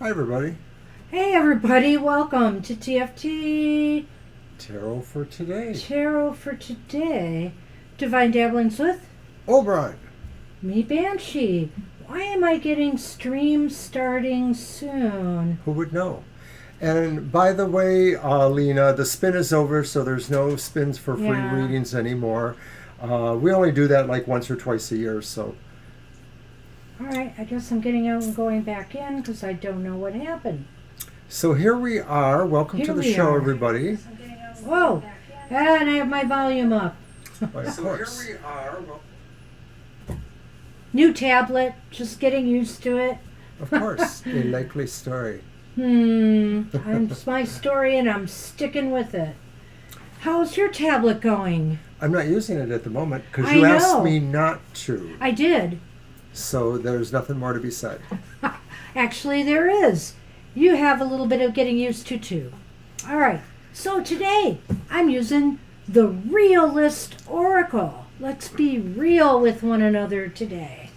Hi, everybody. Hey everybody, welcome to TFT Tarot for today. Tarot for today. Divine Dabblings with Oberon. me, Banshee. Why am I getting streams starting soon? Who would know? And by the way, Lena, the spin is over, so there's no spins for free Yeah. readings anymore. We only do that like once or twice a year, so. Alright, I guess I'm getting out and going back in because I don't know what happened. So here we are. Welcome Here to the we show, are. everybody. Whoa! And I have my volume up. Why, of course. Here we are. New tablet, just getting used to it. Of course, a likely story. It's my story and I'm sticking with it. How's your tablet going? I'm not using it at the moment because I you know. asked me not to. I did. So there's nothing more to be said. Actually, there is. You have a little bit of getting used to, too. All right. So today, I'm using the Realist Oracle. Let's be real with one another today.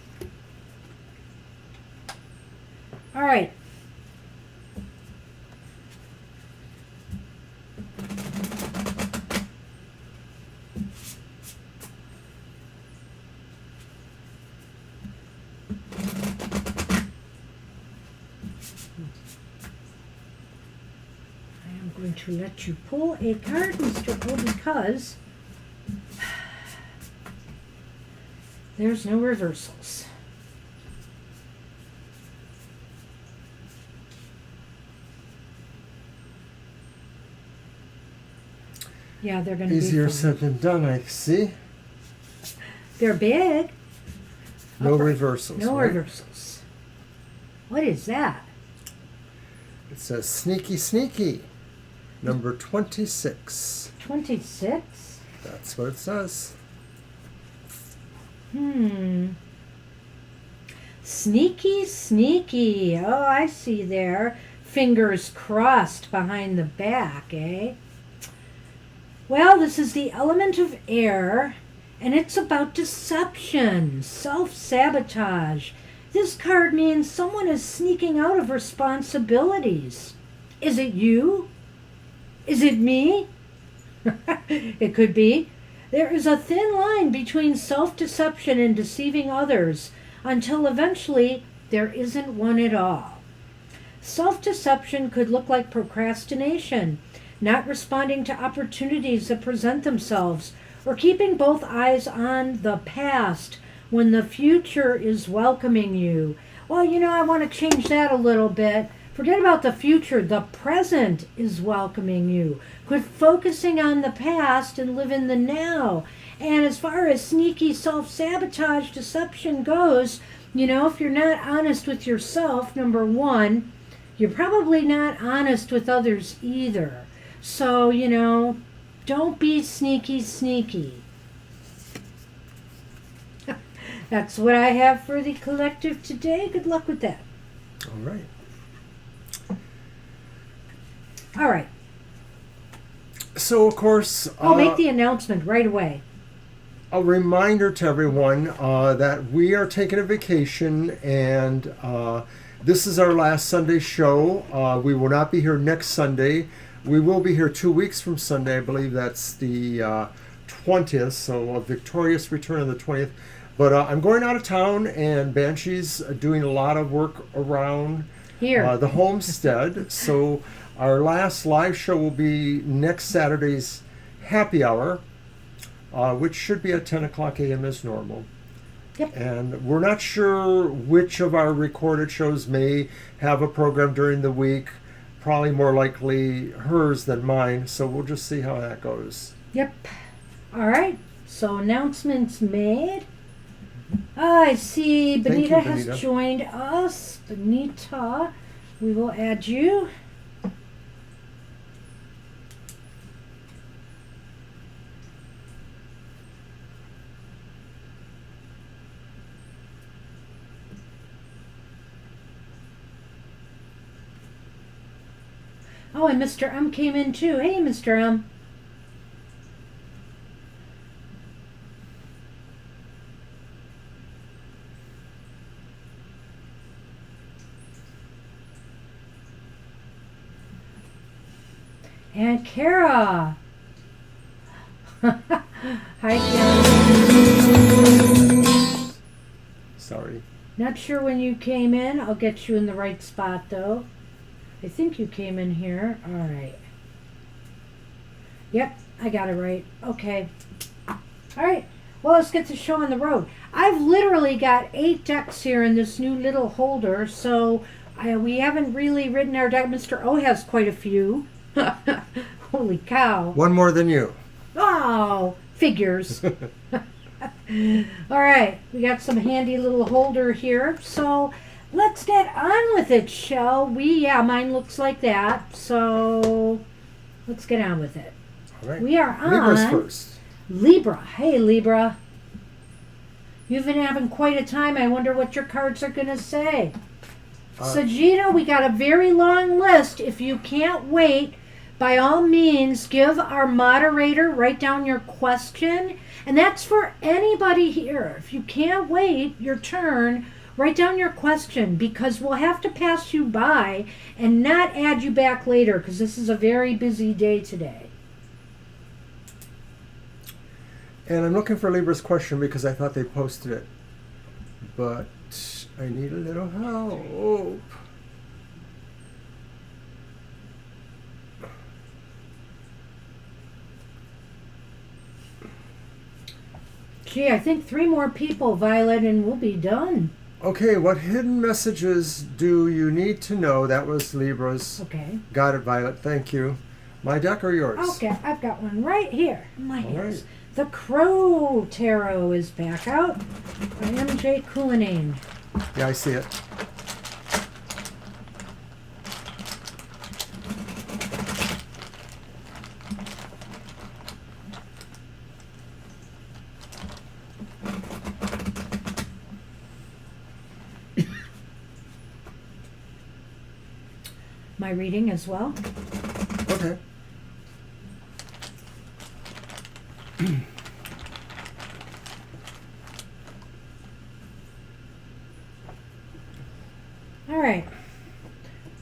All right. I'm going to let you pull a card, Mr. O, because there's no reversals. Yeah, they're going to be Easier fun. said than done, I see. They're big. No Upper- reversals. No right? reversals. What is that? It says sneaky, sneaky. Number 26. 26? That's what it says. Sneaky, sneaky. Oh, I see there. Fingers crossed behind the back, eh? Well, this is the element of air, and it's about deception, self-sabotage. This card means someone is sneaking out of responsibilities. Is it you? Is it me? It could be. There is a thin line between self-deception and deceiving others until eventually there isn't one at all. Self-deception could look like procrastination, not responding to opportunities that present themselves, or keeping both eyes on the past when the future is welcoming you. Well, I want to change that a little bit. Forget about the future. The present is welcoming you. Quit focusing on the past and live in the now. And as far as sneaky self-sabotage deception goes, if you're not honest with yourself, number one, you're probably not honest with others either. So, don't be sneaky, sneaky. That's what I have for the collective today. Good luck with that. All right. All right. So, of course, I'll make the announcement right away. a reminder to everyone that we are taking a vacation, and this is our last Sunday show. We will not be here next Sunday. We will be here 2 weeks from Sunday. I believe that's the 20th, so a victorious return on the 20th. But I'm going out of town, and Banshee's doing a lot of work around Here. the homestead. So our last live show will be next Saturday's happy hour, which should be at 10 o'clock a.m. as normal. Yep. And we're not sure which of our recorded shows may have a program during the week. Probably more likely hers than mine. So we'll just see how that goes. Yep. All right. So announcements made. I see Thank Benita you, has Benita. joined us. Benita, we will add you. Oh, and Mr. M came in too. Hey, Mr. M. And Kara. Hi, Kara. Sorry. Not sure when you came in. I'll get you in the right spot, though. I think you came in here. All right. Yep, I got it right. Okay. All right. Well, let's get the show on the road. I've literally got 8 decks here in this new little holder, so we haven't really written our deck. Mr. O has quite a few. Holy cow. One more than you. Oh, figures. All right, we got some handy little holder here, so let's get on with it, shall we? Yeah, mine looks like that, so let's get on with it. All right. We are on Libra's first. Libra. Hey, Libra. You've been having quite a time. I wonder what your cards are going to say. Sajida, we got a very long list. If you can't wait, by all means, give our moderator, write down your question. And that's for anybody here. If you can't wait your turn, write down your question, because we'll have to pass you by and not add you back later, because this is a very busy day today. And I'm looking for Libra's question because I thought they posted it. But I need a little help. Gee, I think 3 more people, Violet, and we'll be done. Okay, what hidden messages do you need to know? That was Libra's. Okay. Got it, Violet. Thank you. My deck or yours? Okay, I've got one right here in my hands. right. The Crow Tarot is back out by MJ Coulinane. Yeah, I see it. My reading as well. Okay. All right.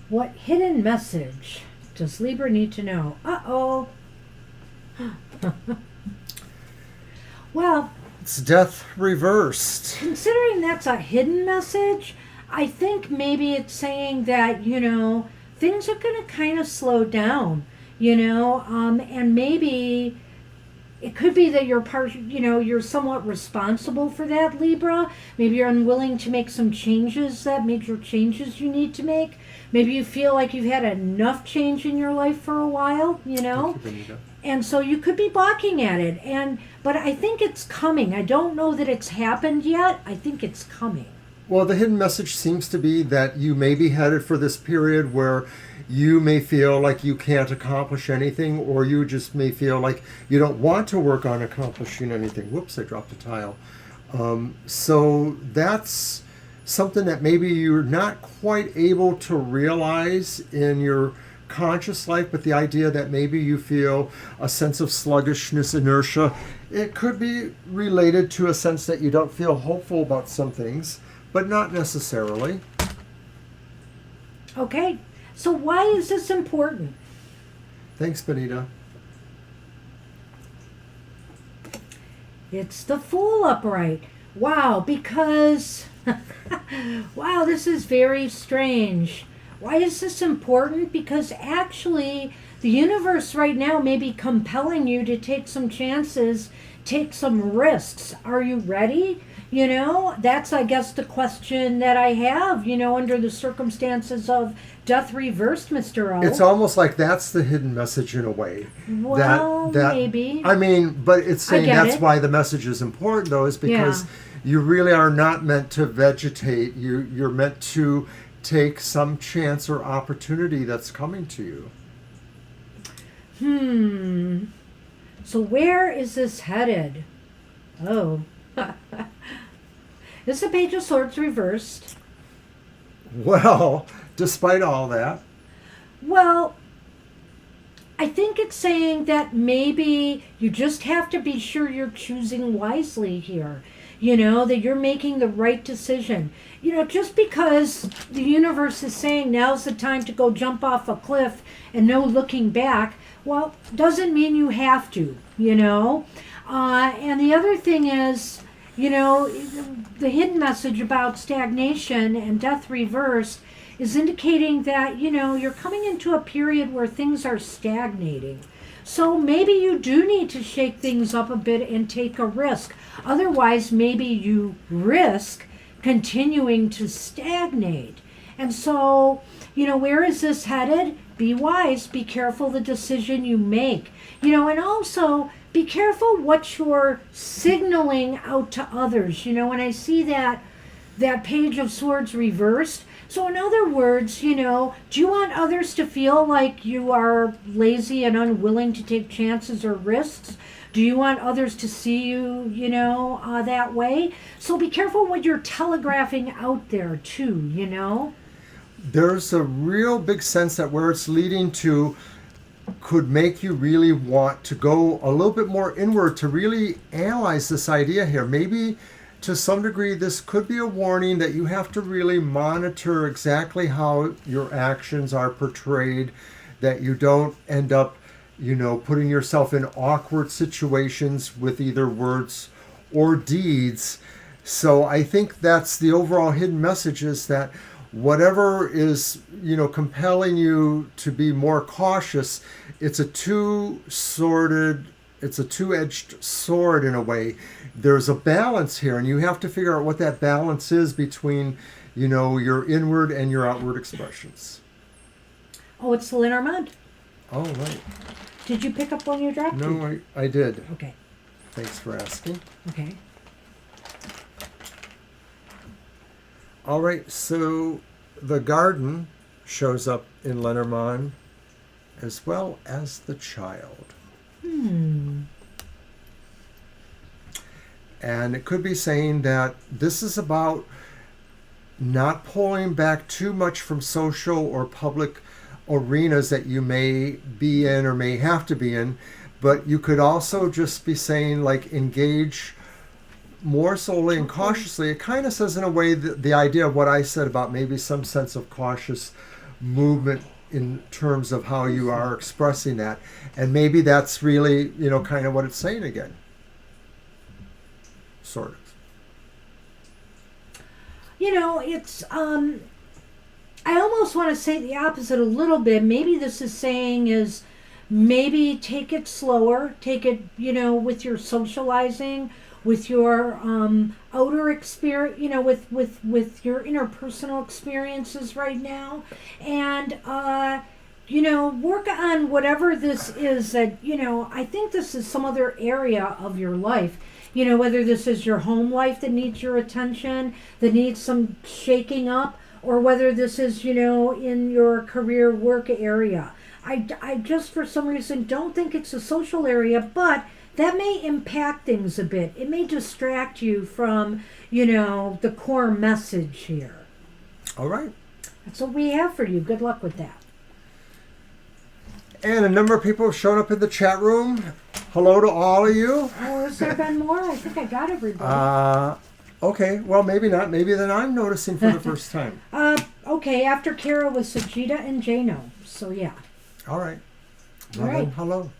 What hidden message does Libra need to know? Uh-oh. Well, It's death reversed. considering that's a hidden message, I think maybe it's saying that, things are going to kind of slow down, and maybe it could be that you're somewhat responsible for that, Libra. Maybe you're unwilling to make some changes, that major changes you need to make. Maybe you feel like you've had enough change in your life for a while, Thank you, Benita. and so you could be balking at it. But I think it's coming. I don't know that it's happened yet. I think it's coming. Well, the hidden message seems to be that you may be headed for this period where you may feel like you can't accomplish anything, or you just may feel like you don't want to work on accomplishing anything. Whoops, I dropped a tile. So that's something that maybe you're not quite able to realize in your conscious life, but the idea that maybe you feel a sense of sluggishness, inertia, it could be related to a sense that you don't feel hopeful about some things, but not necessarily. Okay, so why is this important? Thanks, Benita. It's the Fool upright. Wow, because... wow, this is very strange. Why is this important? Because actually, the universe right now may be compelling you to take some chances, take some risks. Are you ready? That's, I guess, the question that I have, under the circumstances of death reversed, Mr. O. It's almost like that's the hidden message in a way. Well, maybe. I mean, but it's saying get that's it. why the message is important, though, is because you really are not meant to vegetate. You're meant to take some chance or opportunity that's coming to you. So where is this headed? Oh. This is the Page of Swords reversed. Well, despite all that. Well, I think it's saying that maybe you just have to be sure you're choosing wisely here. that you're making the right decision. Just because the universe is saying now's the time to go jump off a cliff and no looking back, well, doesn't mean you have to. And the other thing is, the hidden message about stagnation and death reversed is indicating that, you're coming into a period where things are stagnating. So maybe you do need to shake things up a bit and take a risk. Otherwise, maybe you risk continuing to stagnate. And so, where is this headed? Be wise, be careful the decision you make. And also be careful what you're signaling out to others. When I see that Page of Swords reversed, so in other words, do you want others to feel like you are lazy and unwilling to take chances or risks? Do you want others to see you, that way? So be careful what you're telegraphing out there too. There's a real big sense that where it's leading to could make you really want to go a little bit more inward to really analyze this idea here. Maybe to some degree, this could be a warning that you have to really monitor exactly how your actions are portrayed, that you don't end up, putting yourself in awkward situations with either words or deeds. So I think that's the overall hidden message, is that whatever is, compelling you to be more cautious, it's a two-edged sword in a way. There's a balance here, and you have to figure out what that balance is between, your inward and your outward expressions. Oh, it's the Lenormand. Oh, right. Did you pick up when you dropped it? No, I did. Okay. Thanks for asking. Okay. All right, so the garden shows up in Lenormand as well as the child. And it could be saying that this is about not pulling back too much from social or public arenas that you may be in or may have to be in, but you could also just be saying, like, engage more solely and cautiously. It kind of says in a way the idea of what I said about maybe some sense of cautious movement in terms of how you are expressing that. And maybe that's really, kind of what it's saying again. Sort of. It's, I almost want to say the opposite a little bit. Maybe this is saying is maybe take it slower, take it, with your socializing, with your outer experience, with your interpersonal experiences right now, and work on whatever this is that I think this is some other area of your life. Whether this is your home life that needs your attention, that needs some shaking up, or whether this is in your career work area. I just for some reason don't think it's a social area, but that may impact things a bit. It may distract you from, the core message here. All right. That's what we have for you. Good luck with that. And a number of people have shown up in the chat room. Hello to all of you. Oh, has there been more? I think I got everybody. Okay. Well, maybe not. Maybe then I'm noticing for the first time. Okay. After Kara was Sajida and Jano. So, yeah. All right. All right. Hello.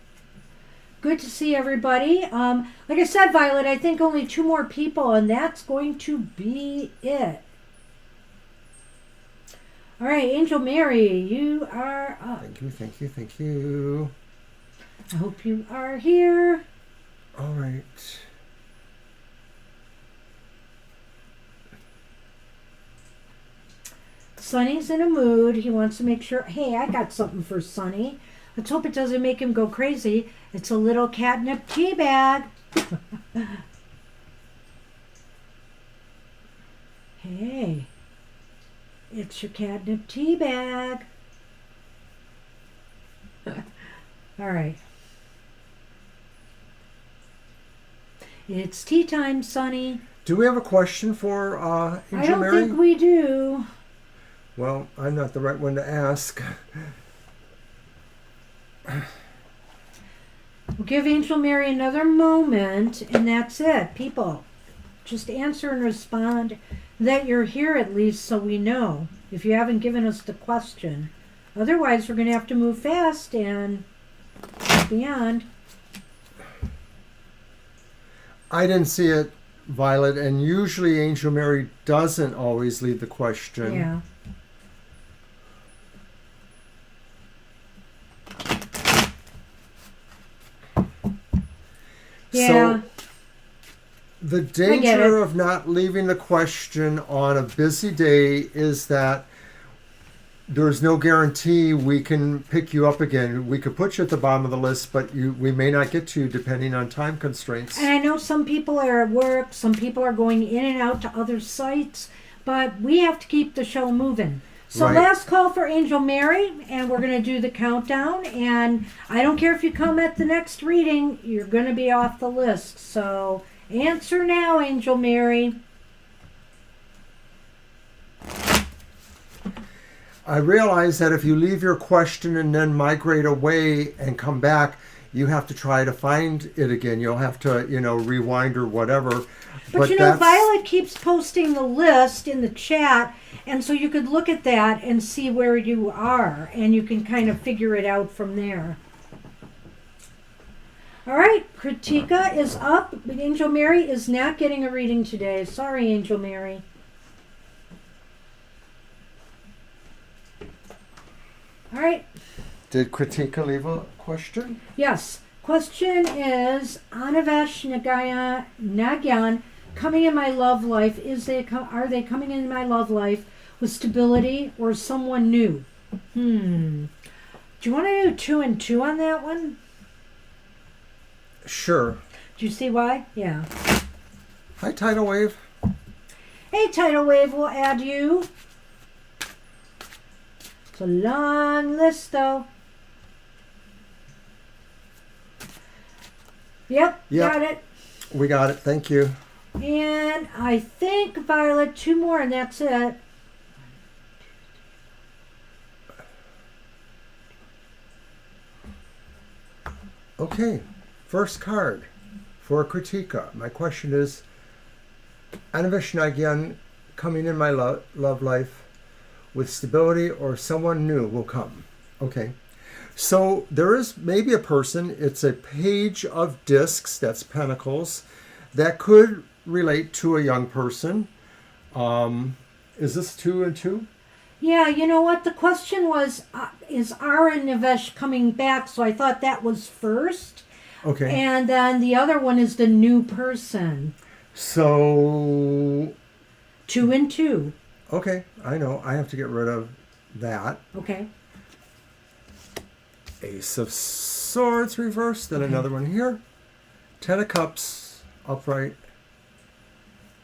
Good to see everybody. Like I said, Violet, I think only 2 more people, and that's going to be it. All right, Angel Mary, you are up. Thank you. I hope you are here. All right. Sonny's in a mood. He wants to make sure, hey, I got something for Sonny. Let's hope it doesn't make him go crazy. It's a little catnip tea bag. Hey, it's your catnip tea bag. All right. It's tea time, Sonny. Do we have a question for Angel I don't Mary? think we do. Well, I'm not the right one to ask. We'll give Angel Mary another moment, and that's it. People, just answer and respond that you're here at least, so we know if you haven't given us the question. Otherwise, we're going to have to move fast and beyond. I didn't see it, Violet, and usually Angel Mary doesn't always lead the question. Yeah. Yeah. So the danger of not leaving the question on a busy day is that there's no guarantee we can pick you up again. We could put you at the bottom of the list, but we may not get to you depending on time constraints. And I know some people are at work, some people are going in and out to other sites, but we have to keep the show moving. So Right. Last call for Angel Mary, and we're going to do the countdown. And I don't care if you come at the next reading, you're going to be off the list. So answer now, Angel Mary. I realize that if you leave your question and then migrate away and come back, you have to try to find it again. You'll have to, rewind or whatever. But Violet keeps posting the list in the chat, and so you could look at that and see where you are, and you can kind of figure it out from there. All right, Kritika is up, but Angel Mary is not getting a reading today. Sorry, Angel Mary. All right. Did Kritika leave a question? Yes. Question is, Anavesh Nagyan coming in my love life, are they coming in my love life with stability or someone new? Do you want to do 2 and 2 on that one? Sure. Do you see why? Yeah. Hi, Tidal Wave. Hey, Tidal Wave, we'll add you. It's a long list, though. Yep, got it. We got it. Thank you. And I think, Violet, 2 more, and that's it. Okay. First card for Kritika. My question is, Anavesh Nagyan coming in my love life with stability or someone new will come. Okay. So there is maybe a person, it's a page of discs, that's pentacles, that could relate to a young person. Is this 2 and 2? Yeah, you know what? The question was, is Ara Nivesh coming back? So I thought that was first. Okay. And then the other one is the new person. So... 2 and 2. Okay, I know. I have to get rid of that. Okay. Ace of Swords reversed, then another one here. 10 of Cups upright.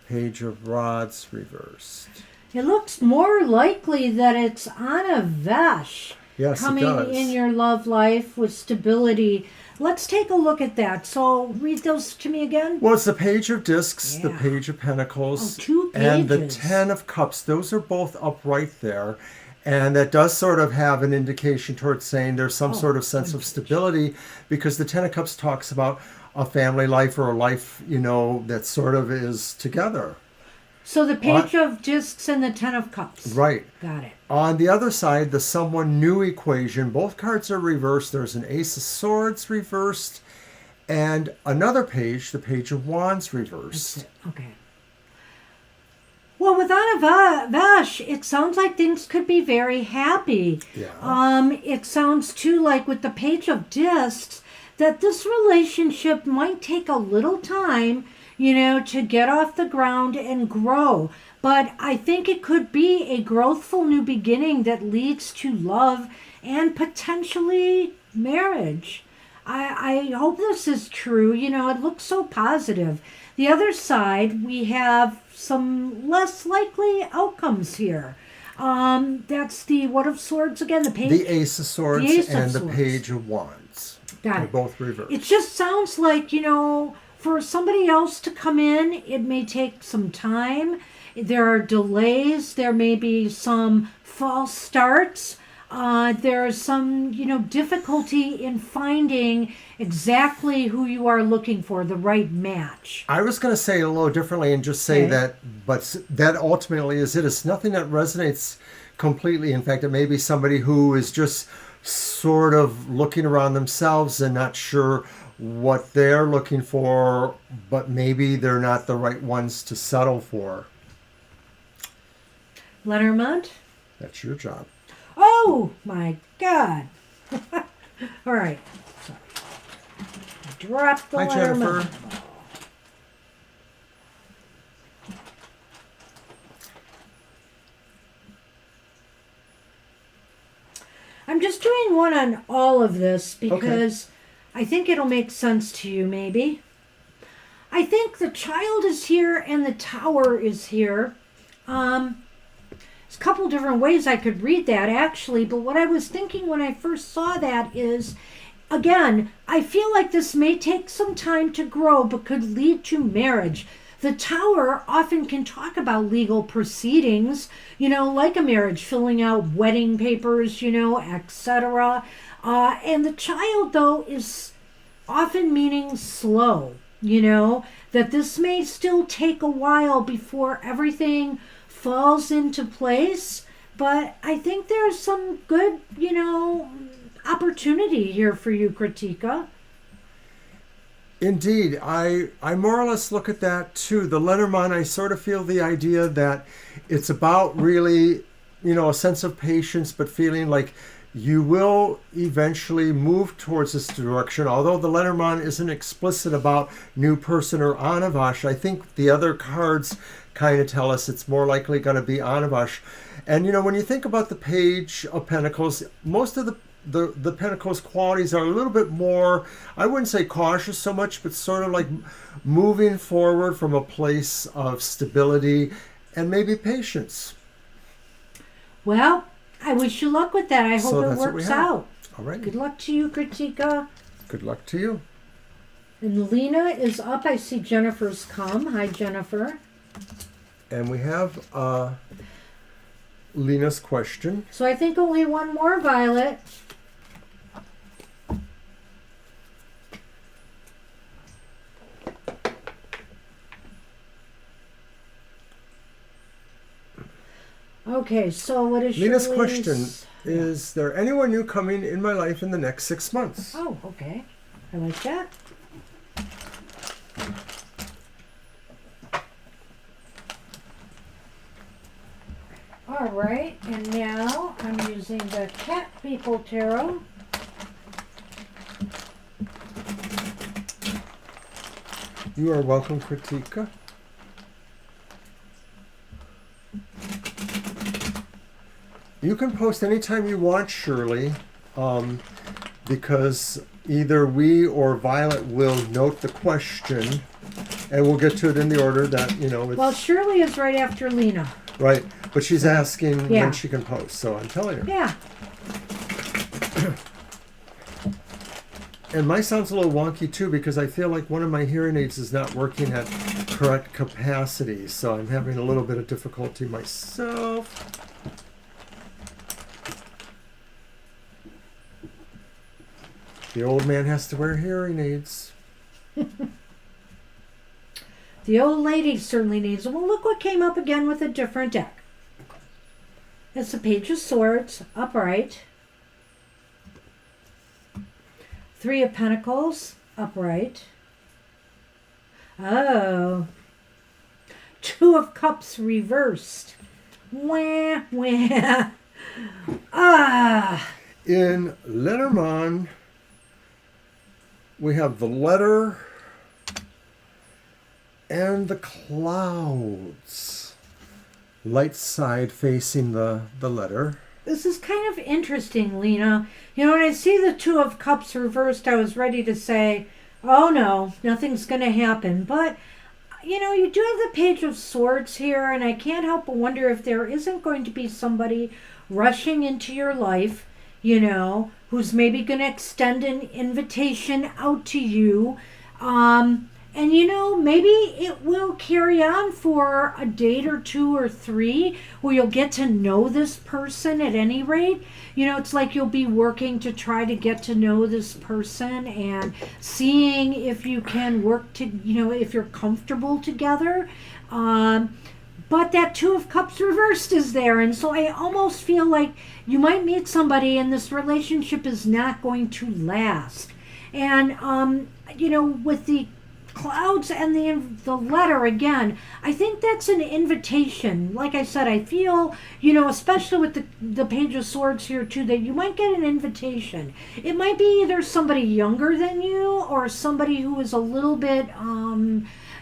Page of Rods reversed. It looks more likely that it's Anavesh coming in your love life with stability. Let's take a look at that. So read those to me again. Well, it's the Page of Discs, the Page of Pentacles, 2 pages. And the 10 of Cups. Those are both upright there. And that does sort of have an indication towards saying there's some sort of sense of stability, because the 10 of Cups talks about a family life or a life, that sort of is together. So the Page of Discs and the 10 of Cups. Right. Got it. On the other side, the someone new equation, both cards are reversed. There's an Ace of Swords reversed and another page, the Page of Wands reversed. That's it. Okay. Well, with Anavesh, it sounds like things could be very happy. Yeah. It sounds too like with the Page of Discs that this relationship might take a little time, to get off the ground and grow. But I think it could be a growthful new beginning that leads to love and potentially marriage. I hope this is true. It looks so positive. The other side, we have some less likely outcomes here. That's the what of swords again? The Ace of Swords and the Page of Wands. Got They're it. both reversed. It just sounds like, for somebody else to come in, it may take some time. There are delays. There may be some false starts. There's some, difficulty in finding exactly who you are looking for, the right match. I was going to say it a little differently and just say Okay. that ultimately is it. It's nothing that resonates completely. In fact, it may be somebody who is just sort of looking around themselves and not sure what they're looking for, but maybe they're not the right ones to settle for. Lenormand? That's your job. Oh my God! All right, sorry. Drop the Hi, Lenormand. Jennifer. I'm just doing one on all of this because I think it'll make sense to you, maybe. I think the child is here and the tower is here. There's a couple different ways I could read that, actually, but what I was thinking when I first saw that is, again, I feel like this may take some time to grow but could lead to marriage. The tower often can talk about legal proceedings, like a marriage, filling out wedding papers, etc. And the child, though, is often meaning slow, that this may still take a while before everything falls into place. But I think there's some good, opportunity here for you, Kritika. Indeed, I more or less look at that too. The Lenormand, I sort of feel the idea that it's about really, a sense of patience, but feeling like you will eventually move towards this direction. Although the Lenormand isn't explicit about new person or Anavash, I think the other cards kind of tell us it's more likely going to be Anavash. And when you think about the Page of Pentacles, most of the Pentacles qualities are a little bit more, I wouldn't say cautious so much, but sort of like moving forward from a place of stability and maybe patience. Well, I wish you luck with that. I So hope it that's what we works have. out. All right. Good luck to you, Kritika. Good luck to you. And Lena is up. I see Jennifer's come. Hi, Jennifer. And we have Lena's question. So I think only one more, Violet. Okay, so what is Lena's Shirley's question is there anyone new coming in my life in the next 6 months? Oh, okay. I like that. All right, and now I'm using the Cat People Tarot. You are welcome, Kritika. You can post anytime you want, Shirley, because either we or Violet will note the question, and we'll get to it in the order that, it's... Well, Shirley is right after Lena. Right, but she's asking Yeah. when she can post, so I'm telling her. Yeah. And my sound's a little wonky, too, because I feel like one of my hearing aids is not working at correct capacity, so I'm having a little bit of difficulty myself. The old man has to wear hearing aids. The old lady certainly needs them. Well, look what came up again with a different deck. It's the Page of Swords, upright. Three of Pentacles, upright. Oh. Two of Cups reversed. Wah, wah. Ah. In Lenormand, we have the letter and the clouds. Light side facing the letter. This is kind of interesting, Lena. When I see the Two of Cups reversed, I was ready to say, oh no, nothing's going to happen. But, you do have the Page of Swords here, and I can't help but wonder if there isn't going to be somebody rushing into your life, who's maybe going to extend an invitation out to you. And maybe it will carry on for a date or 2 or 3 where you'll get to know this person at any rate. It's like you'll be working to try to get to know this person and seeing if you can work to, if you're comfortable together. But that 2 of Cups reversed is there. And so I almost feel like you might meet somebody and this relationship is not going to last. And, with the clouds and the letter again, I think that's an invitation. Like I said, I feel, especially with the Page of Swords here too, that you might get an invitation. It might be either somebody younger than you or somebody who is a little bit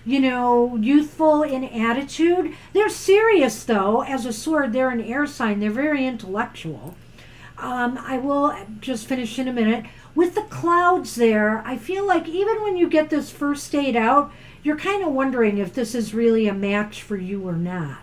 youthful in attitude. They're serious though. As a sword, they're an air sign. They're very intellectual. I will just finish in a minute. With the clouds there, I feel like even when you get this first date out, you're kind of wondering if this is really a match for you or not.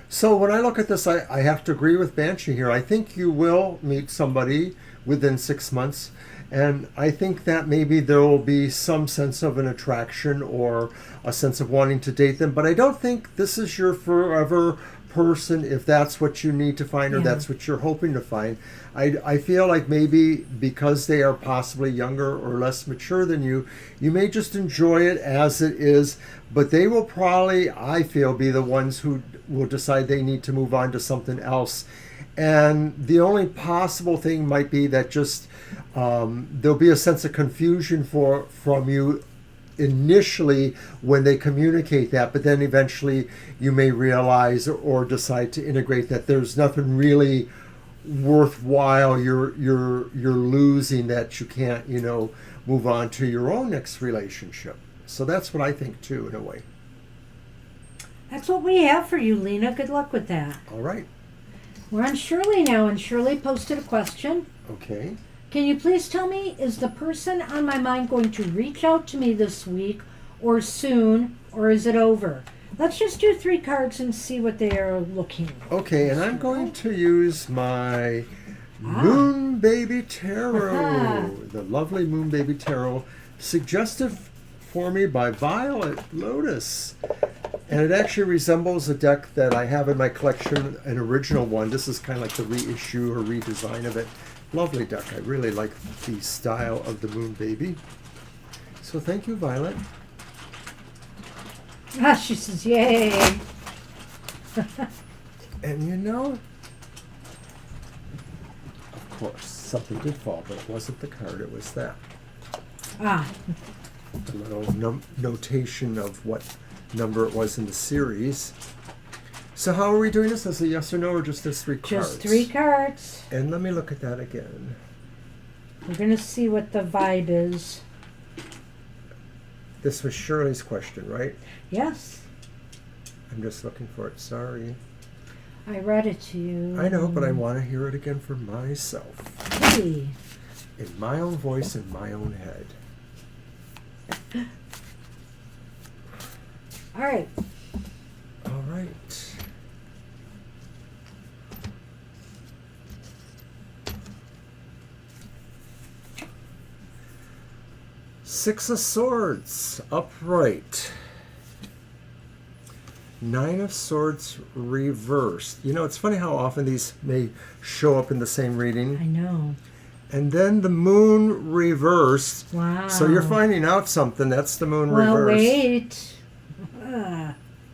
So when I look at this, I have to agree with Banshee here. I think you will meet somebody within 6 months. And I think that maybe there will be some sense of an attraction or a sense of wanting to date them. But I don't think this is your forever person if that's what you need to find or that's what you're hoping to find. I feel like maybe because they are possibly younger or less mature than you may just enjoy it as it is, but they will probably, I feel, be the ones who will decide they need to move on to something else. And the only possible thing might be that just there'll be a sense of confusion from you initially when they communicate that, but then eventually you may realize or decide to integrate that there's nothing really worthwhile you're losing, that you can't move on to your own next relationship. So that's what I think too, in a way. That's what we have for you, Lena. Good luck with that. All right. We're on Shirley now, and Shirley posted a question. Okay. Can you please tell me, is the person on my mind going to reach out to me this week or soon, or is it over? Let's just do 3 cards and see what they are looking for. Okay, and I'm going to use my Moon Baby Tarot, the lovely Moon Baby Tarot, suggested for me by Violet Lotus. And it actually resembles a deck that I have in my collection, an original one. This is kind of like the reissue or redesign of it. Lovely deck. I really like the style of the Moon Baby. So thank you, Violet. She says, yay. And of course, something did fall, but it wasn't the card, it was that. A little notation of what number it was in the series. So how are we doing this? As a yes or no, or just as 3 cards? Just 3 cards. And let me look at that again. We're going to see what the vibe is. This was Shirley's question, right? Yes. I'm just looking for it. Sorry. I read it to you. I know, but I want to hear it again for myself. Hey. In my own voice, in my own head. All right. All right. Six of Swords, upright. 9 of Swords, reversed. It's funny how often these may show up in the same reading. I know. And then the Moon reversed. Wow. So you're finding out something. That's the Moon well, reversed. Wait.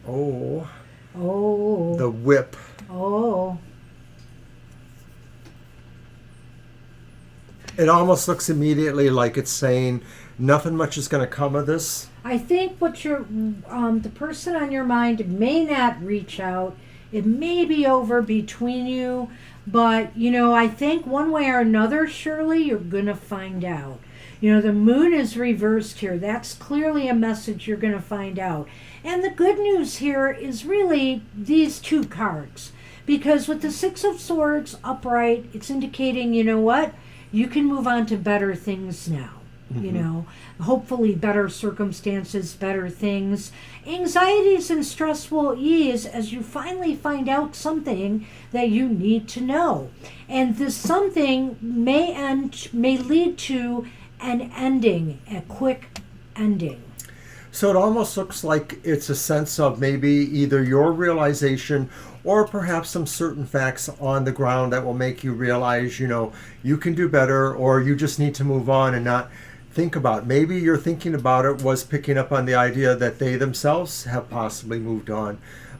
Oh. Oh. The Whip. Oh. It almost looks immediately like it's saying nothing much is going to come of this. I think what you're, the person on your mind may not reach out. It may be over between you, but I think one way or another, Shirley, you're gonna find out. The Moon is reversed here. That's clearly a message you're gonna find out. And the good news here is really these 2 cards, because with the 6 of Swords upright, it's indicating, what, you can move on to better things now. Hopefully better circumstances, better things. Anxieties and stress will ease as you finally find out something that you need to know. And this something may lead to an ending, a quick ending. So it almost looks like it's a sense of maybe either your realization or perhaps some certain facts on the ground that will make you realize, you can do better, or you just need to move on and not think about it. Maybe your thinking about it was picking up on the idea that they themselves have possibly moved on.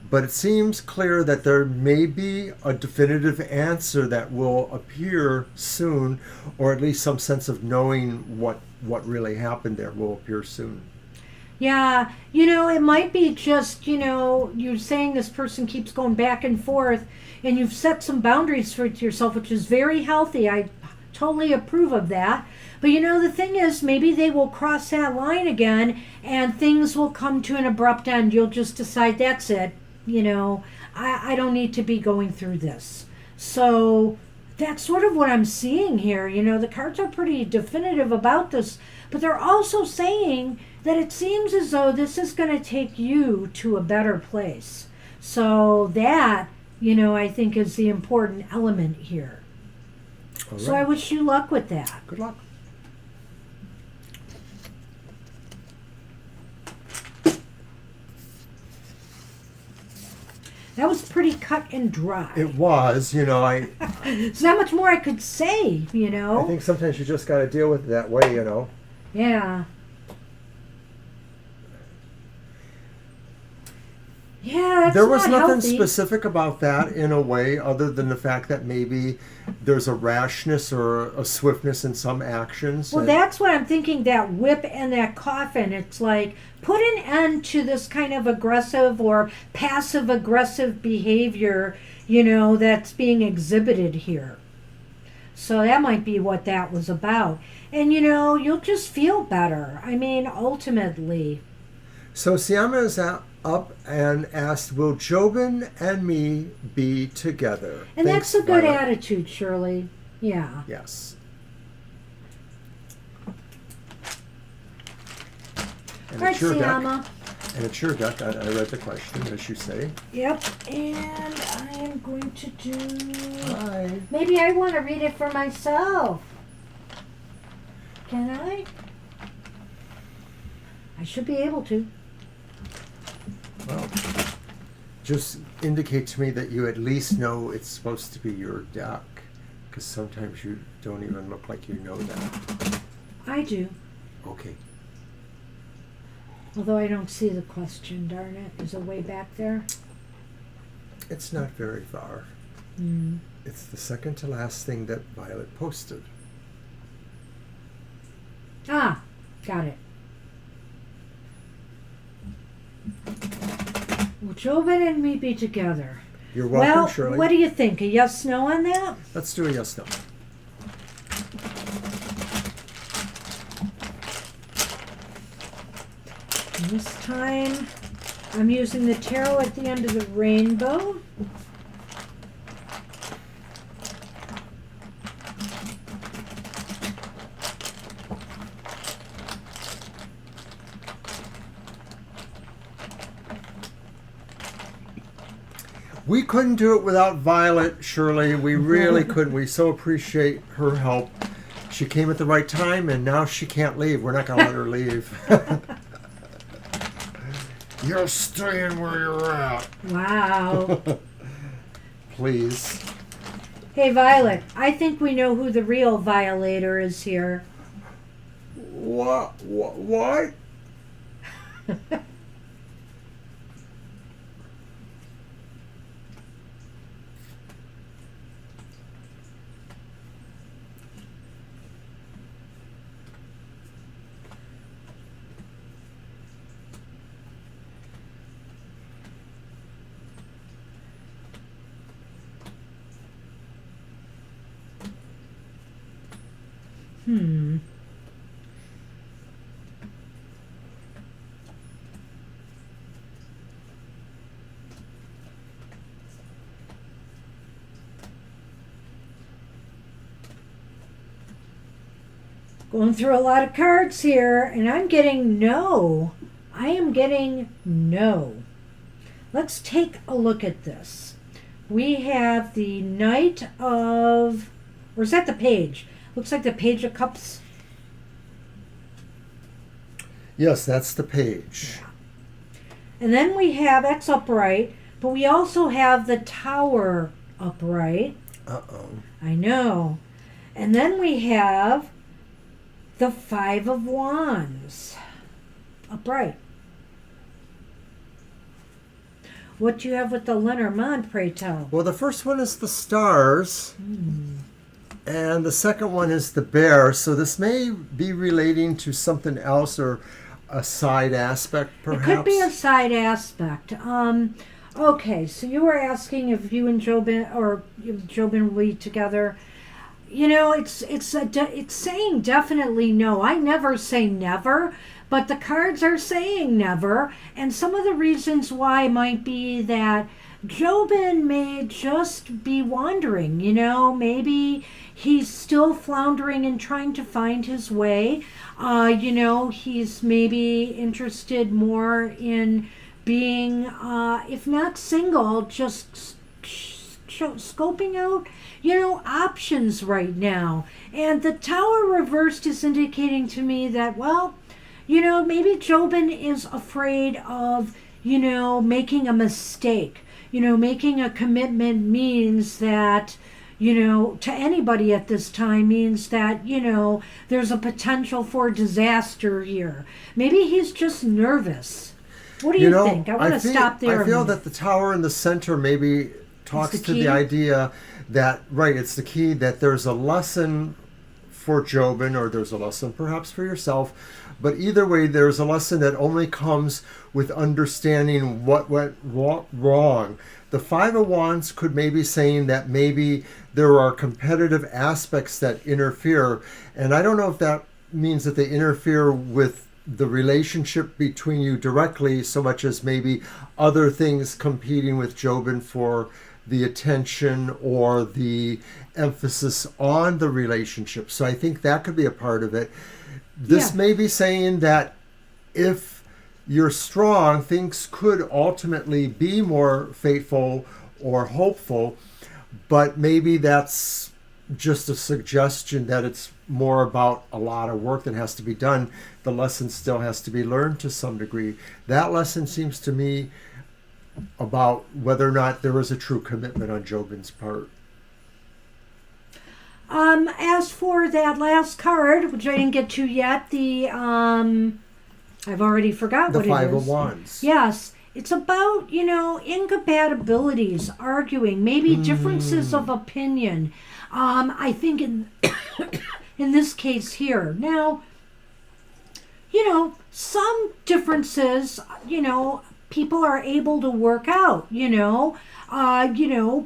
But it seems clear that there may be a definitive answer that will appear soon, or at least some sense of knowing what really happened there will appear soon. Yeah, it might be just, you're saying this person keeps going back and forth, and you've set some boundaries for yourself, which is very healthy. I totally approve of that. But the thing is, maybe they will cross that line again, and things will come to an abrupt end. You'll just decide that's it. I don't need to be going through this. So that's sort of what I'm seeing here. The cards are pretty definitive about this, but they're also saying that it seems as though this is going to take you to a better place. So that, I think is the important element here. All right. So I wish you luck with that. Good luck. That was pretty cut and dry. It was, There's not much more I could say, I think sometimes you just got to deal with it that way, Yeah. Yeah, that's There was not nothing healthy. specific about that in a way, other than the fact that maybe there's a rashness or a swiftness in some actions. Well, that's what I'm thinking, that whip and that coffin. It's like, put an end to this kind of aggressive or passive aggressive behavior, that's being exhibited here. So that might be what that was about. And, you'll just feel better. I mean, ultimately. So Siama is up and asked, will Jobin and me be together? And Thanks, that's a good Violet. attitude, Shirley. Yeah. Yes. And All right, it's your deck. Siama. And it's your deck. I read the question, as you say. Yep. And I am going to do... Hi. Maybe I want to read it for myself. Can I? I should be able to. Well, just indicate to me that you at least know it's supposed to be your deck, because sometimes you don't even look like you know that. I do. Okay. Although I don't see the question, darn it. Is it way back there? It's not very far. Hmm. It's the second to last thing that Violet posted. Ah, got it. Will Jobin and me be together? You're welcome, Well, Shirley. what do you think? A yes, no on that? Let's do a yes, no. And this time, I'm using the tarot at the end of the rainbow. We couldn't do it without Violet, Shirley. We really couldn't. We so appreciate her help. She came at the right time, and now she can't leave. We're not going to let her leave. You're staying where you're at. Wow. Please. Hey, Violet, I think we know who the real violator is here. What? What? Hmm. Going through a lot of cards here, and I'm getting no. I am getting no. Let's take a look at this. We have the Knight of... Or is that the Page? Looks like the Page of Cups. Yes, that's the page. And then we have X upright, but we also have the Tower upright. Uh-oh. I know. And then we have the Five of Wands upright. What do you have with the Lenormand, pray tell? Well, the first one is the stars, and the second one is the bear. So this may be relating to something else or a side aspect, perhaps. It could be a side aspect. Okay, so you were asking if you and Jobin or Jobin will be together. You know, it's saying definitely no. I never say never, but the cards are saying never, and some of the reasons why might be that Jobin may just be wandering, you know, maybe he's still floundering and trying to find his way. You know, he's maybe interested more in being, if not single, just scoping out, you know, options right now. And the Tower reversed is indicating to me that, well, you know, maybe Jobin is afraid of, you know, making a mistake. You know, making a commitment means that, you know, to anybody at this time means that, you know, there's a potential for disaster here. Maybe he's just nervous. What do you think? I want to stop there. I feel that the Tower in the center maybe talks to the idea that, right, it's the key that there's a lesson for Jobin, or there's a lesson perhaps for yourself. But either way, there's a lesson that only comes with understanding what went wrong. The Five of Wands could maybe saying that maybe there are competitive aspects that interfere. And I don't know if that means that they interfere with the relationship between you directly so much as maybe other things competing with Jobin for the attention or the emphasis on the relationship. So I think that could be a part of it. This may be saying that if you're strong, things could ultimately be more fateful or hopeful, but maybe that's just a suggestion that it's more about a lot of work that has to be done. The lesson still has to be learned to some degree. That lesson seems to me about whether or not there was a true commitment on Jobin's part. As for that last card, which I didn't get to yet, the I've already forgot what it is. The Five of Wands. Yes, it's about, you know, incompatibilities, arguing, maybe differences of opinion. I think in in this case here. Now, you know, some differences, you know, people are able to work out,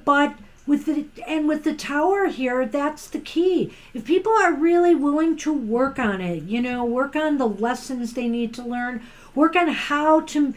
but with the Tower here, that's the key. If people are really willing to work on it, you know, work on the lessons they need to learn, work on how to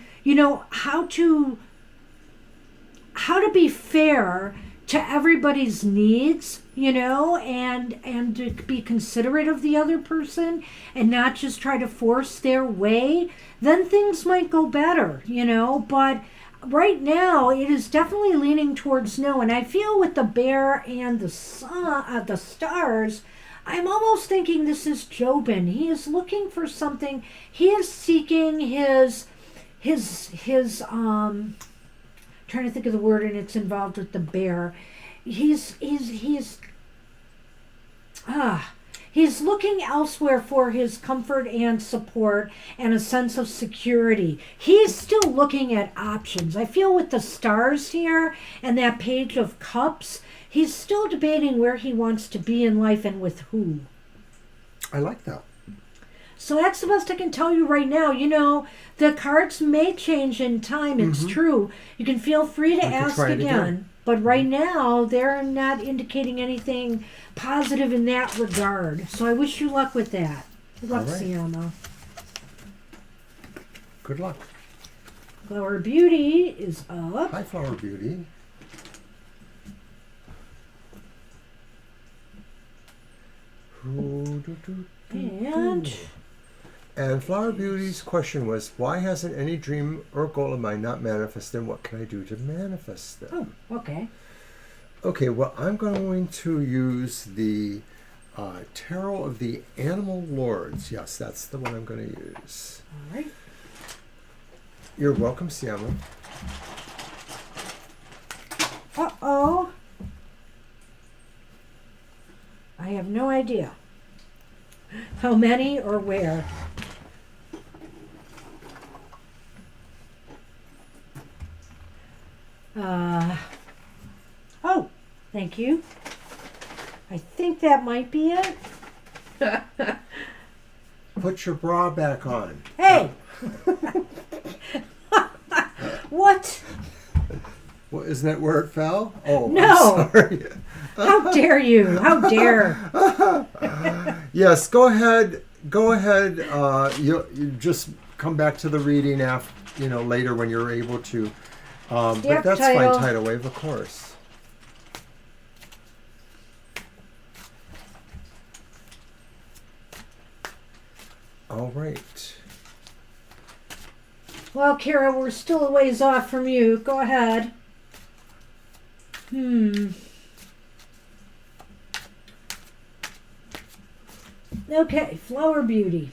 be fair to everybody's needs, you know, and to be considerate of the other person and not just try to force their way, then things might go better, you know. But right now it is definitely leaning towards no. And I feel with the bear and the sun, the stars, I'm almost thinking this is Jobin. He is looking for something. He is seeking his trying to think of the word, and it's involved with the bear. He's looking elsewhere for his comfort and support and a sense of security. He's still looking at options. I feel with the stars here and that Page of Cups, he's still debating where he wants to be in life and with who. I like that. So that's the best I can tell you right now. You know, the cards may change in time. It's true. You can feel free to ask again. But right now, they're not indicating anything positive in that regard. So I wish you luck with that. Good luck, Siama. Good luck. Flower Beauty is up. Hi, Flower Beauty. And Flower Beauty's question was, why hasn't any dream or goal of mine not manifested, and what can I do to manifest them? Oh, okay. Okay, well, I'm going to use the Tarot of the Animal Lords. Yes, that's the one I'm going to use. All right. You're welcome, Siama. Uh-oh. I have no idea how many or where. Oh, thank you. I think that might be it. Put your bra back on. Hey! What? Well, isn't that where it fell? Oh, No. I'm sorry. How dare you? How dare? Yes, go ahead. Go ahead. You just come back to the reading after, later when you're able to. But Yep, that's title. fine. Tidal wave, of course. All right. Well, Kara, we're still a ways off from you. Go ahead. Okay, Flower Beauty.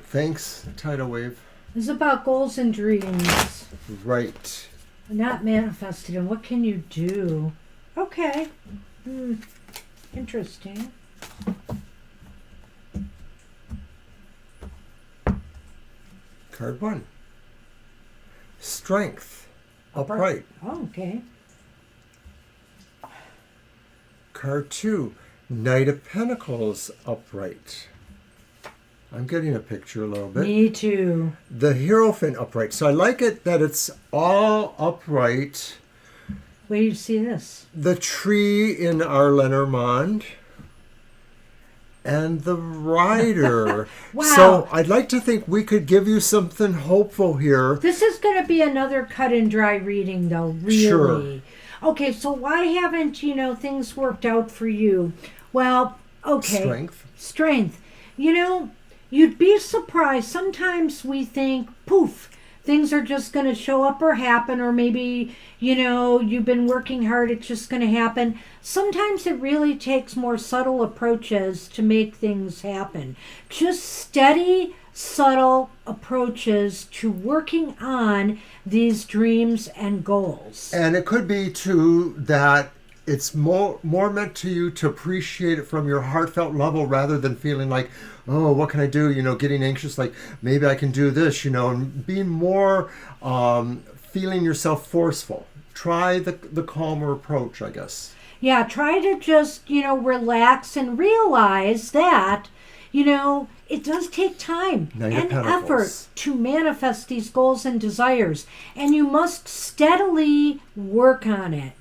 Thanks, Tidal wave. This is about goals and dreams. Right. Not manifested. And what can you do? Okay. Interesting. Card 1. Strength. Upright. Oh, okay. Card 2. Knight of Pentacles. Upright. I'm getting a picture a little bit. Me too. The Hierophant upright. So I like it that it's all upright. Where do you see this? The tree in our Lenormand. And the rider. Wow. So I'd like to think we could give you something hopeful here. This is going to be another cut and dry reading, though, really. Sure. Okay, so why haven't, things worked out for you? Well, okay. Strength. You'd be surprised. Sometimes we think, poof, things are just going to show up or happen, or maybe, you've been working hard, it's just going to happen. Sometimes it really takes more subtle approaches to make things happen. Just steady, subtle approaches to working on these dreams and goals. And it could be, too, that it's more meant to you to appreciate it from your heartfelt level rather than feeling like, oh, what can I do? Getting anxious, like maybe I can do this, and being more feeling yourself forceful. Try the calmer approach, I guess. Yeah, try to just, relax and realize that, it does take time and effort to manifest these goals and desires. And you must steadily work on it,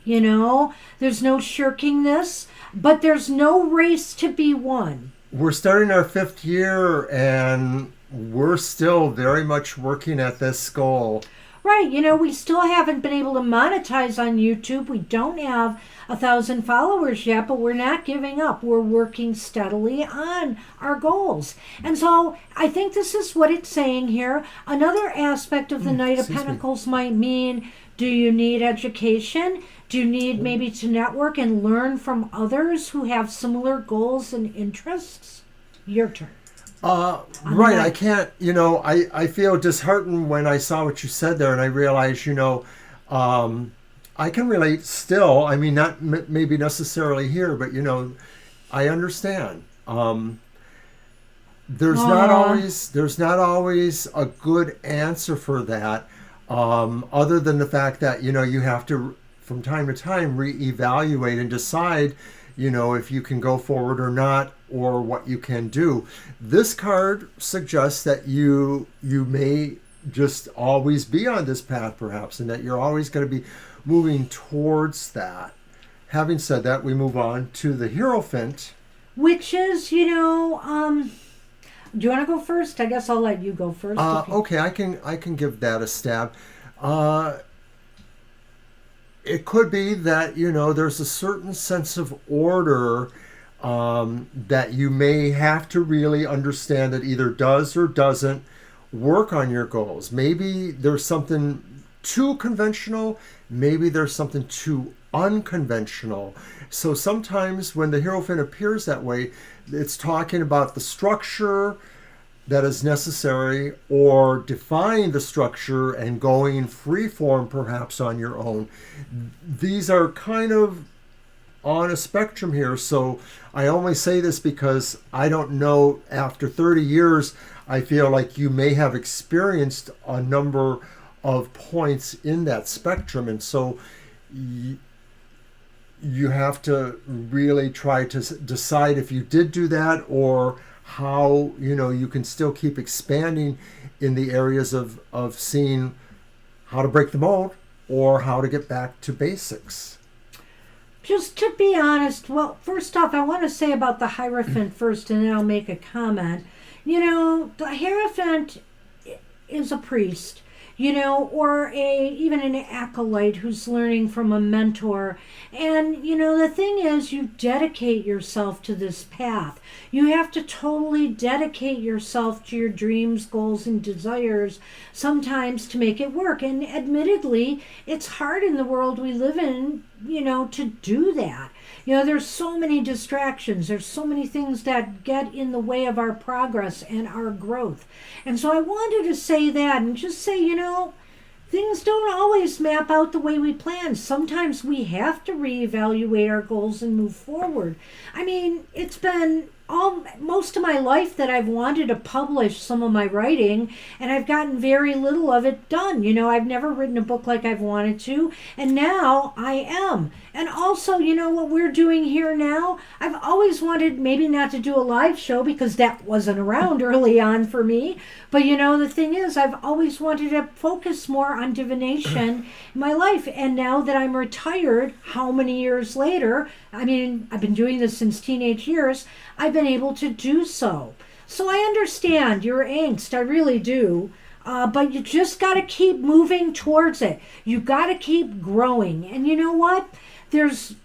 There's no shirking this, but there's no race to be won. We're starting our 5th year, and we're still very much working at this goal. Right, we still haven't been able to monetize on YouTube. We don't have 1,000 followers yet, but we're not giving up. We're working steadily on our goals. And so I think this is what it's saying here. Another aspect of the Knight of Pentacles might mean, do you need education? Do you need maybe to network and learn from others who have similar goals and interests? Your turn. Right, I can't, I feel disheartened when I saw what you said there, and I realized, I can relate still. I mean, not maybe necessarily here, but, I understand. There's not always a good answer for that, other than the fact that, you have to, from time to time, reevaluate and decide, if you can go forward or not, or what you can do. This card suggests that you may just always be on this path, perhaps, and that you're always going to be moving towards that. Having said that, we move on to the Hierophant. Which is, do you want to go first? I guess I'll let you go first. Okay, I can give that a stab. It could be that, there's a certain sense of order that you may have to really understand that either does or doesn't work on your goals. Maybe there's something too conventional, maybe there's something too unconventional. So sometimes when the Hierophant appears that way, it's talking about the structure that is necessary, or defying the structure and going free form perhaps on your own. These are kind of on a spectrum here. So I only say this because I don't know, after 30 years, I feel like you may have experienced a number of points in that spectrum. And so you have to really try to decide if you did do that, or how, you can still keep expanding in the areas of seeing how to break the mold or how to get back to basics. Just to be honest, well, first off, I want to say about the Hierophant first, and then I'll make a comment. The Hierophant is a priest, or even an acolyte who's learning from a mentor. And, the thing is, you dedicate yourself to this path. You have to totally dedicate yourself to your dreams, goals, and desires sometimes to make it work. And admittedly, it's hard in the world we live in, to do that. There's so many distractions. There's so many things that get in the way of our progress and our growth. And so I wanted to say that and just say, things don't always map out the way we plan. Sometimes we have to reevaluate our goals and move forward. I mean, it's been most of my life that I've wanted to publish some of my writing, and I've gotten very little of it done. I've never written a book like I've wanted to, and now I am. And also, what we're doing here now, I've always wanted maybe not to do a live show because that wasn't around early on for me. But the thing is, I've always wanted to focus more on divination in my life. And now that I'm retired, how many years later, I've been doing this since teenage years, I've been able to do so. So I understand your angst, I really do. But you just got to keep moving towards it. You got to keep growing. And you know what? There's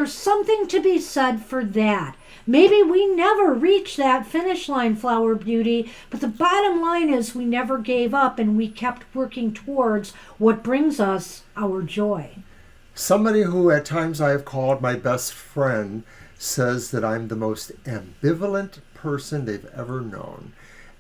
something to be said for that. Maybe we never reach that finish line, Flower Beauty, but the bottom line is we never gave up and we kept working towards what brings us our joy. Somebody who at times I have called my best friend says that I'm the most ambivalent person they've ever known.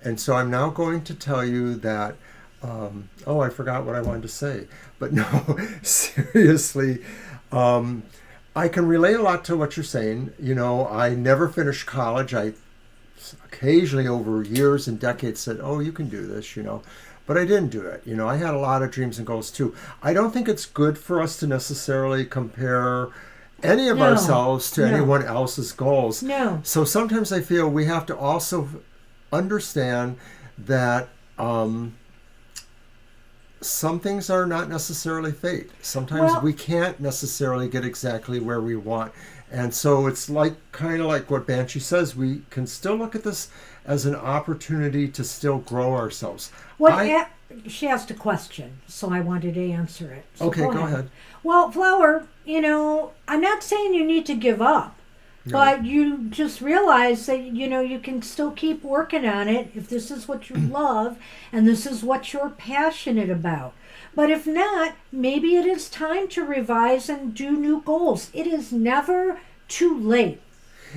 And so I'm now going to tell you that, I forgot what I wanted to say. But no, seriously, I can relate a lot to what you're saying. I never finished college. I occasionally over years and decades said, you can do this, but I didn't do it. I had a lot of dreams and goals too. I don't think it's good for us to necessarily compare any of ourselves to anyone else's goals. No. So sometimes I feel we have to also understand that some things are not necessarily fate. Sometimes we can't necessarily get exactly where we want. And so it's kind of like what Banshee says, we can still look at this as an opportunity to still grow ourselves. She asked a question, so I wanted to answer it. So okay, go ahead. Well, Flower, I'm not saying you need to give up, but you just realize that, you can still keep working on it if this is what you love and this is what you're passionate about. But if not, maybe it is time to revise and do new goals. It is never too late.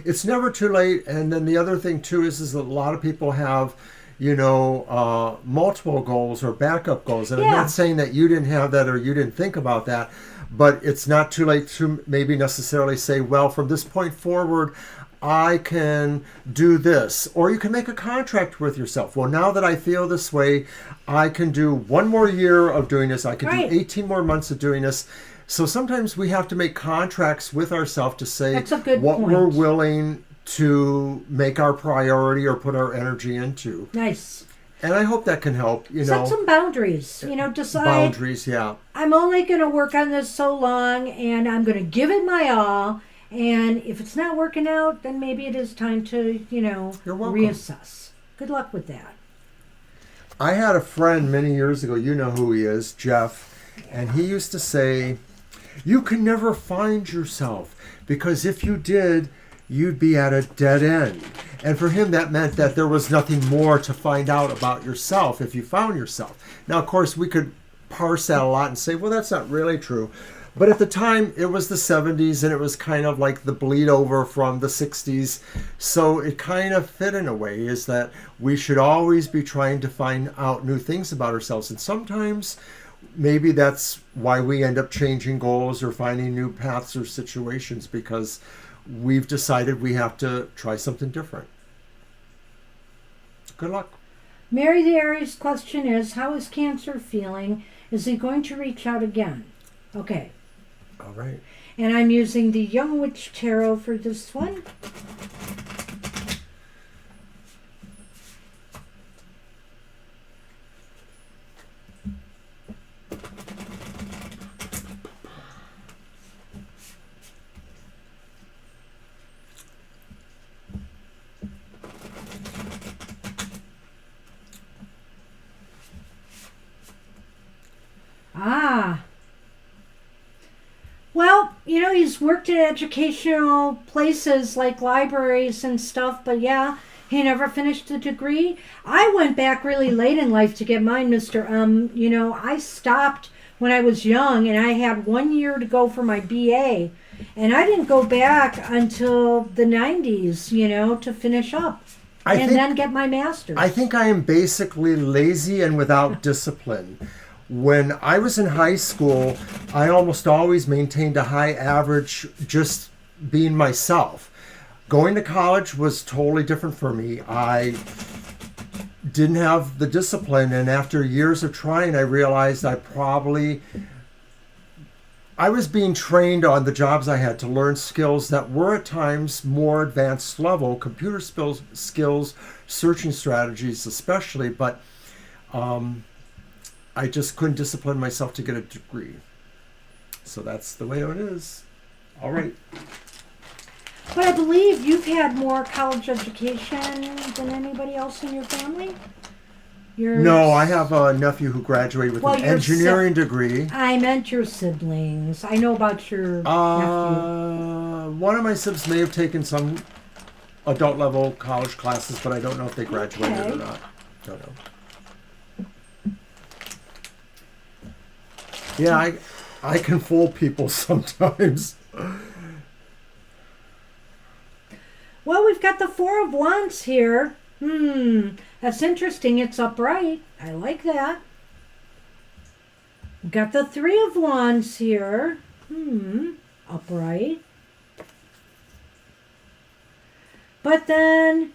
It's never too late. And then the other thing too is that a lot of people have multiple goals or backup goals. And I'm not saying that you didn't have that or you didn't think about that, but it's not too late to maybe necessarily say, well, from this point forward, I can do this. Or you can make a contract with yourself. Well, now that I feel this way, I can do one more year of doing this. I can do 18 more months of doing this. So sometimes we have to make contracts with ourselves to say what we're willing to make our priority or put our energy into. Nice. And I hope that can help, Set some boundaries. Decide. Boundaries, yeah. I'm only going to work on this so long, and I'm going to give it my all. And if it's not working out, then maybe it is time to, reassess. Good luck with that. I had a friend many years ago, you know who he is, Jeff, and he used to say, you can never find yourself, because if you did, you'd be at a dead end. And for him, that meant that there was nothing more to find out about yourself if you found yourself. Now, of course, we could parse that a lot and say, well, that's not really true. But at the time, it was the 70s, and it was kind of like the bleed over from the 60s. So it kind of fit in a way, is that we should always be trying to find out new things about ourselves. And sometimes maybe that's why we end up changing goals or finding new paths or situations, because we've decided we have to try something different. Good luck. Mary the Aries question is, how is Cancer feeling? Is he going to reach out again? Okay. All right. And I'm using the Young Witch Tarot for this one. Ah. Well, you know, he's worked at educational places like libraries and stuff, but yeah, he never finished the degree. I went back really late in life to get mine, Mr. You know, I stopped when I was young, and I had 1 year to go for my BA, and I didn't go back until the 90s, you know, to finish up then get my master's. I think I am basically lazy and without discipline. When I was in high school, I almost always maintained a high average just being myself. Going to college was totally different for me. I didn't have the discipline, and after years of trying, I realized I was being trained on the jobs I had to learn skills that were at times more advanced level, computer skills, searching strategies especially, but I just couldn't discipline myself to get a degree. So that's the way it is. All right. But I believe you've had more college education than anybody else in your family? No, I have a nephew who graduated with an engineering degree. I meant your siblings. I know about your nephew. One of my siblings may have taken some adult level college classes, but I don't know if they graduated or not. Don't know. Yeah, I can fool people sometimes. Well, we've got the Four of Wands here. That's interesting. It's upright. I like that. We've got the Three of Wands here. Upright. But then,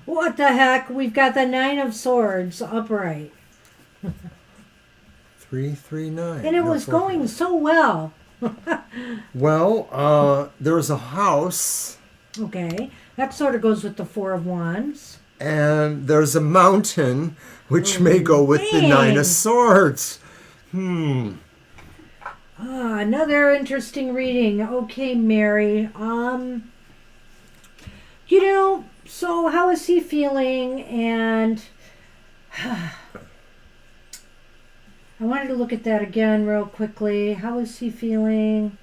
what the heck? We've got the Nine of Swords upright. 339. And it was going so well. Well, there's a house. Okay. That sort of goes with the Four of Wands. And there's a mountain, which may go with the Nine of Swords. Another interesting reading. Okay, Mary. You know, so how is he feeling? And I wanted to look at that again real quickly. How is he feeling?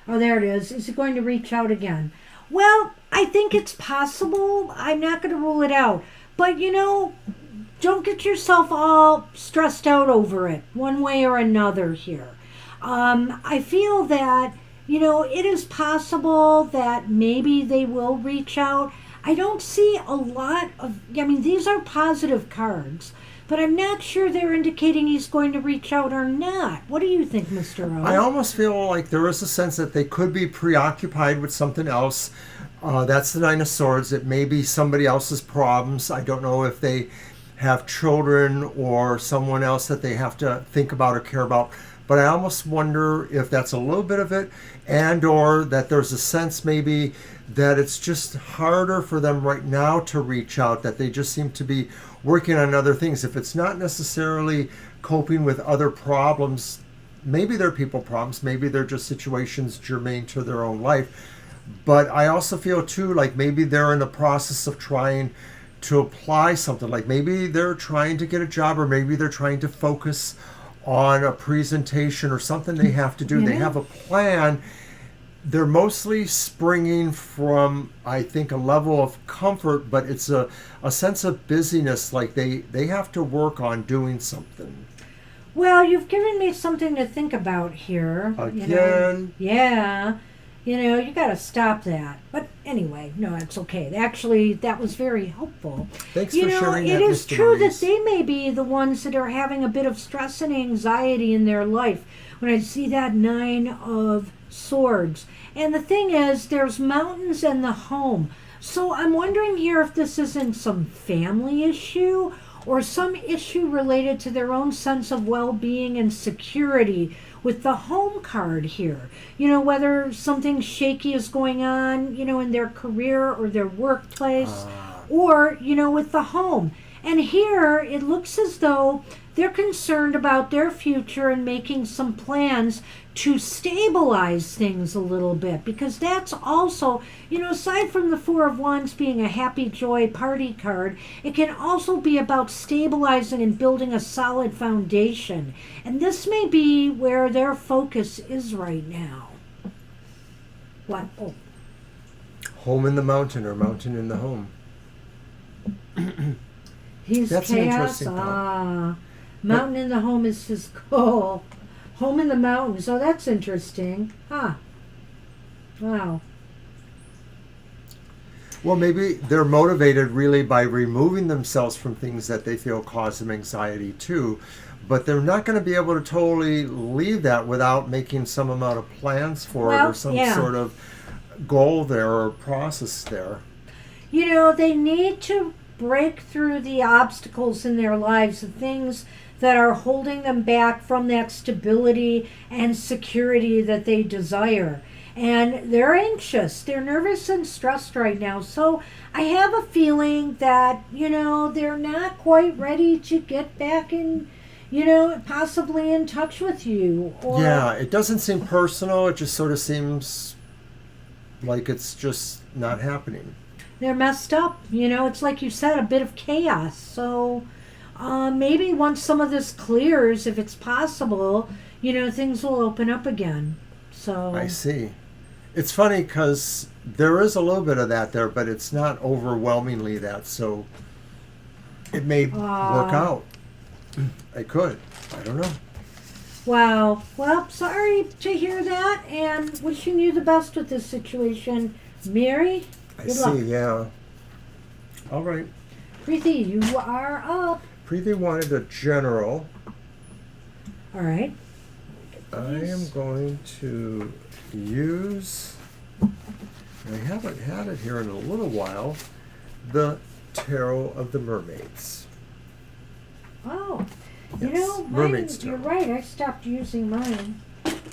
Oh, there it is. Is he going to reach out again? Well, I think it's possible. I'm not going to rule it out. But, you know, don't get yourself all stressed out over it one way or another here. I feel that, you know, it is possible that maybe they will reach out. I don't see a lot of, I mean, these are positive cards, but I'm not sure they're indicating he's going to reach out or not. What do you think, Mr. O? I almost feel like there is a sense that they could be preoccupied with something else. That's the Nine of Swords. It may be somebody else's problems. I don't know if they have children or someone else that they have to think about or care about. But I almost wonder if that's a little bit of it, and or that there's a sense maybe that it's just harder for them right now to reach out, that they just seem to be working on other things. If it's not necessarily coping with other problems, maybe they're people problems, maybe they're just situations germane to their own life. But I also feel too like maybe they're in the process of trying to apply something, like maybe they're trying to get a job, or maybe they're trying to focus on a presentation or something they have to do. They have a plan they're mostly springing from, I think, a level of comfort, but it's a sense of busyness, like they have to work on doing something. Well, you've given me something to think about here. Again? Yeah. You got to stop that. But anyway, no, it's okay. Actually, that was very helpful. Thanks for sharing that, it is Mr. true Maurice. that they may be the ones that are having a bit of stress and anxiety in their life. When I see that 9 of Swords. And the thing is, there's mountains and the home. So I'm wondering here if this isn't some family issue or some issue related to their own sense of well-being and security with the home card here. Whether something shaky is going on, in their career or their workplace, or, with the home. And here it looks as though they're concerned about their future and making some plans to stabilize things a little bit, because that's also, aside from the Four of Wands being a happy joy party card, it can also be about stabilizing and building a solid foundation. And this may be where their focus is right now. What? Oh. Home in the mountain or mountain in the home. That's an chaos. interesting thought. Mountain in the home is his goal. Home in the mountains. Oh, that's interesting. Wow. Well, maybe they're motivated really by removing themselves from things that they feel cause them anxiety too. But they're not going to be able to totally leave that without making some amount of plans for it or some sort of goal there or process there. They need to break through the obstacles in their lives, the things that are holding them back from that stability and security that they desire. And they're anxious, they're nervous and stressed right now. So I have a feeling that, they're not quite ready to get back in, possibly in touch with you. Yeah, it doesn't seem personal. It just sort of seems like it's just not happening. They're messed up. It's like you said, a bit of chaos. So maybe once some of this clears, if it's possible, things will open up again. So I see. It's funny because there is a little bit of that there, but it's not overwhelmingly that. So it may work out. It could. I don't know. Wow. Well, sorry to hear that, and wishing you the best with this situation. Mary? I see, yeah. All right. Preeti, you are up. Preeti wanted a general. All right. I am going to use, I haven't had it here in a little while, the Tarot of the Mermaids. Oh. Yes, Mine, Mermaids you're Tarot. right. I stopped using mine.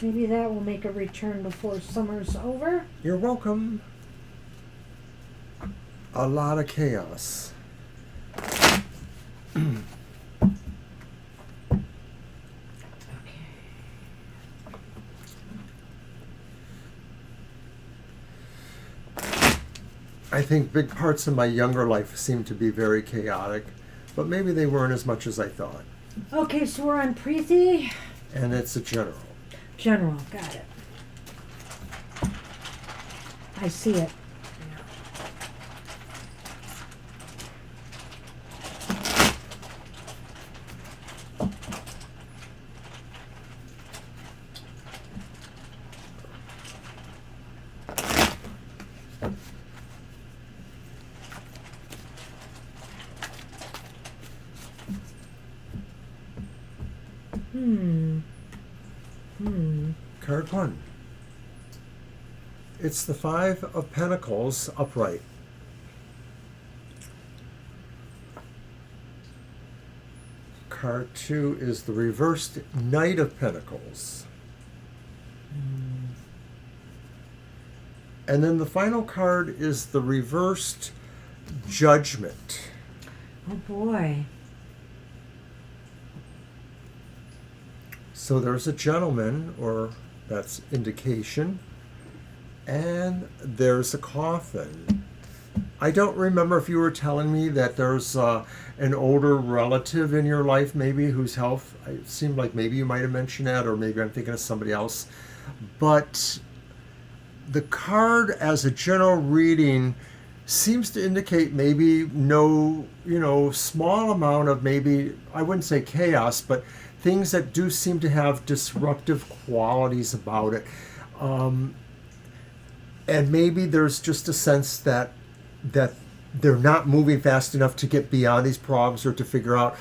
Maybe that will make a return before summer's over. You're welcome. A lot of chaos. I think big parts of my younger life seem to be very chaotic, but maybe they weren't as much as I thought. Okay, so we're on Preeti. And it's a general. General, got it. I see it. Card 1. It's the Five of Pentacles upright. Card 2 is the reversed Knight of Pentacles. And then the final card is the reversed Judgment. Oh boy. So there's a gentleman, or that's indication, and there's a coffin. I don't remember if you were telling me that there's an older relative in your life, maybe, whose health, it seemed like maybe you might have mentioned that, or maybe I'm thinking of somebody else. But the card as a general reading seems to indicate maybe no, small amount of, maybe, I wouldn't say chaos, but things that do seem to have disruptive qualities about it. And maybe there's just a sense that they're not moving fast enough to get beyond these problems, or to figure out,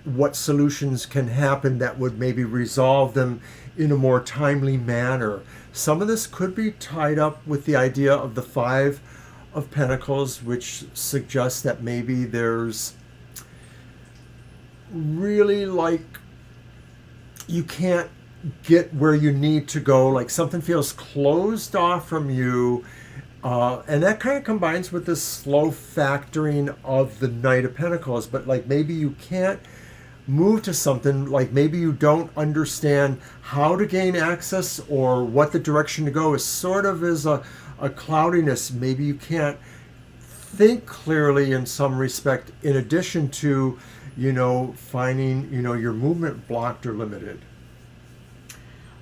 what solutions can happen that would maybe resolve them in a more timely manner. Some of this could be tied up with the idea of the Five of Pentacles, which suggests that maybe there's really, like, you can't get where you need to go, like something feels closed off from you, and that kind of combines with the slow factoring of the Knight of Pentacles. But like, maybe you can't move to something, like maybe you don't understand how to gain access or what the direction to go is. Sort of is a cloudiness. Maybe you can't think clearly in some respect, in addition to finding your movement blocked or limited.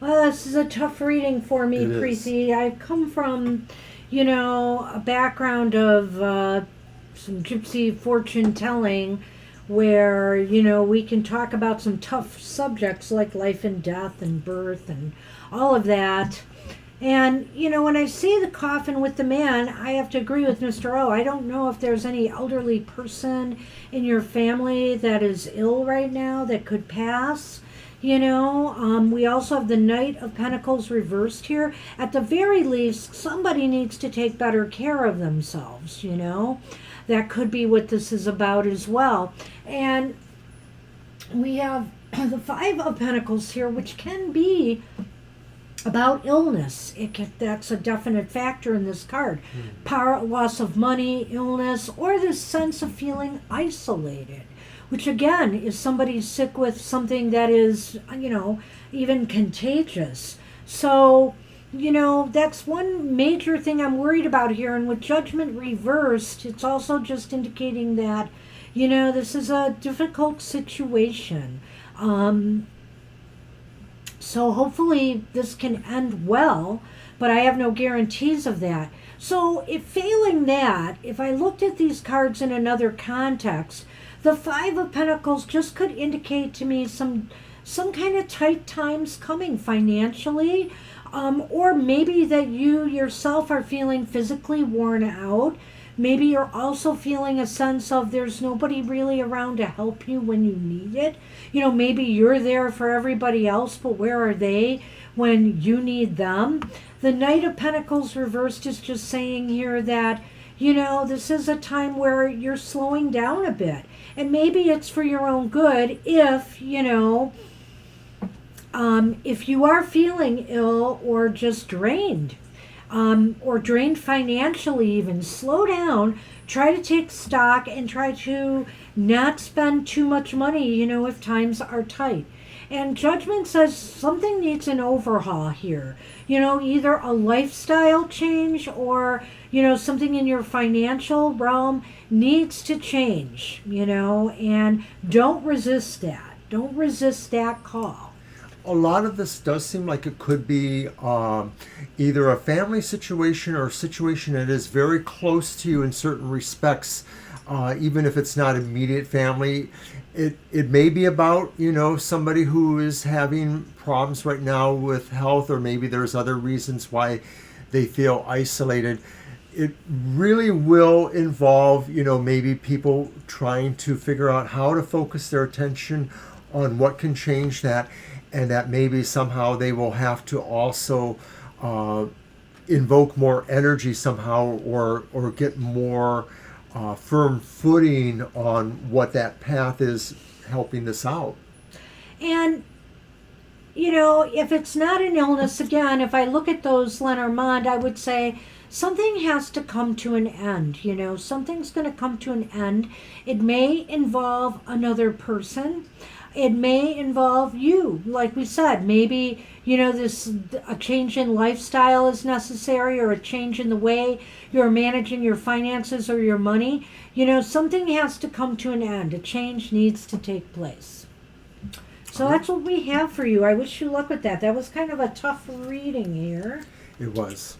Well, this is a tough reading for me, Preeti. I've come from a background of some gypsy fortune telling, where we can talk about some tough subjects like life and death and birth and all of that. And when I see the coffin with the man, I have to agree with Mr. O. I don't know if there's any elderly person in your family that is ill right now that could pass. We also have the Knight of Pentacles reversed here. At the very least, somebody needs to take better care of themselves. That could be what this is about as well. And we have the Five of Pentacles here, which can be about illness. That's a definite factor in this card. Power, loss of money, illness, or this sense of feeling isolated, which again is somebody sick with something that is, even contagious. So, that's one major thing I'm worried about here. And with Judgment reversed, it's also just indicating that, this is a difficult situation. So hopefully this can end well, but I have no guarantees of that. So if failing that, if I looked at these cards in another context, the Five of Pentacles just could indicate to me some kind of tight times coming financially, or maybe that you yourself are feeling physically worn out. Maybe you're also feeling a sense of there's nobody really around to help you when you need it. Maybe you're there for everybody else, but where are they when you need them? The Knight of Pentacles reversed is just saying here that, this is a time where you're slowing down a bit. And maybe it's for your own good if you are feeling ill or just drained. Or drained financially even, slow down, try to take stock, and try to not spend too much money, if times are tight. And Judgment says something needs an overhaul here. Either a lifestyle change or, something in your financial realm needs to change, and don't resist that. Don't resist that call. A lot of this does seem like it could be either a family situation or a situation that is very close to you in certain respects, even if it's not immediate family. It may be about, somebody who is having problems right now with health, or maybe there's other reasons why they feel isolated. It really will involve, maybe people trying to figure out how to focus their attention on what can change that. And that maybe somehow they will have to also invoke more energy somehow, or get more firm footing on what that path is helping this out. And, if it's not an illness, again, if I look at those Lenormand, I would say something has to come to an end. Something's going to come to an end. It may involve another person. It may involve you, like we said. Maybe, a change in lifestyle is necessary, or a change in the way you're managing your finances or your money. Something has to come to an end. A change needs to take place. So that's what we have for you. I wish you luck with that. That was kind of a tough reading here. It was.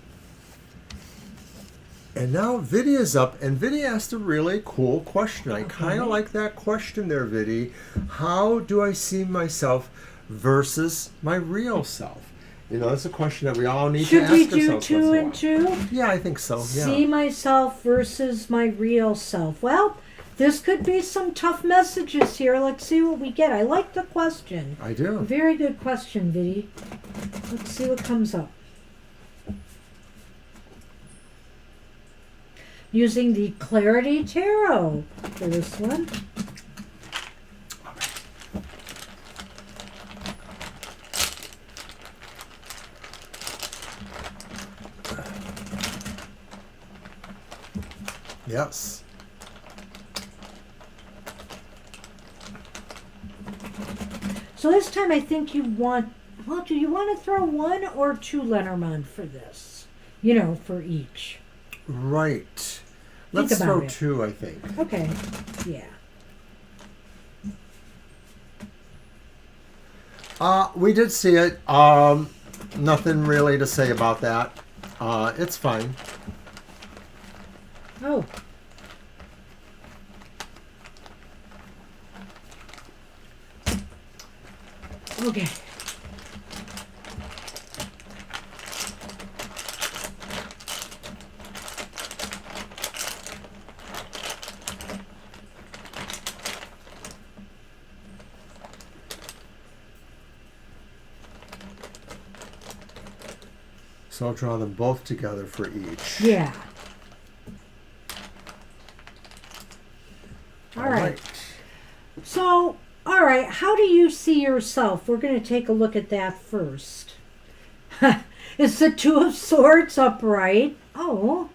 And now Viddy is up, and Viddy asked a really cool question. I kind of like that question there, Viddy. How do I see myself versus my real self? You know, that's a question that we all need to ask ourselves. Should we do 2 and 2? Yeah, I think so. Yeah. See myself versus my real self. Well, this could be some tough messages here. Let's see what we get. I like the question. I do. Very good question, Viddy. Let's see what comes up. Using the Clarity Tarot for this one. Yes. So this time I think you want, well, do you want to throw 1 or 2 Lenormand for this? You know, for each. Right. Let's throw 2, I think. Okay. Yeah. We did see it. Nothing really to say about that. It's fine. Oh. Okay. So I'll draw them both together for each. Yeah. All right. So, all right, how do you see yourself? We're going to take a look at that first. Is the 2 of Swords upright? Oh.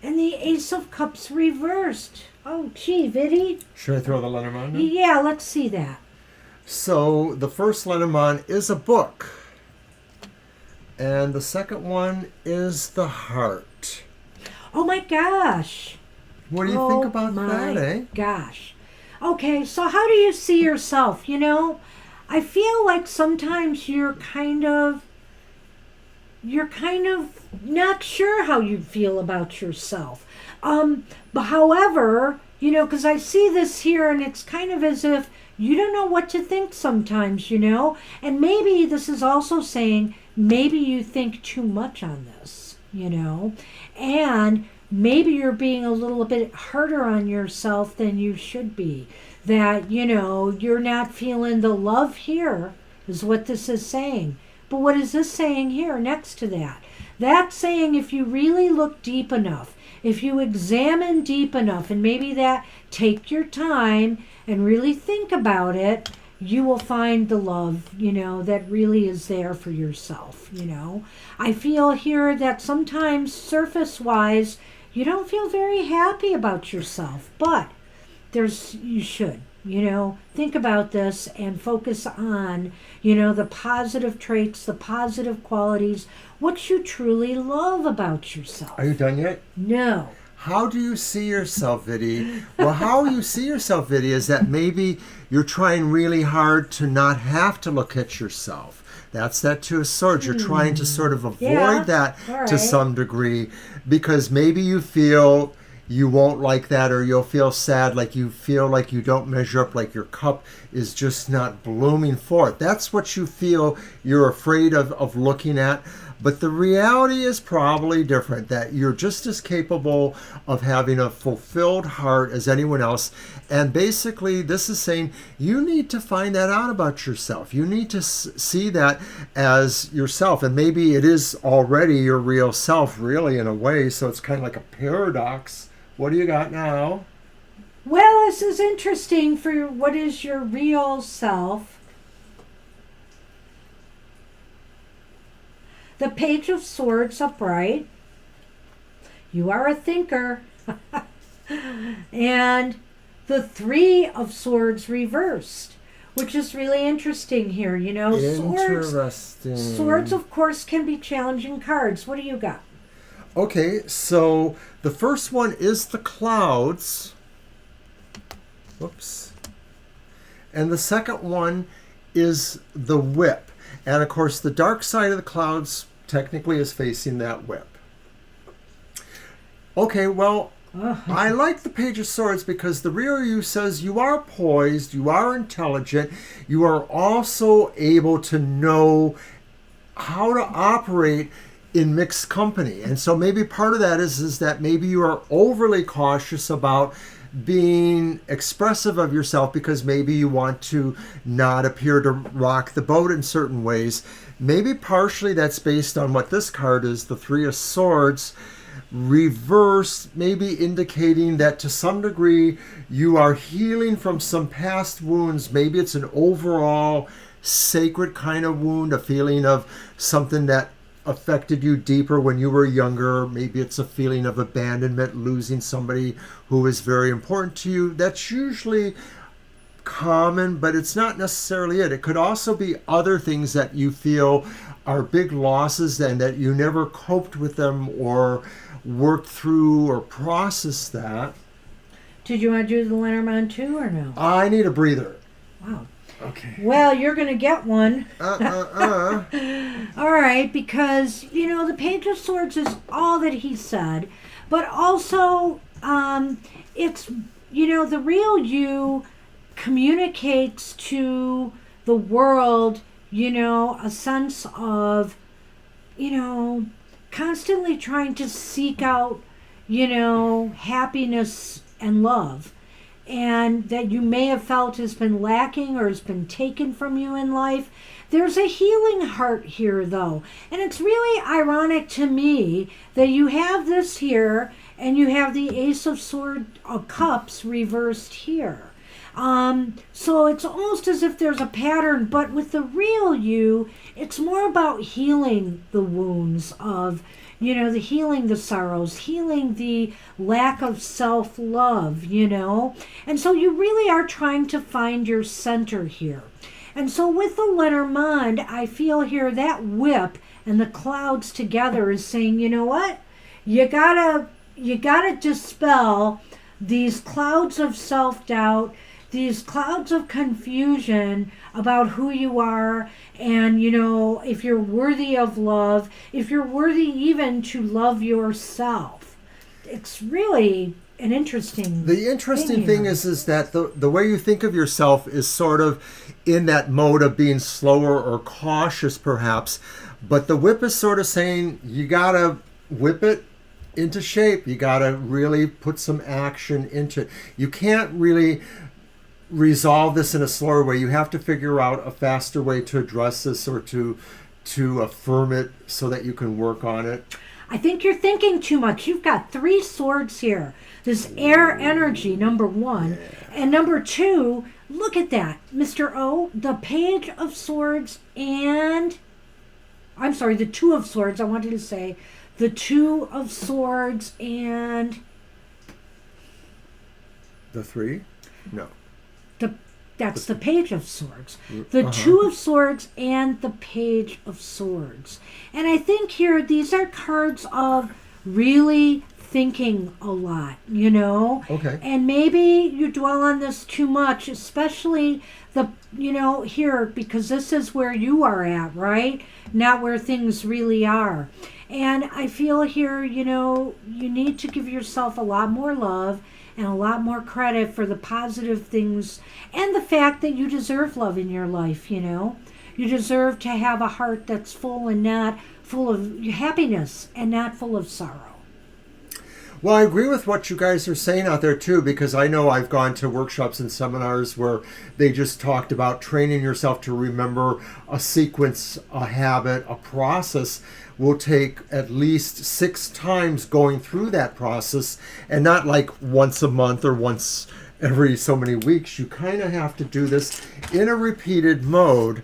And the Ace of Cups reversed. Oh, gee, Viddy. Should I throw the Lenormand in? Yeah, let's see that. So the first Lenormand is a book. And the second one is the heart. Oh, my gosh. What do you think about that, eh? Gosh. Okay, so how do you see yourself? You know, I feel like sometimes you're kind of not sure how you feel about yourself. But however, you know, because I see this here and it's kind of as if you don't know what to think sometimes, you know? And maybe this is also saying maybe you think too much on this, you know? And maybe you're being a little bit harder on yourself than you should be. That, you know, you're not feeling the love here is what this is saying. But what is this saying here next to that? That's saying if you really look deep enough, if you examine deep enough, and maybe that take your time and really think about it, you will find the love, you know, that really is there for yourself, you know. I feel here that sometimes surface-wise, you don't feel very happy about yourself, but you should, you know, think about this and focus on, you know, the positive traits, the positive qualities, what you truly love about yourself. Are you done yet? No. How do you see yourself, Viddy? Well, how you see yourself, Viddy, is that maybe you're trying really hard to not have to look at yourself. That's that 2 of Swords. You're trying to sort of avoid that to some degree because maybe you feel you won't like that, or you'll feel sad, like you feel like you don't measure up, like your cup is just not blooming forth. That's what you feel you're afraid of looking at. But the reality is probably different, that you're just as capable of having a fulfilled heart as anyone else. And basically, this is saying you need to find that out about yourself. You need to see that as yourself. And maybe it is already your real self, really, in a way. So it's kind of like a paradox. What do you got now? Well, this is interesting for what is your real self. The Page of Swords upright. You are a thinker. And the 3 of Swords reversed, which is really interesting here. You know, Interesting. Swords, of course, can be challenging cards. What do you got? Okay, so the first one is the clouds. Whoops. And the second one is the whip. And of course, the dark side of the clouds technically is facing that whip. Okay, well, I like the Page of Swords because the real you says you are poised, you are intelligent, you are also able to know how to operate in mixed company. And so maybe part of that is that maybe you are overly cautious about being expressive of yourself because maybe you want to not appear to rock the boat in certain ways. Maybe partially that's based on what this card is, the Three of Swords, reverse, maybe indicating that to some degree you are healing from some past wounds. Maybe it's an overall sacred kind of wound, a feeling of something that affected you deeper when you were younger. Maybe it's a feeling of abandonment, losing somebody who is very important to you. That's usually common, but it's not necessarily it. It could also be other things that you feel are big losses and that you never coped with them or worked through or processed that. Did you want to do the Lenormand too or no? I need a breather. Wow. Okay. Well, you're going to get one. All right, because, the Page of Swords is all that he said, but also it's, the real you communicates to the world, a sense of, constantly trying to seek out, happiness and love. And that you may have felt has been lacking or has been taken from you in life. There's a healing heart here, though. And it's really ironic to me that you have this here and you have the Ace of Cups reversed here. So it's almost as if there's a pattern, but with the real you, it's more about healing the wounds of, the healing the sorrows, healing the lack of self-love, And so you really are trying to find your center here. And so with the Lenormand, I feel here that whip and the clouds together is saying, you know what? You gotta dispel these clouds of self-doubt, these clouds of confusion about who you are and, if you're worthy of love, if you're worthy even to love yourself. It's really an interesting The interesting thing is that the way you think of yourself is sort of in that mode of being slower or cautious perhaps, but the whip is sort of saying you gotta whip it into shape. You gotta really put some action into it. You can't really resolve this in a slower way. You have to figure out a faster way to address this or to affirm it so that you can work on it. I think you're thinking too much. You've got 3 swords here. This air energy, number 1. Yeah. And number 2, look at that. Mr. O, the Page of Swords and... I'm sorry, the Two of Swords. I wanted to say the Two of Swords and... The 3? No. That's the Page of Swords. The Two of Swords and the Page of Swords. And I think here these are cards of really thinking a lot, Okay. And maybe you dwell on this too much, especially here, because this is where you are at, right? Not where things really are. And I feel here, you need to give yourself a lot more love and a lot more credit for the positive things and the fact that you deserve love in your life, You deserve to have a heart that's full and not full of happiness and not full of sorrow. Well, I agree with what you guys are saying out there too, because I know I've gone to workshops and seminars where they just talked about training yourself to remember a sequence, a habit, a process will take at least 6 times going through that process and not like once a month or once every so many weeks. You kind of have to do this in a repeated mode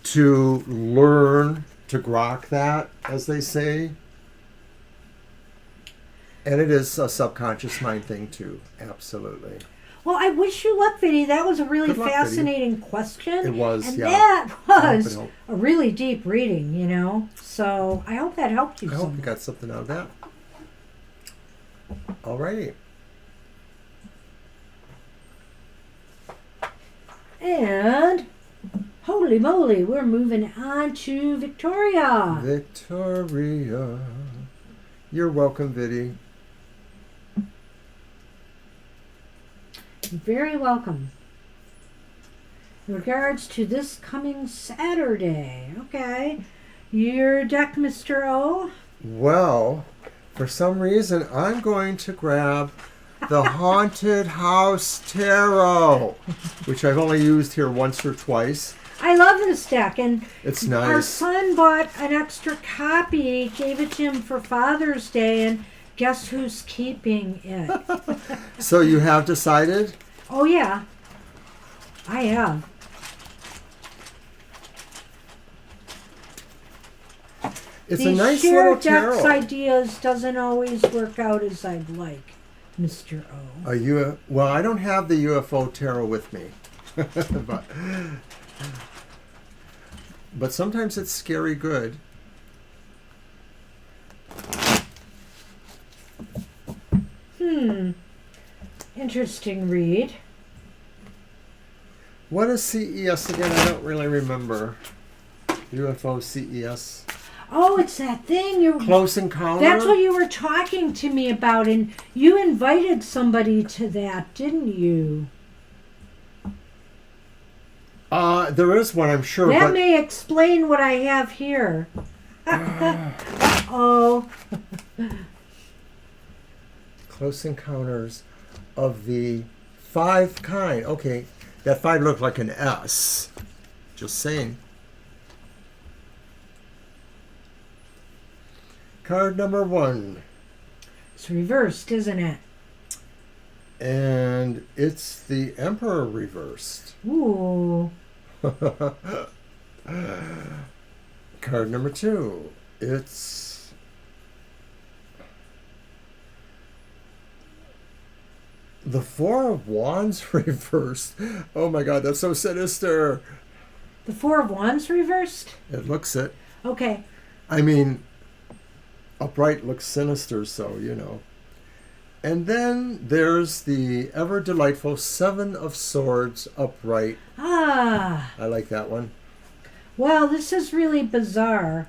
to learn to grok that, as they say. And it is a subconscious mind thing too, absolutely. Well, I wish you luck, Vinny. That was a really Good luck, fascinating Vinny. question. It was, and yeah. that was I hope a really deep reading, So I hope that helped you. I hope you got something out of that. All righty. And hold Holy moly, we're moving on to Victoria. Victoria. You're welcome, Viddy. You're very welcome. In regards to this coming Saturday. Okay. Your deck, Mr. O? Well, for some reason, I'm going to grab the Haunted House Tarot, which I've only used here once or twice. I love this deck, and It's nice. our son bought an extra copy, gave it to him for Father's Day, and guess who's keeping it? So you have decided? Oh, yeah. I have. It's These a nice share little tarot. decks ideas doesn't always work out as I'd like, Mr. O. Well, I don't have the UFO tarot with me. but sometimes it's scary good. Interesting read. What is CES again? I don't really remember. UFO CES. Oh, it's that thing you. Close Encounter? That's what you were talking to me about, and you invited somebody to that, didn't you? There is one, I'm sure. That but may explain what I have here. Oh. Close Encounters of the Five Kind. Okay, that 5 looked like an S. Just saying. Card number 1. It's reversed, isn't it? And it's the Emperor reversed. Ooh. Card number 2. It's the Four of Wands reversed. Oh my God, that's so sinister. The Four of Wands reversed? It looks it. Okay. I mean, upright looks sinister, so, you know. And then there's the ever delightful Seven of Swords upright. Ah. I like that one. Well, this is really bizarre.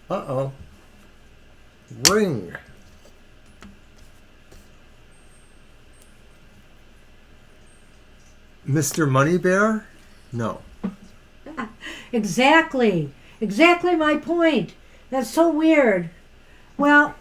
Uh-oh. Ring. Mr. Money Bear? No. Exactly. Exactly my point. That's so weird. Well,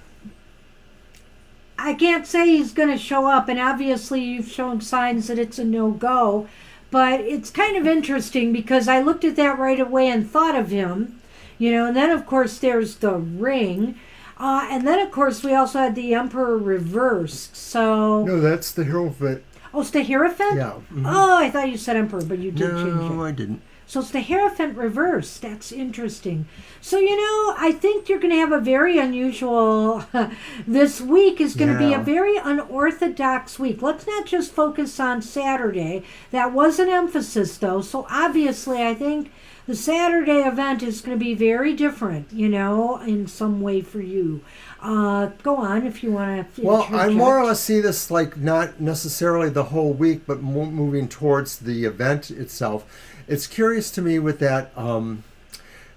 I can't say he's going to show up, and obviously you've shown signs that it's a no-go, but it's kind of interesting because I looked at that right away and thought of him, you know, and then of course there's the ring, and then of course we also had the Emperor reversed, so... No, that's the Hierophant. Oh, it's the Hierophant? Yeah. Mm-hmm. Oh, I thought you said Emperor, but you did change it. No, I didn't. So it's the Hierophant reverse. That's interesting. So, you know, I think you're going to have a very unusual... this week is going to be a very unorthodox week. Let's not just focus on Saturday. That was an emphasis, though. So obviously, I think the Saturday event is going to be very different, you know, in some way for you. Go on if you want to... Well, I more or less see this like not necessarily the whole week, but moving towards the event itself. It's curious to me with that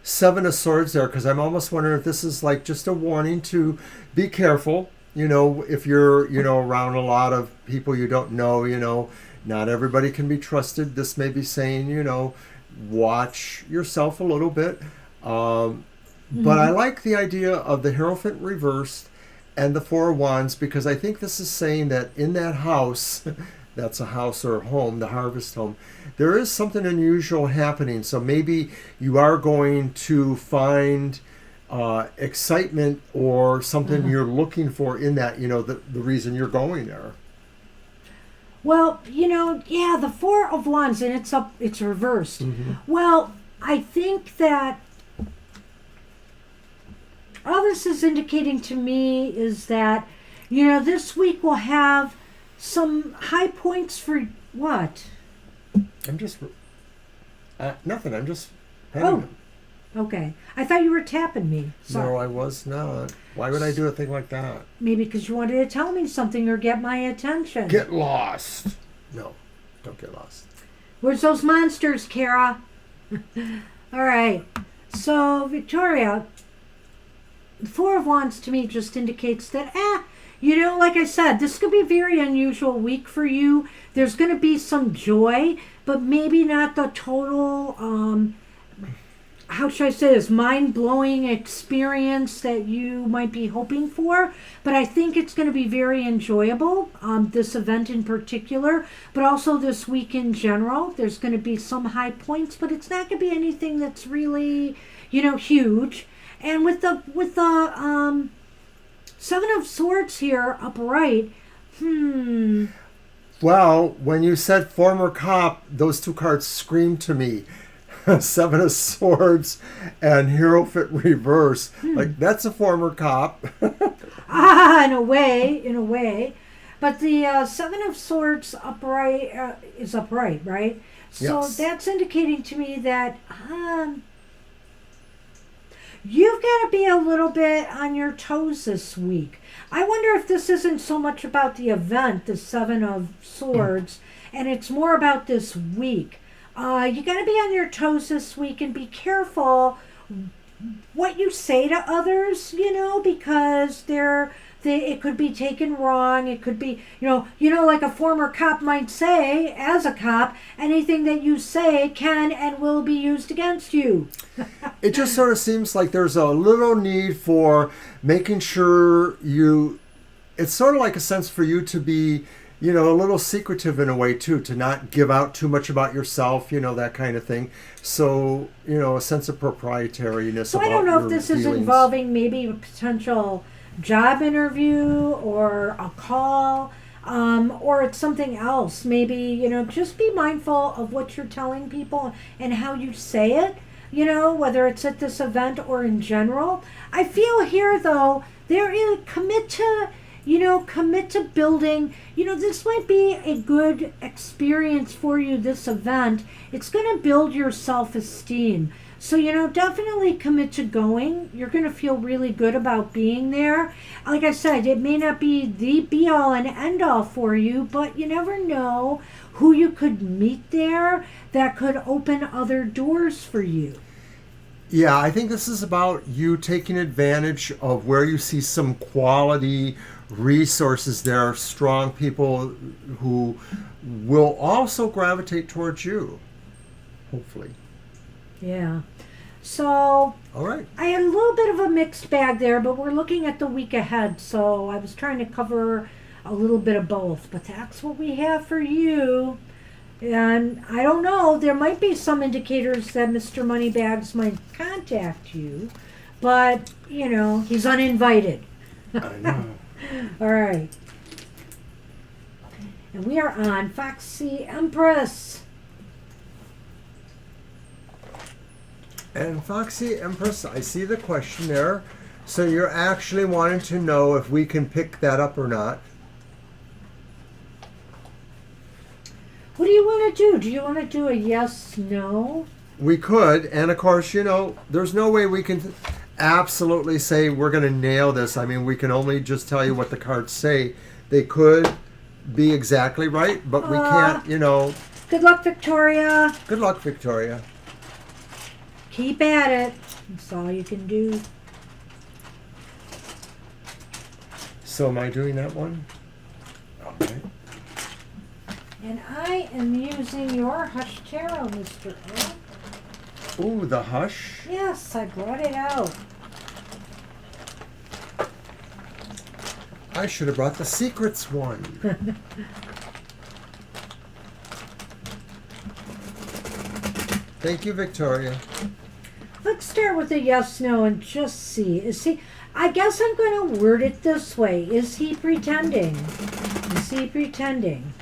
Seven of Swords there, because I'm almost wondering if this is like just a warning to be careful. You know, if you're, you know, around a lot of people you don't know, you know, not everybody can be trusted. This may be saying, you know, watch yourself a little bit. But I like the idea of the Hierophant reversed and the Four of Wands, because I think this is saying that in that house, that's a house or a home, the harvest home, there is something unusual happening. So maybe you are going to find excitement or something you're looking for in that, you know, the reason you're going there. Well, you know, yeah, the Four of Wands, and it's reversed. Mm-hmm. Well, I think that all this is indicating to me is that, you know, this week we'll have some high points for what? I'm just... nothing, I'm just petting them. Okay. I thought you were tapping me. Sorry. No, I was not. Why would I do a thing like that? Maybe because you wanted to tell me something or get my attention. Get lost. No. Don't get lost. Where's those monsters, Kara? All right. So, Victoria, the Four of Wands to me just indicates that, like I said, this could be a very unusual week for you. There's going to be some joy, but maybe not the total, how should I say this, mind-blowing experience that you might be hoping for. But I think it's going to be very enjoyable, this event in particular, but also this week in general. There's going to be some high points, but it's not going to be anything that's really, huge. And with the Seven of Swords here upright, Well, when you said former cop, those two cards screamed to me. Seven of Swords and Hierophant reverse. Like, that's a former cop. in a way. But the Seven of Swords upright is upright, right? So Yes. that's indicating to me that you've got to be a little bit on your toes this week. I wonder if this isn't so much about the event, the Seven of Swords, and it's more about this week. You got to be on your toes this week and be careful what you say to others, because it could be taken wrong. It could be, like a former cop might say, as a cop, anything that you say can and will be used against you. It just sort of seems like there's a little need for making sure it's sort of like a sense for you to be, a little secretive in a way too, to not give out too much about yourself, that kind of thing. So, a sense of proprietariness. So about I don't know your if this feelings. is involving maybe a potential job interview or a call, or it's something else. Maybe, just be mindful of what you're telling people and how you say it, whether it's at this event or in general. I feel here, though, there is commit to building. This might be a good experience for you, this event. It's going to build your self-esteem. So, definitely commit to going. You're going to feel really good about being there. Like I said, it may not be the be-all and end-all for you, but you never know who you could meet there that could open other doors for you. Yeah, I think this is about you taking advantage of where you see some quality resources there, strong people who will also gravitate towards you, hopefully. Yeah. So, All right. I had a little bit of a mixed bag there, but we're looking at the week ahead, so I was trying to cover a little bit of both. But that's what we have for you. And I don't know, there might be some indicators that Mr. Moneybags might contact you, but, he's uninvited. I know. All right. And we are on Foxy Empress. And Foxy Empress, I see the question there. So you're actually wanting to know if we can pick that up or not. What do you want to do? Do you want to do a yes, no? We could, and of course, there's no way we can absolutely say we're going to nail this. I mean, we can only just tell you what the cards say. They could be exactly right, but we can't, Good luck, Victoria. Good luck, Victoria. Keep at it. That's all you can do. So am I doing that one? Okay. And I am using your Hush Tarot, Mr. O. Ooh, the Hush. Yes, I brought it out. I should have brought the Secrets one. Thank you, Victoria. Let's start with a yes, no, and just see. I guess I'm going to word it this way. Is he pretending? Is he pretending?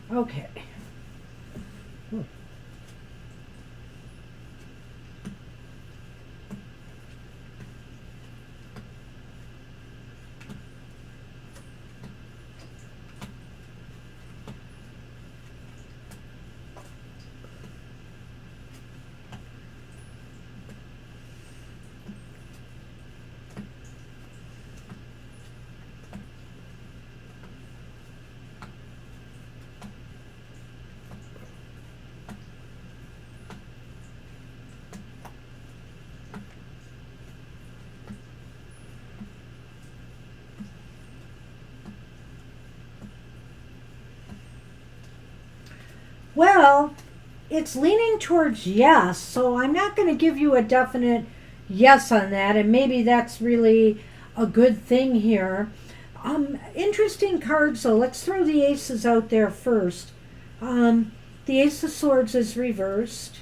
Okay. Well, it's leaning towards yes, so I'm not going to give you a definite yes on that, and maybe that's really a good thing here. Interesting cards, though. Let's throw the aces out there first. The Ace of Swords is reversed.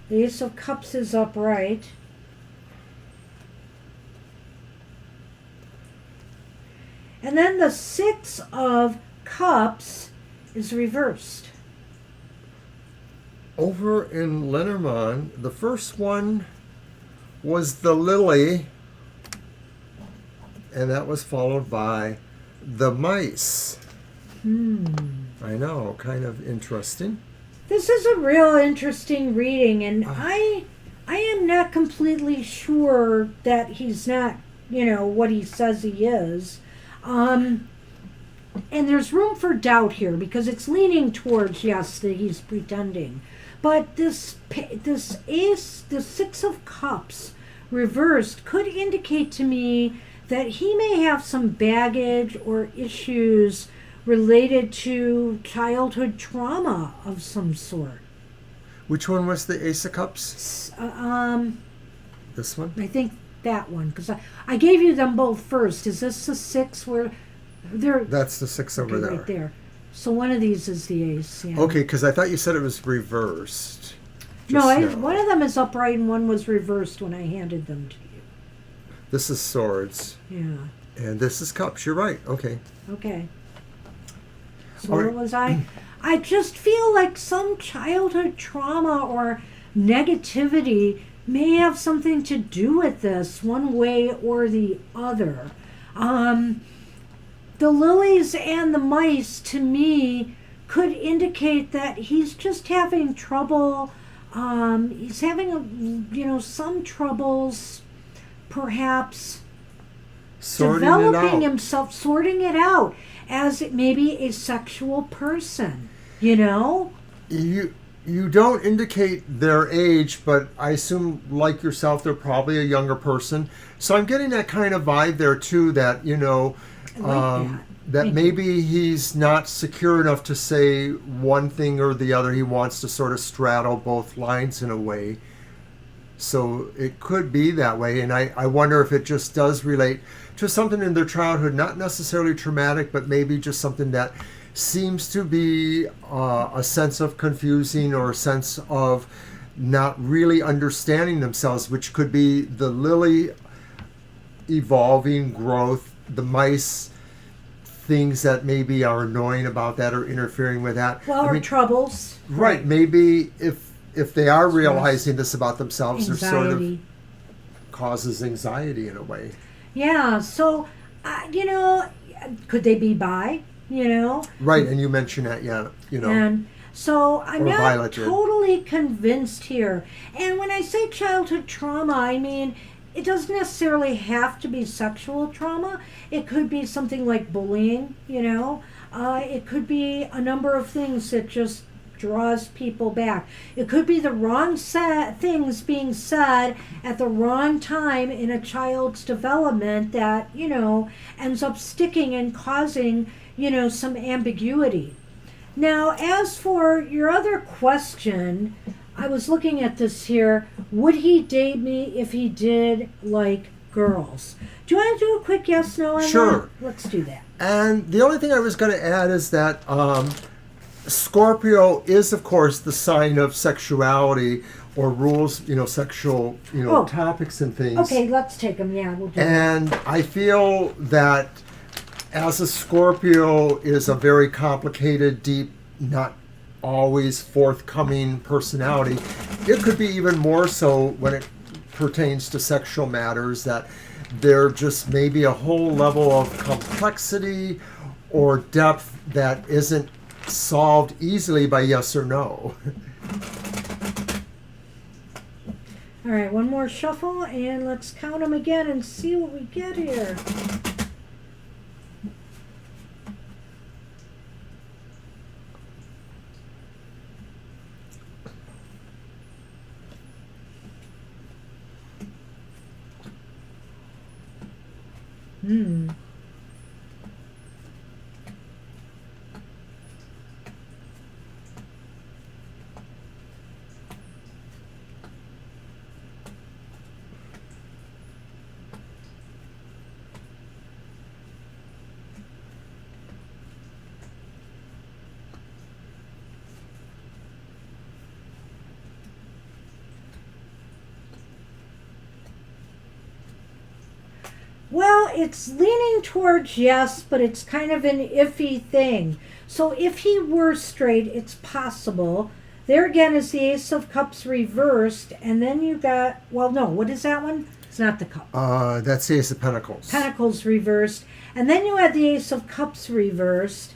The Ace of Cups is upright. And then the Six of Cups is reversed. Over in Lenormand, the first one was the Lily, and that was followed by the Mice. I know, kind of interesting. This is a real interesting reading, and I am not completely sure that he's not, what he says he is. And there's room for doubt here because it's leaning towards yes that he's pretending. But this ace, the Six of Cups reversed, could indicate to me that he may have some baggage or issues related to childhood trauma of some sort. Which one was the Ace of Cups? This one? I think that one, because I gave you them both first. Is this the six where they're... That's the six over there. Right there. So one of these is the ace. Yeah. Okay, because I thought you said it was reversed. No, one of them is upright and one was reversed when I handed them to you. This is swords. Yeah. And this is cups. You're right. Okay. Okay. So where was I? I just feel like some childhood trauma or negativity may have something to do with this, one way or the other. The lilies and the mice, to me, could indicate that he's just having trouble. He's having, some troubles, perhaps developing himself, sorting it out as maybe a sexual person, You don't indicate their age, but I assume, like yourself, they're probably a younger person. So I'm getting that kind of vibe there too. That that maybe he's not secure enough to say one thing or the other. He wants to sort of straddle both lines in a way. So it could be that way, and I wonder if it just does relate to something in their childhood, not necessarily traumatic, but maybe just something that seems to be a sense of confusing or a sense of not really understanding themselves, which could be the lily evolving growth, the mice things that maybe are annoying about that or interfering with that. Well, troubles. Right. Maybe if they are realizing this about themselves, it sort of causes anxiety in a way. Yeah. So, could they be bi? Right, and you mentioned that, And so I'm not Violet totally convinced here. And when I say childhood trauma, I mean it doesn't necessarily have to be sexual trauma. It could be something like bullying, It could be a number of things that just draws people back. It could be the wrong things being said at the wrong time in a child's development that, ends up sticking and causing, some ambiguity. Now, as for your other question, I was looking at this here. Would he date me if he did like girls? Do you want to do a quick yes, no on Sure. that? Let's do that. And the only thing I was going to add is that Scorpio is, of course, the sign of sexuality or rules, sexual, topics and things. Okay, let's take them. Yeah, we'll do And I feel that as a Scorpio is a very complicated, deep, not always forthcoming personality, it could be even more so when it pertains to sexual matters, that there just may be a whole level of complexity or depth that isn't solved easily by yes or no. All right, one more shuffle, and let's count them again and see what we get here. Well, it's leaning towards yes, but it's kind of an iffy thing. So if he were straight, it's possible. There again is the Ace of Cups reversed, and then you got, well, no, what is that one? It's not the cup. That's the Ace of Pentacles. Pentacles reversed, and then you had the Ace of Cups reversed,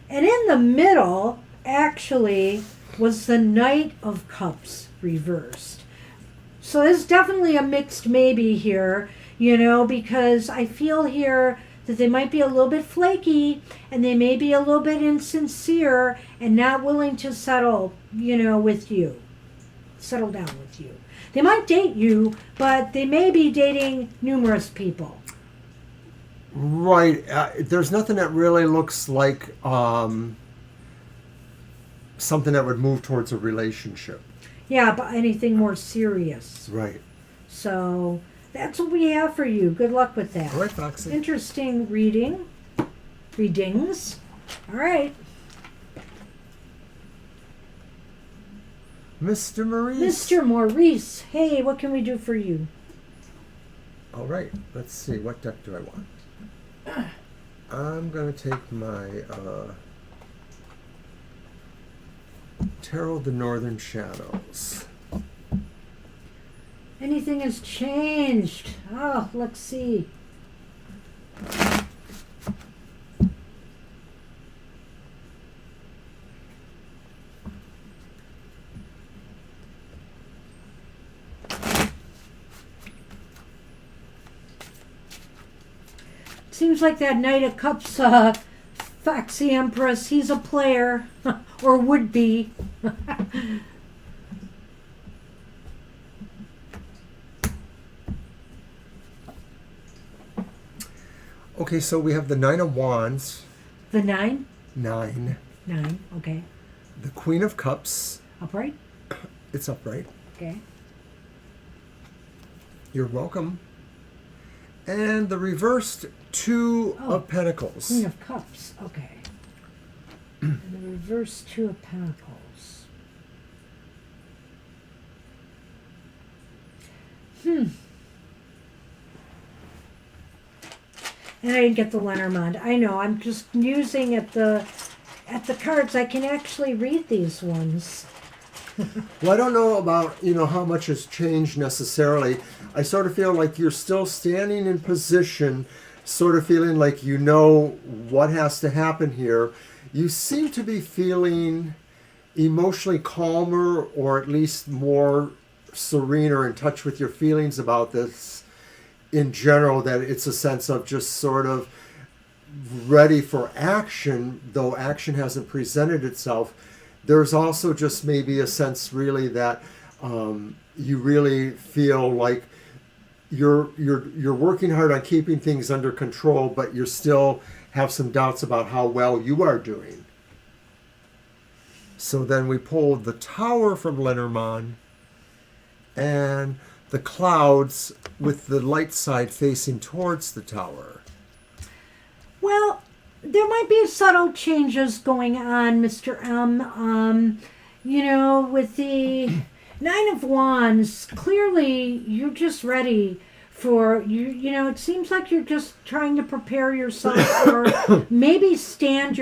and in the middle, actually, was the Knight of Cups reversed. So there's definitely a mixed maybe here, because I feel here that they might be a little bit flaky and they may be a little bit insincere and not willing to settle, with you. Settle down with you. They might date you, but they may be dating numerous people. Right. There's nothing that really looks like something that would move towards a relationship. Yeah, but anything more serious. Right. So that's what we have for you. Good luck with that. All right, Foxy. Interesting readings. All right. Mr. Maurice. Mr. Maurice, hey, what can we do for you? All right. Let's see. What deck do I want? I'm going to take my Tarot of the Northern Shadows. Anything has changed. Oh, let's see. Seems like that Knight of Cups, Foxy Empress, he's a player, or would be. Okay, so we have the Nine of Wands. The 9? 9. 9, okay. The Queen of Cups. Upright? It's upright. Okay. You're welcome. And the reversed Two of Pentacles. Queen of Cups, okay. And the reverse Two of Pentacles. And I didn't get the Lenormand. I know, I'm just using at the cards. I can actually read these ones. Well, I don't know about, how much has changed necessarily. I sort of feel like you're still standing in position, sort of feeling like you know what has to happen here. You seem to be feeling emotionally calmer, or at least more serene or in touch with your feelings about this in general, that it's a sense of just sort of ready for action, though action hasn't presented itself. There's also just maybe a sense really that you really feel like you're working hard on keeping things under control, but you still have some doubts about how well you are doing. So then we pulled the Tower from Lenormand and the clouds with the light side facing towards the Tower. Well, there might be subtle changes going on, Mr. M. With the Nine of Wands, clearly you're just ready for, it seems like you're just trying to prepare yourself or maybe stand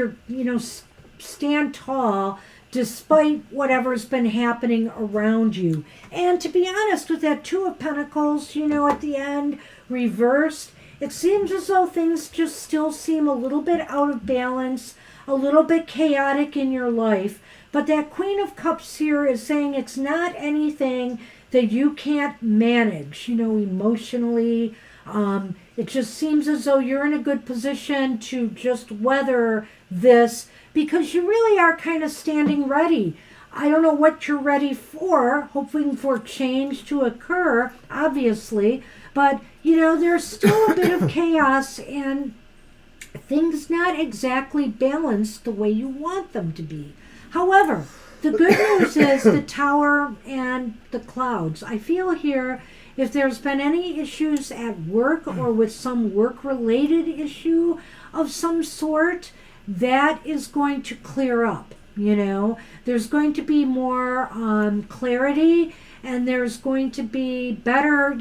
tall despite whatever's been happening around you. And to be honest, with that Two of Pentacles, at the end, reversed, it seems as though things just still seem a little bit out of balance, a little bit chaotic in your life. But that Queen of Cups here is saying it's not anything that you can't manage, emotionally. It just seems as though you're in a good position to just weather this, because you really are kind of standing ready. I don't know what you're ready for, hoping for change to occur, obviously, but, there's still a bit of chaos and things not exactly balanced the way you want them to be. However, the good news is the Tower and the clouds. I feel here, if there's been any issues at work or with some work-related issue of some sort, that is going to clear up. There's going to be more clarity, and there's going to be better,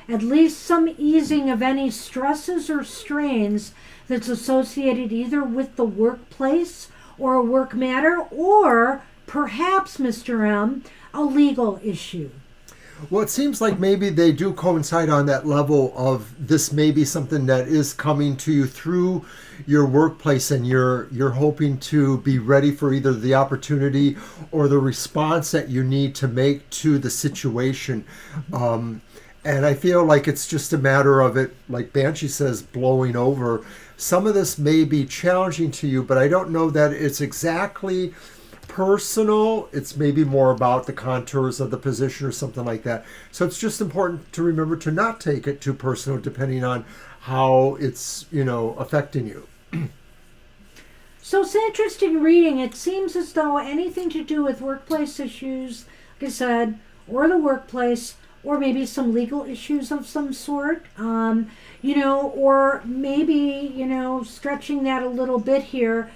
at least some easing of any stresses or strains that's associated either with the workplace or a work matter, or perhaps, Mr. M, a legal issue. Well, it seems like maybe they do coincide on that level of this may be something that is coming to you through your workplace, and you're hoping to be ready for either the opportunity or the response that you need to make to the situation. And I feel like it's just a matter of it, like Banshee says, blowing over. Some of this may be challenging to you, but I don't know that it's exactly personal. It's maybe more about the contours of the position or something like that. So it's just important to remember to not take it too personal, depending on how it's, affecting you. So it's an interesting reading. It seems as though anything to do with workplace issues, like I said, or the workplace, or maybe some legal issues of some sort, or maybe, stretching that a little bit here,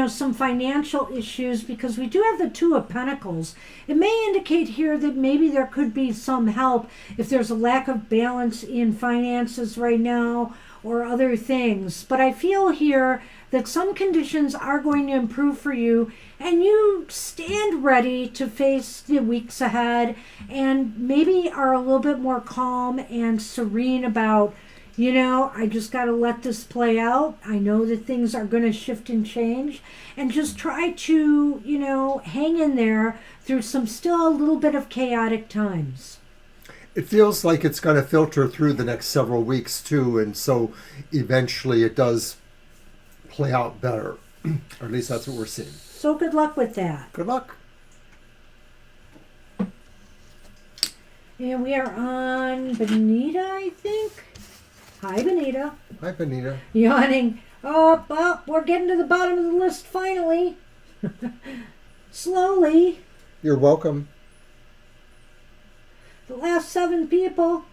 some financial issues, because we do have the Two of Pentacles. It may indicate here that maybe there could be some help if there's a lack of balance in finances right now or other things. But I feel here that some conditions are going to improve for you, and you stand ready to face the weeks ahead, and maybe are a little bit more calm and serene about, I just got to let this play out. I know that things are going to shift and change, and just try to, hang in there through some still a little bit of chaotic times. It feels like it's going to filter through the next several weeks too, and so eventually it does play out better. Or at least that's what we're seeing. So good luck with that. Good luck. And we are on Benita, I think. Hi, Benita. Hi, Benita. Yawning. Oh, well, we're getting to the bottom of the list finally. Slowly. You're welcome. The last 7 people.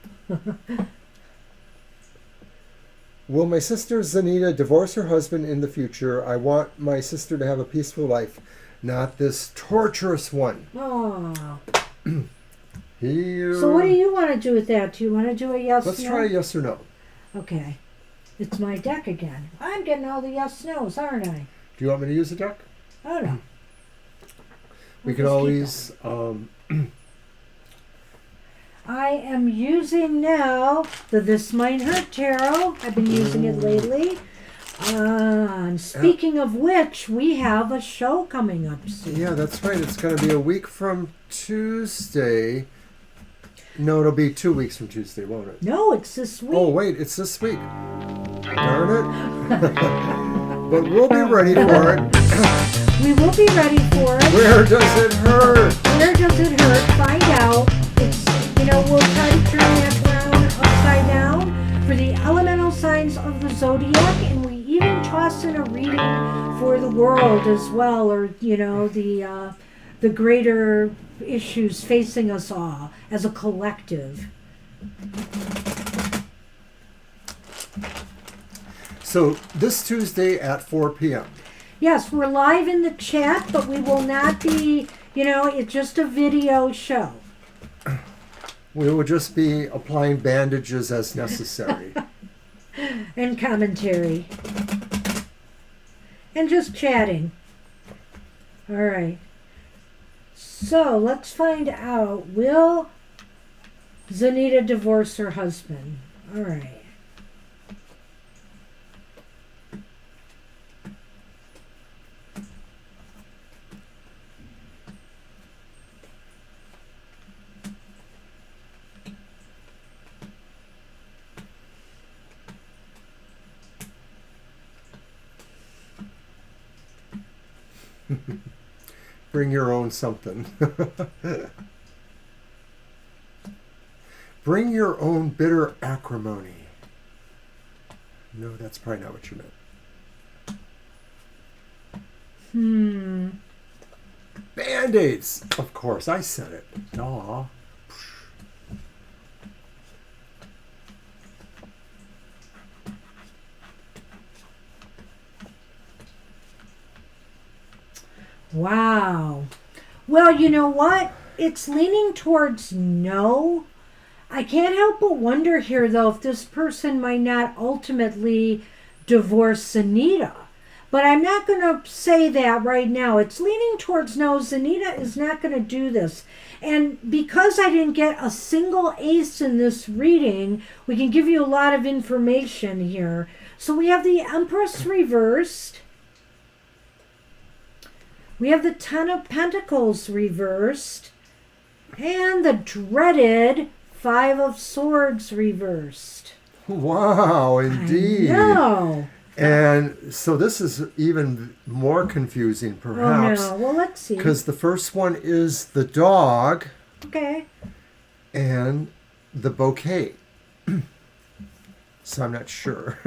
Will my sister Zanita divorce her husband in the future? I want my sister to have a peaceful life, not this torturous one. Oh. Here. So what do you want to do with that? Do you want to do a yes, Let's no? try a yes or no. Okay. It's my deck again. I'm getting all the yes, no's, aren't I? Do you want me to use a deck? Oh, no. We can always... I am using now the This Might Hurt Tarot. I've been using it lately. And speaking of which, we have a show coming up soon. Yeah, that's right. It's going to be a week from Tuesday. No, it'll be 2 weeks from Tuesday, won't it? No, it's this week. Oh, wait, it's this week. Darn it. But we'll be ready for it. We will be ready for it. Where does it hurt? Where does it hurt? Find out. It's, we'll try to turn that round upside down for the elemental signs of the zodiac, and we even toss in a reading for the world as well, or, the greater issues facing us all as a collective. So this Tuesday at 4 p.m. Yes, we're live in the chat, but we will not be, it's just a video show. We will just be applying bandages as necessary. And commentary. And just chatting. All right. So let's find out, will Zanita divorce her husband? All right. Bring your own something. Bring your own bitter acrimony. No, that's probably not what you meant. Band-Aids! Of course, I said it. Aw. Wow. Well, you know what? It's leaning towards no. I can't help but wonder here, though, if this person might not ultimately divorce Zanita. But I'm not going to say that right now. It's leaning towards no. Zanita is not going to do this. And because I didn't get a single ace in this reading, we can give you a lot of information here. So we have the Empress reversed. We have the Ten of Pentacles reversed. And the dreaded Five of Swords reversed. Wow, indeed. I know. And so this is even more confusing, perhaps. Oh, no. Well, let's see. Because the first one is the dog. Okay. And the bouquet. So I'm not sure.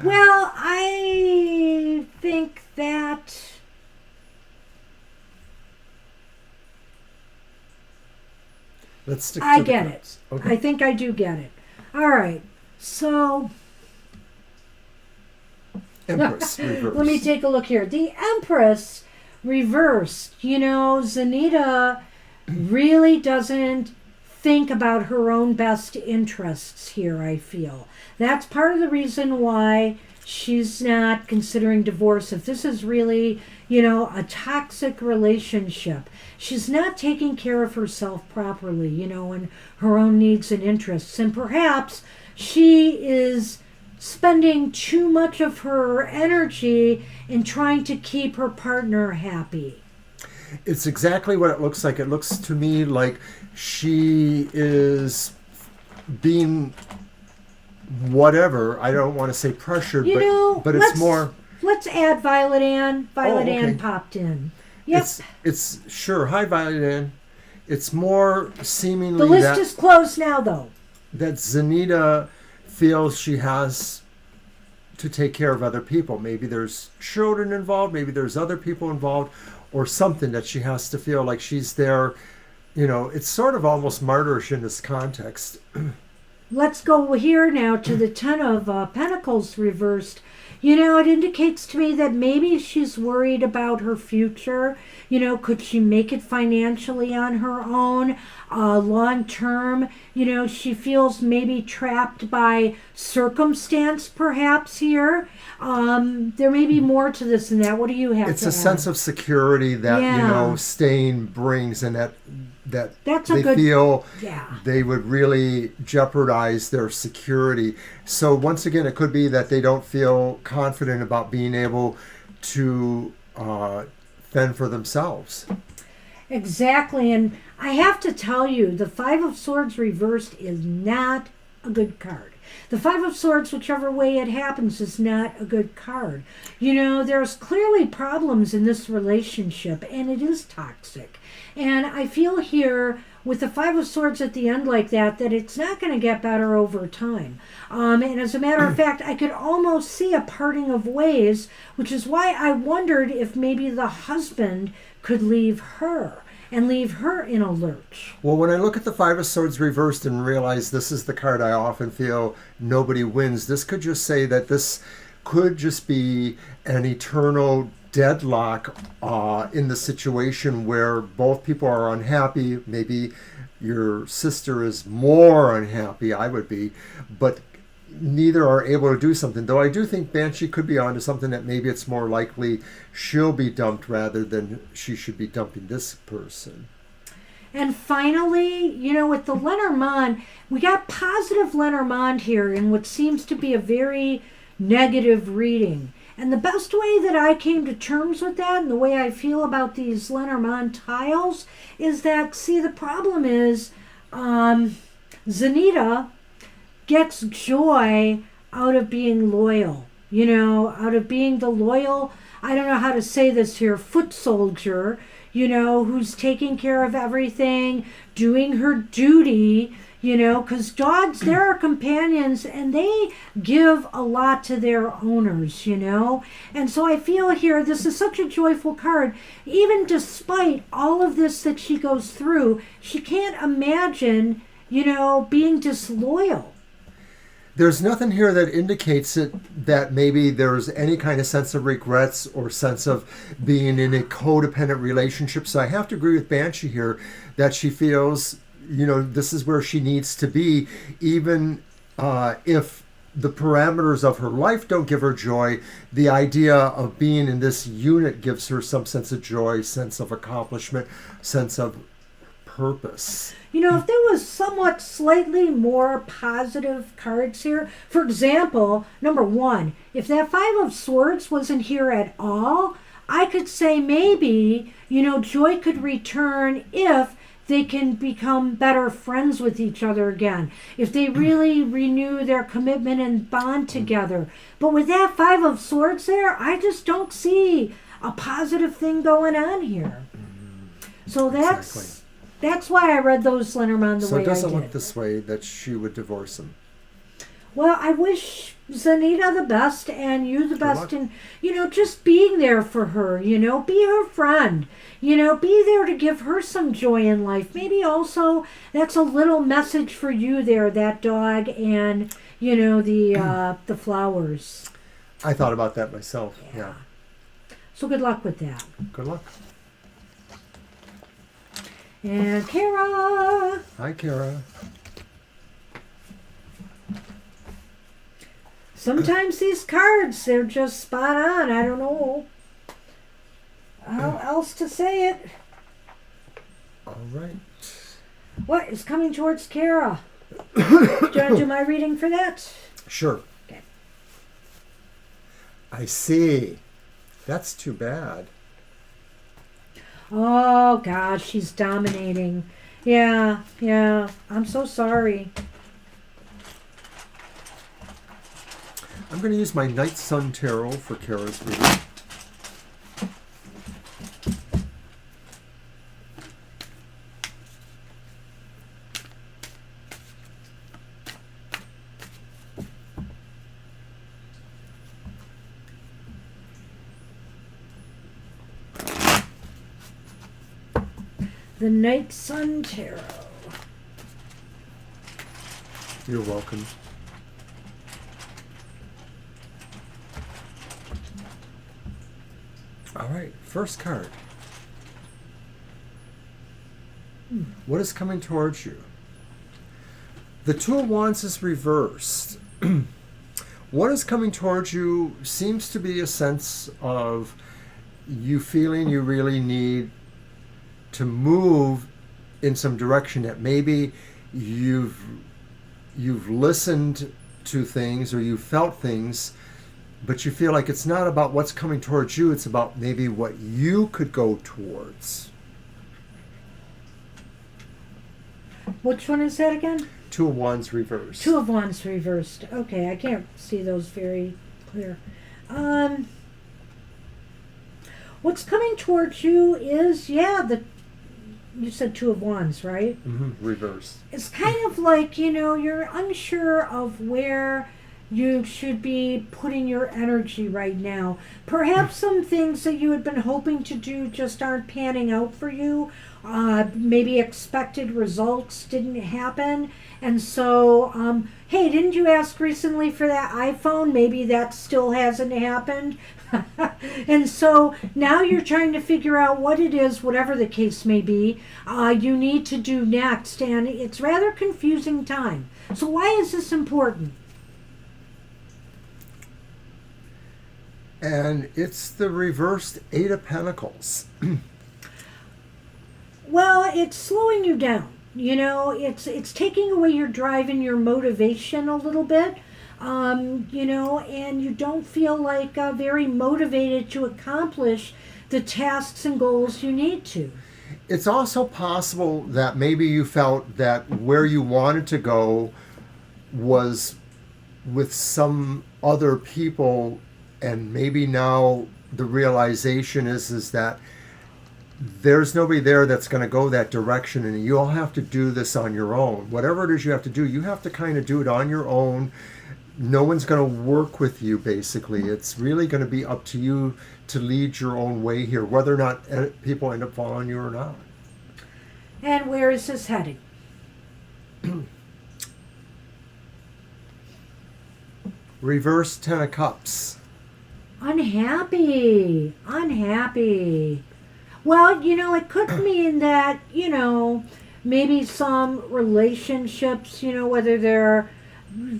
Well, I think that... Let's stick to I the get cards. it. Okay. I think I do get it. All right. So... Empress reversed. Let me take a look here. The Empress reversed. You know, Zanita really doesn't think about her own best interests here, I feel. That's part of the reason why she's not considering divorce. If this is really, you know, a toxic relationship, she's not taking care of herself properly, you know, and her own needs and interests. And perhaps she is spending too much of her energy in trying to keep her partner happy. It's exactly what it looks like. It looks to me like she is being whatever. I don't want to say pressured, but it's more... Let's add Violet Ann. Violet okay. Ann popped in. Yep. It's sure. Hi, Violet Ann. It's more seemingly the list is closed now, though. That Zanita feels she has to take care of other people. Maybe there's children involved, maybe there's other people involved, or something that she has to feel like she's there. You know, it's sort of almost martyrish in this context. Let's go here now to the Ten of Pentacles reversed. You know, it indicates to me that maybe she's worried about her future. You know, could she make it financially on her own? Long term, you know, she feels maybe trapped by circumstance perhaps here. There may be more to this than that. What do you have It's to a add? sense of security that, you know, staying brings, and that they feel they would really jeopardize their security. So once again, it could be that they don't feel confident about being able to fend for themselves. Exactly. And I have to tell you, the Five of Swords reversed is not a good card. The Five of Swords, whichever way it happens, is not a good card. You know, there's clearly problems in this relationship, and it is toxic. And I feel here, with the Five of Swords at the end like that it's not going to get better over time. And as a matter of fact, I could almost see a parting of ways, which is why I wondered if maybe the husband could leave her and leave her in a lurch. Well, when I look at the Five of Swords reversed and realize this is the card I often feel nobody wins, this could just say that this could just be an eternal deadlock in the situation where both people are unhappy. Maybe your sister is more unhappy, I would be, but neither are able to do something. Though I do think Banshee could be onto something, that maybe it's more likely she'll be dumped rather than she should be dumping this person. And finally, you know, with the Lenormand, we got positive Lenormand here in what seems to be a very negative reading. And the best way that I came to terms with that, and the way I feel about these Lenormand tiles, is that, see, the problem is Zanita gets joy out of being loyal, you know, out of being the loyal, I don't know how to say this here, foot soldier, you know, who's taking care of everything, doing her duty, you know, because dogs, they're our companions, and they give a lot to their owners, you know. And so I feel here, this is such a joyful card. Even despite all of this that she goes through, she can't imagine, you know, being disloyal. There's nothing here that indicates that maybe there's any kind of sense of regrets or sense of being in a codependent relationship. So I have to agree with Banshee here that she feels, this is where she needs to be, even if the parameters of her life don't give her joy. The idea of being in this unit gives her some sense of joy, sense of accomplishment, sense of purpose. If there was somewhat slightly more positive cards here, for example, number one, if that Five of Swords wasn't here at all, I could say maybe, joy could return if they can become better friends with each other again, if they really renew their commitment and bond together. But with that Five of Swords there, I just don't see a positive thing going on here. So that's why I read those, Lenormand, the way I did. So it doesn't look this way that she would divorce him. Well, I wish Zanita the best and you the best in, just being there for her, be her friend, be there to give her some joy in life. Maybe also that's a little message for you there, that dog and, the flowers. I thought about that myself, yeah. So good luck with that. Good luck. And Kara. Hi, Kara. Sometimes these cards, they're just spot on. I don't know how else to say it. All right. What is coming towards Kara? Do you want to do my reading for that? Sure. Okay. I see. That's too bad. Oh, gosh, she's dominating. Yeah. I'm so sorry. I'm going to use my Night Sun Tarot for Kara's reading. The Night Sun Tarot. You're welcome. All right, first card. What is coming towards you? The Two of Wands is reversed. What is coming towards you seems to be a sense of you feeling you really need to move in some direction, that maybe you've listened to things or you felt things, but you feel like it's not about what's coming towards you, it's about maybe what you could go towards. Which one is that again? Two of Wands reversed. Two of Wands reversed. Okay, I can't see those very clear. What's coming towards you is, you said Two of Wands, right? Mm-hmm. Reverse. It's kind of like, you're unsure of where you should be putting your energy right now. Perhaps some things that you had been hoping to do just aren't panning out for you. Maybe expected results didn't happen. And so, hey, didn't you ask recently for that iPhone? Maybe that still hasn't happened. And so now you're trying to figure out what it is, whatever the case may be, you need to do next. And it's rather confusing time. So why is this important? And it's the reversed Eight of Pentacles. Well, it's slowing you down. It's taking away your drive and your motivation a little bit. And you don't feel like very motivated to accomplish the tasks and goals you need to. It's also possible that maybe you felt that where you wanted to go was with some other people, and maybe now the realization is that there's nobody there that's going to go that direction, and you'll have to do this on your own. Whatever it is you have to do, you have to kind of do it on your own. No one's going to work with you, basically. It's really going to be up to you to lead your own way here, whether or not people end up following you or not. And where is this heading? Reverse Ten of Cups. Unhappy. Well, it could mean that, maybe some relationships, whether they're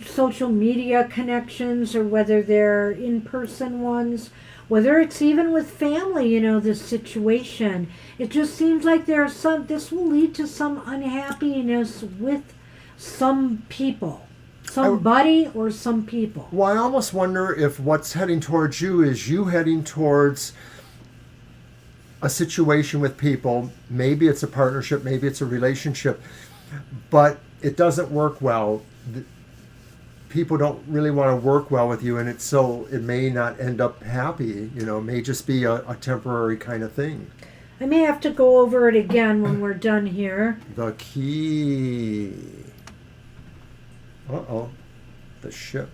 social media connections or whether they're in-person ones, whether it's even with family, this situation. It just seems like this will lead to some unhappiness with some people. Somebody or some people. Well, I almost wonder if what's heading towards you is you heading towards a situation with people. Maybe it's a partnership, maybe it's a relationship, but it doesn't work well. People don't really want to work well with you, and it may not end up happy. It may just be a temporary kind of thing. I may have to go over it again when we're done here. The key. Uh-oh. The ship.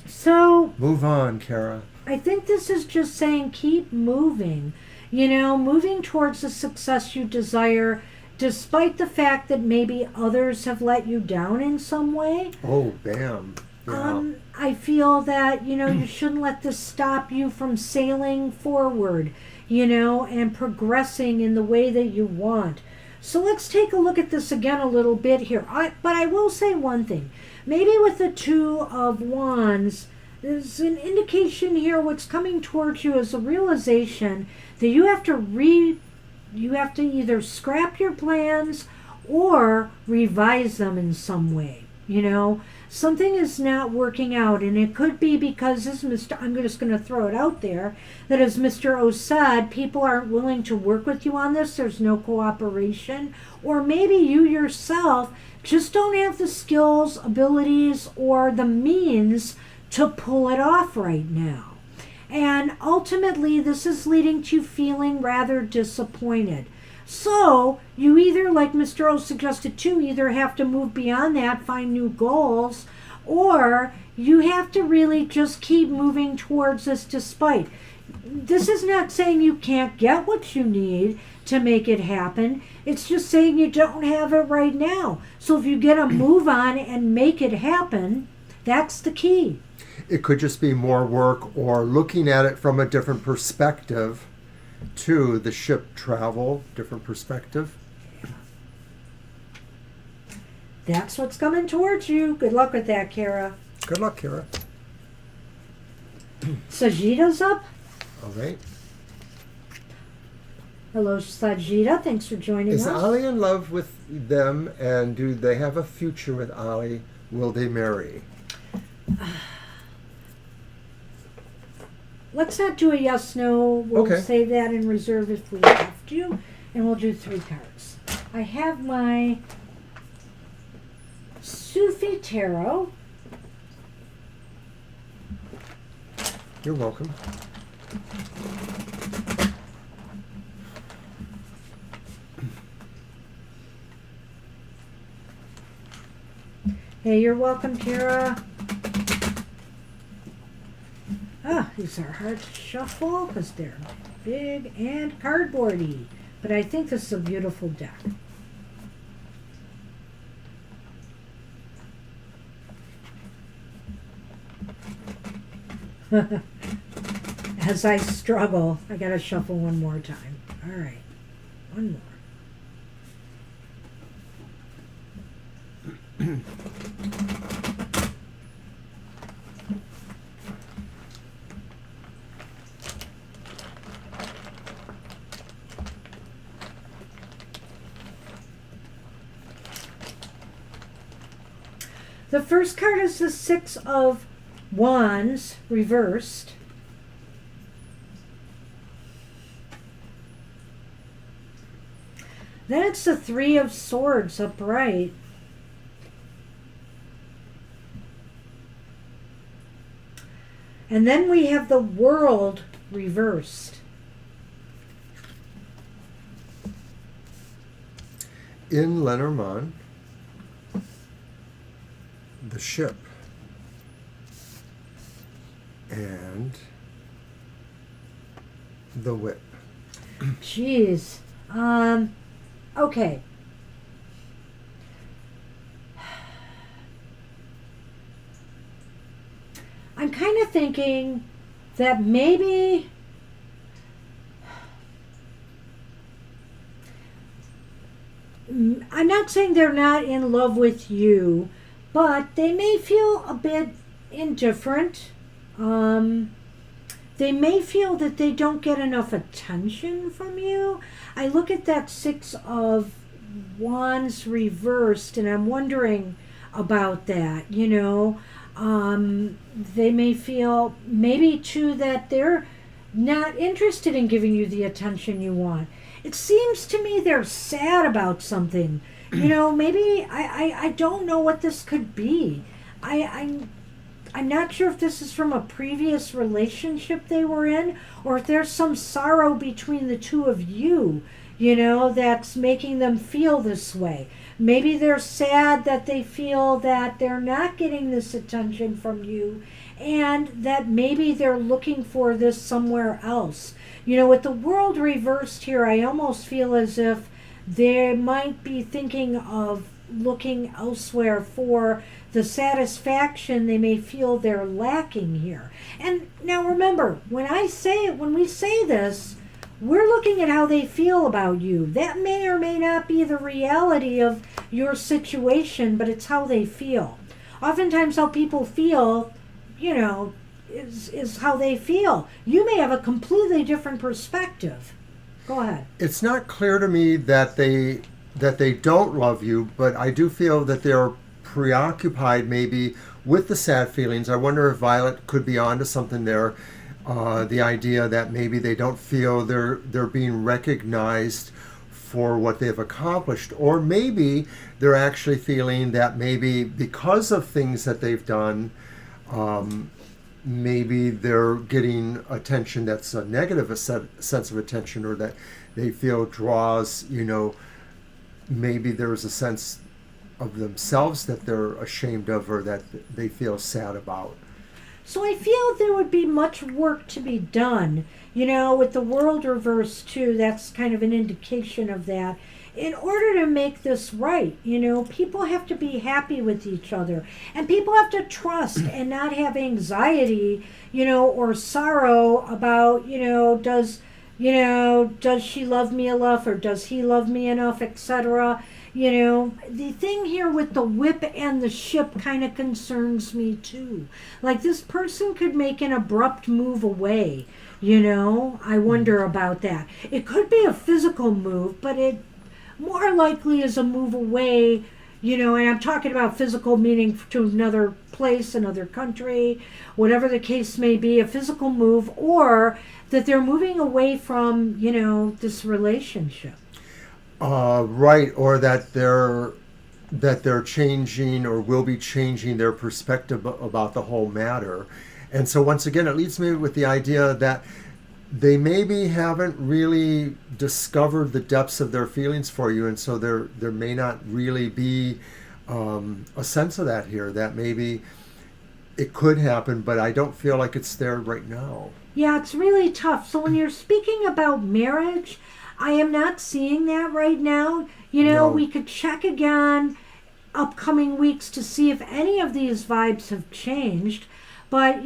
So... Move on, Kara. I think this is just saying keep moving. Moving towards the success you desire, despite the fact that maybe others have let you down in some way. Oh, bam. Yeah. I feel that, you shouldn't let this stop you from sailing forward, and progressing in the way that you want. So let's take a look at this again a little bit here. But I will say one thing. Maybe with the Two of Wands, there's an indication here what's coming towards you is a realization that you have to either scrap your plans or revise them in some way. Something is not working out, and it could be because, I'm just going to throw it out there, that as Mr. O said, people aren't willing to work with you on this. There's no cooperation, or maybe you yourself just don't have the skills, abilities, or the means to pull it off right now. And ultimately, this is leading to you feeling rather disappointed. So, you either, like Mr. O suggested too, either have to move beyond that, find new goals, or you have to really just keep moving towards this despite. This is not saying you can't get what you need to make it happen. It's just saying you don't have it right now. So if you get a move on and make it happen, that's the key. It could just be more work or looking at it from a different perspective. To the ship travel, different perspective. That's what's coming towards you. Good luck with that, Kara. Good luck, Kara. Sajita's up. All right. Hello, Sajita. Thanks for joining us. Is Ali in love with them, and do they have a future with Ali? Will they marry? Let's not do a yes/no. We'll save that in reserve if we have to, and we'll do 3 cards. I have my Sufi Tarot. You're welcome. Hey, you're welcome, Kara. These are hard to shuffle because they're big and cardboardy. But I think this is a beautiful deck. As I struggle, I gotta shuffle one more time. All right, one more. The first card is the Six of Wands reversed. Then it's the Three of Swords upright. And then we have the World reversed. In Lenormand, the ship, and the whip. Jeez. Okay. they're thinking that maybe I'm not saying they're not in love with you, but they may feel a bit indifferent. They may feel that they don't get enough attention from you. I look at that Six of Wands reversed, and I'm wondering about that. They may feel maybe too that they're not interested in giving you the attention you want. It seems to me they're sad about something. Maybe I don't know what this could be. I'm not sure if this is from a previous relationship they were in, or if there's some sorrow between the two of you, that's making them feel this way. Maybe they're sad that they feel that they're not getting this attention from you, and that maybe they're looking for this somewhere else. With the world reversed here, I almost feel as if they might be thinking of looking elsewhere for the satisfaction they may feel they're lacking here. And now remember, when we say this, we're looking at how they feel about you. That may or may not be the reality of your situation, but it's how they feel. Oftentimes how people feel, is how they feel. You may have a completely different perspective. Go ahead. It's not clear to me that they don't love you, but I do feel that they're preoccupied maybe with the sad feelings. I wonder if Violet could be onto something there. The idea that maybe they don't feel they're being recognized for what they've accomplished, or maybe they're actually feeling that maybe because of things that they've done, maybe they're getting attention that's a negative sense of attention, or that they feel draws, maybe there's a sense of themselves that they're ashamed of, or that they feel sad about. So I feel there would be much work to be done. With the world reversed too, that's kind of an indication of that. In order to make this right, people have to be happy with each other, and people have to trust and not have anxiety, or sorrow about, does she love me enough, or does he love me enough, etc. The thing here with the whip and the ship kind of concerns me too. Like, this person could make an abrupt move away, I wonder about that. It could be a physical move, but it more likely is a move away, and I'm talking about physical meaning to another place, another country, whatever the case may be, a physical move, or that they're moving away from, this relationship. Right, or that they're changing, or will be changing their perspective about the whole matter. And so once again, it leads me with the idea that they maybe haven't really discovered the depths of their feelings for you, and so there may not really be a sense of that here, that maybe it could happen, but I don't feel like it's there right now. Yeah, it's really tough. So when you're speaking about marriage, I am not seeing that right now. No. We could check again upcoming weeks to see if any of these vibes have changed. But,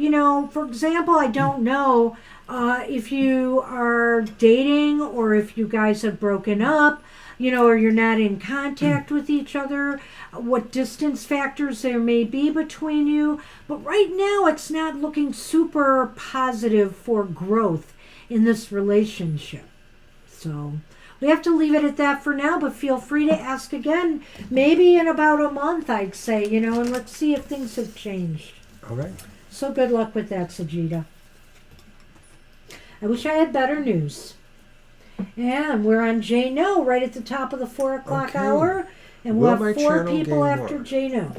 for example, I don't know if you are dating, or if you guys have broken up, or you're not in contact with each other, what distance factors there may be between you. But right now, it's not looking super positive for growth in this relationship. So we have to leave it at that for now, but feel free to ask again, maybe in about a month, I'd say, and let's see if things have changed. All right. So good luck with that, Sajida. I wish I had better news. And we're on J No right at the top of the 4 o'clock hour. And we'll have 4 people after J No.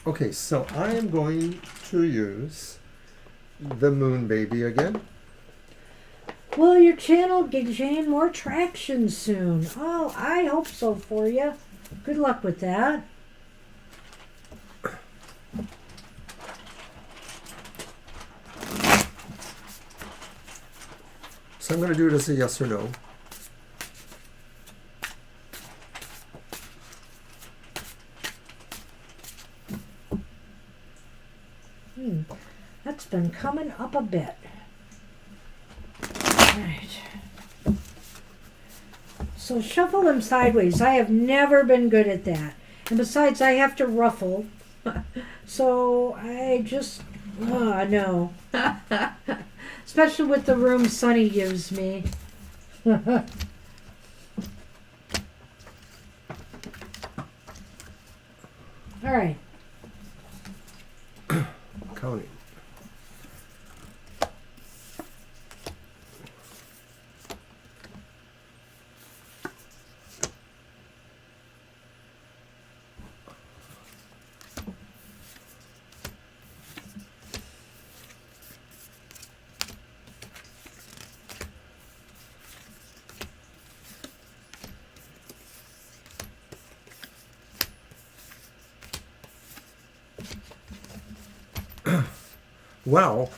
Okay, so I am going to use the Moon Baby again. Will your channel gain more traction soon? Oh, I hope so for you. Good luck with that. So I'm going to do it as a yes or no. coming up a bit. All right. So shuffle them sideways. I have never been good at that. And besides, I have to ruffle. So I just, no. Especially with the room Sonny gives me. All right. Counting. Well,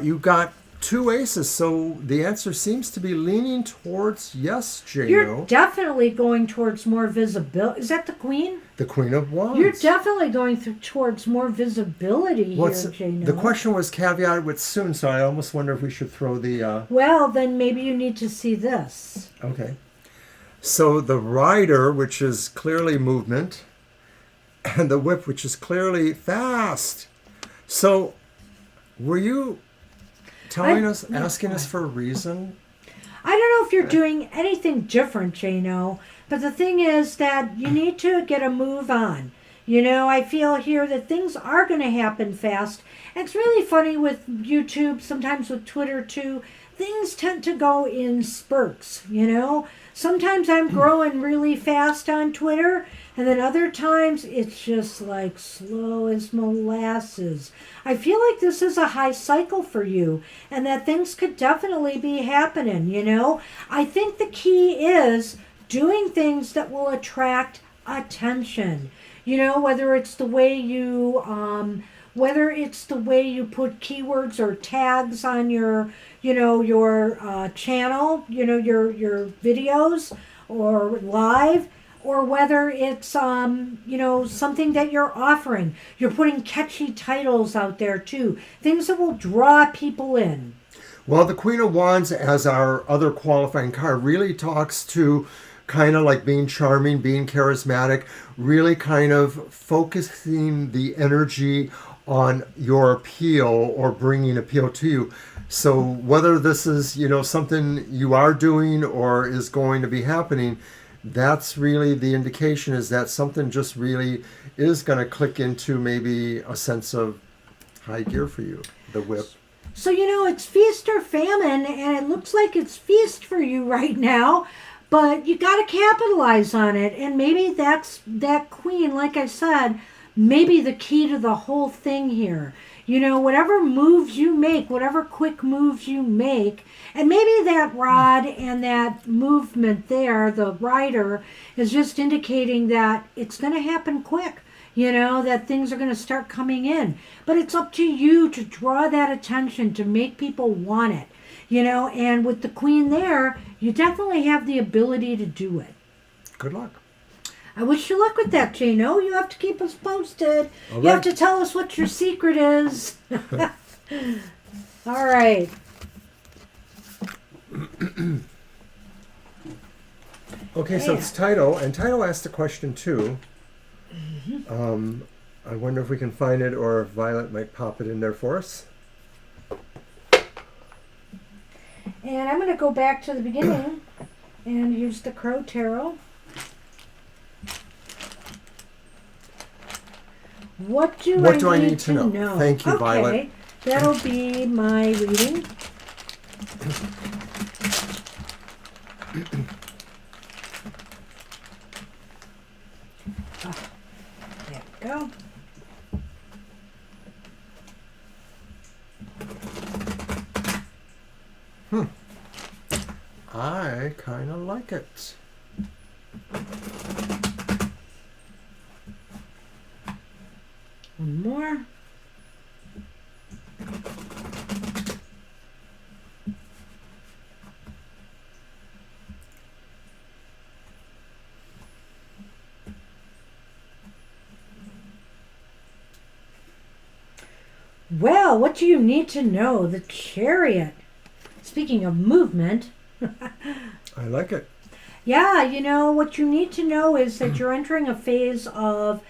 you got two aces, so the answer seems to be leaning towards yes, Jano. You're definitely going towards more visibility. Is that the queen? The Queen of Wands. You're definitely going towards more visibility here, Jano. The question was caveated with soon, so I almost wonder if we should throw the... Well, then maybe you need to see this. Okay. So the rider, which is clearly movement, and the whip, which is clearly fast. So were you telling us, asking us for a reason? I don't know if you're doing anything different, Jano, but the thing is that you need to get a move on. You know, I feel here that things are going to happen fast. And it's really funny with YouTube, sometimes with Twitter too. Things tend to go in spurts, you know. Sometimes I'm growing really fast on Twitter, and then other times it's just like slow as molasses. I feel like this is a high cycle for you, and that things could definitely be happening, you know. I think the key is doing things that will attract attention. You know, whether it's the way you put keywords or tags on your, you know, your channel, you know, your videos or live, or whether it's, you know, something that you're offering. You're putting catchy titles out there too, things that will draw people in. Well, the Queen of Wands, as our other qualifying card, really talks to kind of like being charming, being charismatic, really kind of focusing the energy on your appeal or bringing appeal to you. So whether this is, you know, something you are doing or is going to be happening, that's really the indication, is that something just really is going to click into maybe a sense of high gear for you, the whip. So, you know, it's feast or famine, and it looks like it's feast for you right now. But you got to capitalize on it. And maybe that's that queen, like I said, maybe the key to the whole thing here. You know, whatever moves you make, whatever quick moves you make, and maybe that rod and that movement there, the rider, is just indicating that it's going to happen quick. You know, that things are going to start coming in. But it's up to you to draw that attention, to make people want it. You know, and with the queen there, you definitely have the ability to do it. Good luck. I wish you luck with that, Jano. You have to keep us posted. All You have right. to tell us what your secret is. All right. Okay, so it's Tito, and Tito asked a question too. I wonder if we can find it, or if Violet might pop it in there for us. And I'm going to go back to the beginning and use the Crow Tarot. What do I need to know? Thank you, okay, Violet. That'll be my reading. There we go. I kind of like it. One more. Well, what do you need to know? The Chariot. Speaking of movement, I like it. yeah, what you need to know is that you're entering a phase of,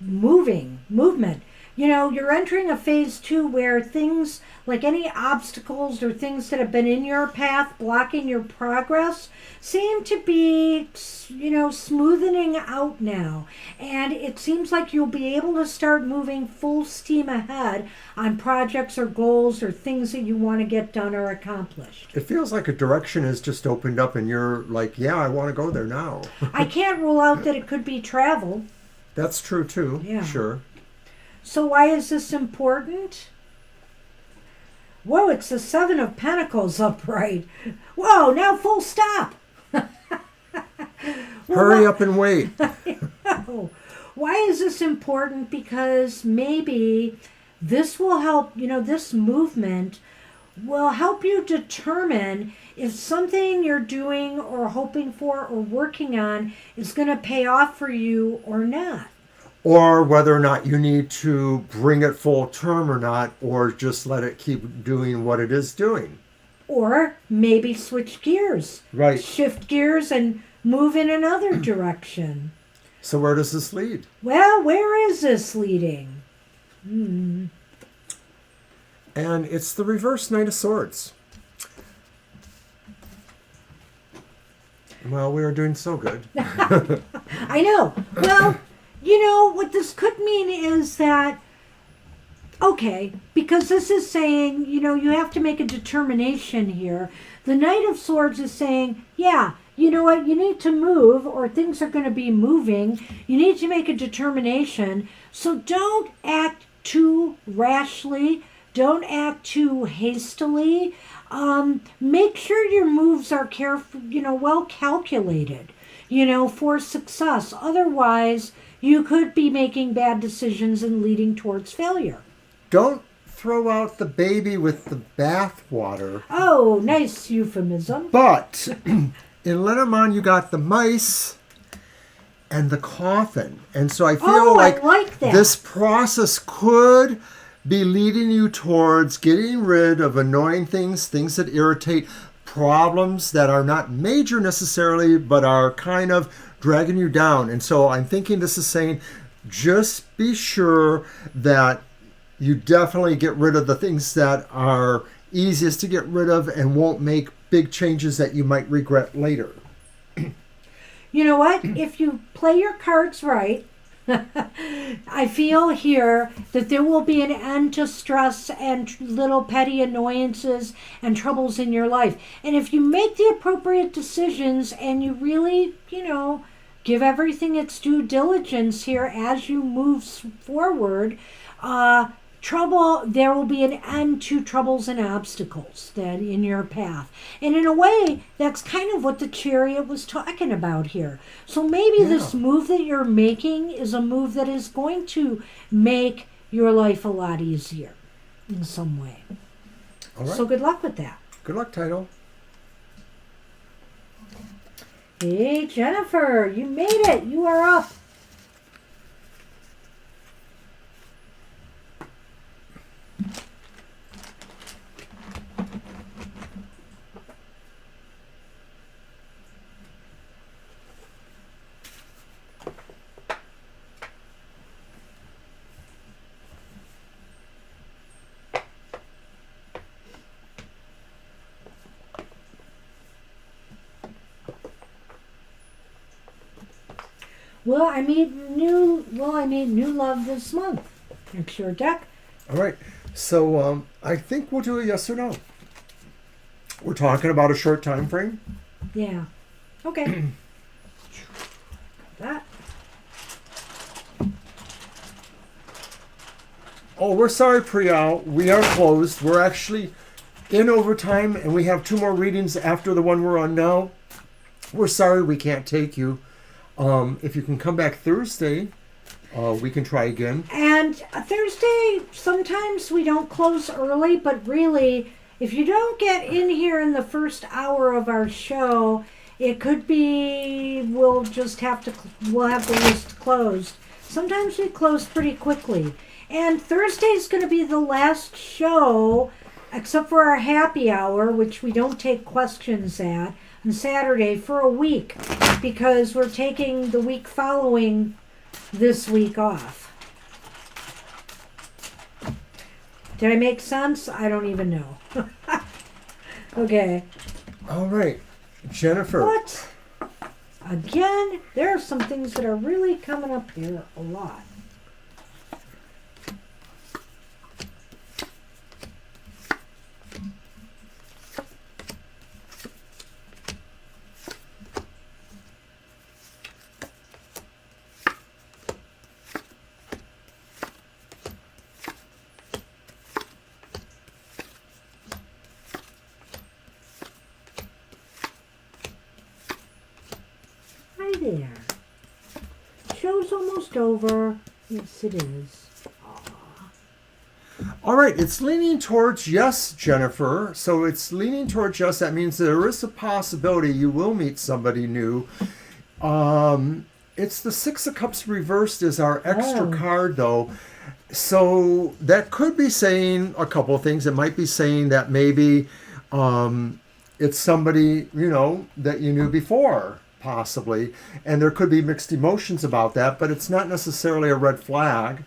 movement. You're entering a phase too where things like any obstacles or things that have been in your path blocking your progress seem to be, smoothening out now. And it seems like you'll be able to start moving full steam ahead on projects or goals or things that you want to get done or accomplished. It feels like a direction has just opened up and you're like, yeah, I want to go there now. I can't rule out that it could be travel. That's true too. Yeah. Sure. So why is this important? Whoa, it's the Seven of Pentacles upright. Whoa, now full stop. Hurry up and wait. No. Why is this important? Because maybe this will help, this movement will help you determine if something you're doing or hoping for or working on is going to pay off for you or not. Or whether or not you need to bring it full term or not, or just let it keep doing what it is doing. Or maybe switch gears. Right. Shift gears and move in another direction. So where does this lead? Well, where is this leading? And it's the reverse Knight of Swords. Well, we are doing so good. I know. Well, what this could mean is that, okay, because this is saying, you have to make a determination here. The Knight of Swords is saying, yeah, you know what, you need to move or things are going to be moving. You need to make a determination. So don't act too rashly. Don't act too hastily. Make sure your moves are careful, well calculated, for success. Otherwise, you could be making bad decisions and leading towards failure. Don't throw out the baby with the bathwater. Oh, nice euphemism. But in Lenormand, you got the mice and the coffin. And so I feel I like that. This process could be leading you towards getting rid of annoying things that irritate, problems that are not major necessarily, but are kind of dragging you down. And so I'm thinking this is saying, just be sure that you definitely get rid of the things that are easiest to get rid of and won't make big changes that you might regret later. You know what? If you play your cards right, I feel here that there will be an end to stress and little petty annoyances and troubles in your life. And if you make the appropriate decisions and you really, give everything its due diligence here as you move forward, there will be an end to troubles and obstacles that in your path. And in a way, that's kind of what the Chariot was talking about here. So maybe this move that you're making is a move that is going to make your life a lot easier in some way. All right. So good luck with that. Good luck, Title. Hey, Jennifer, you made it. You are up. I made new love this month. Next your deck. All right. So I think we'll do a yes or no. We're talking about a short time frame. Yeah. Okay. That. Oh, we're sorry, Priyal. We are closed. We're actually in overtime, and we have 2 more readings after the one we're on now. We're sorry we can't take you. If you can come back Thursday, we can try again. And Thursday, sometimes we don't close early, but really, if you don't get in here in the first hour of our show, it could be we'll have the list closed. Sometimes we close pretty quickly. And Thursday's going to be the last show, except for our happy hour, which we don't take questions at, on Saturday for a week, because we're taking the week following this week off. Did I make sense? I don't even know. Okay. All right, Jennifer. What? Again, there are some things that are really coming up here a lot. There. Show's almost over. Yes, it is. All right, it's leaning towards yes, Jennifer. So it's leaning towards yes. That means there is a possibility you will meet somebody new. It's the Six of Cups reversed is our extra card, though. So that could be saying a couple of things. It might be saying that maybe it's somebody, that you knew before. Possibly, and there could be mixed emotions about that, but it's not necessarily a red flag.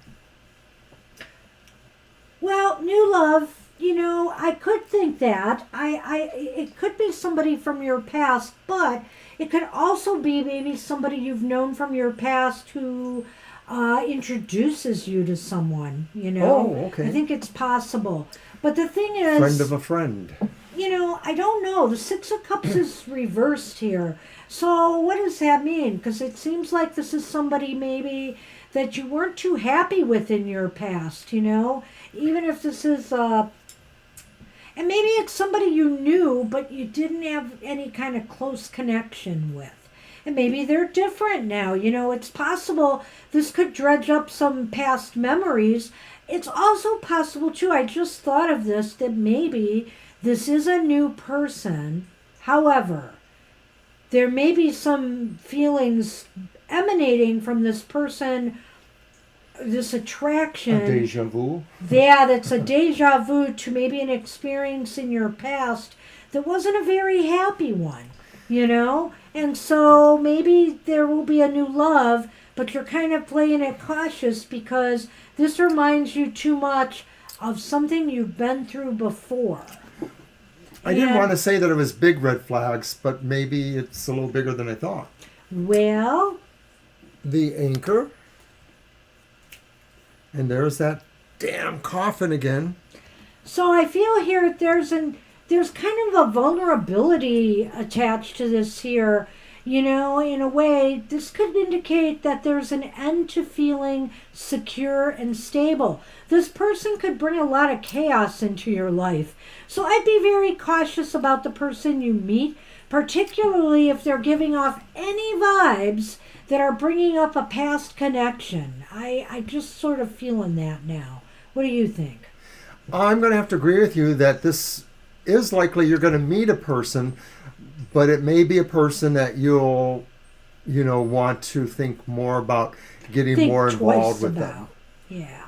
Well, new love, I could think that. It could be somebody from your past, but it could also be maybe somebody you've known from your past who introduces you to someone, Oh, okay. I think it's possible. But the thing is... Friend of a friend. I don't know. The Six of Cups is reversed here. So what does that mean? Because it seems like this is somebody maybe that you weren't too happy with in your past, Even if this is... and maybe it's somebody you knew, but you didn't have any kind of close connection with. And maybe they're different now. It's possible this could dredge up some past memories. It's also possible, too, I just thought of this, that maybe this is a new person. However, there may be some feelings emanating from this person, this attraction. A deja vu? Yeah, that's a deja vu to maybe an experience in your past that wasn't a very happy one, And so maybe there will be a new love, but you're kind of playing it cautious because this reminds you too much of something you've been through before. I didn't want to say that it was big red flags, but maybe it's a little bigger than I thought. Well, the anchor. And there's that damn coffin again. So I feel here there's kind of a vulnerability attached to this here. In a way, this could indicate that there's an end to feeling secure and stable. This person could bring a lot of chaos into your life. So I'd be very cautious about the person you meet, particularly if they're giving off any vibes that are bringing up a past connection. I just sort of feeling that now. What do you think? I'm going to have to agree with you that this is likely you're going to meet a person, but it may be a person that you'll, want to think more about getting more involved with them. Yeah.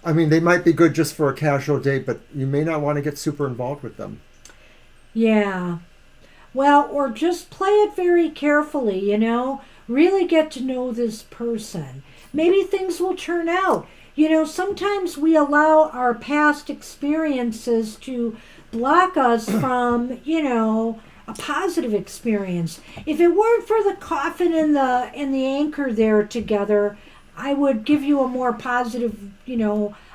I mean, they might be good just for a casual date, but you may not want to get super involved with them. Yeah. Well, or just play it very carefully, Really get to know this person. Maybe things will turn out. Sometimes we allow our past experiences to block us from, a positive experience. If it weren't for the coffin and the anchor there together, I would give you a more positive,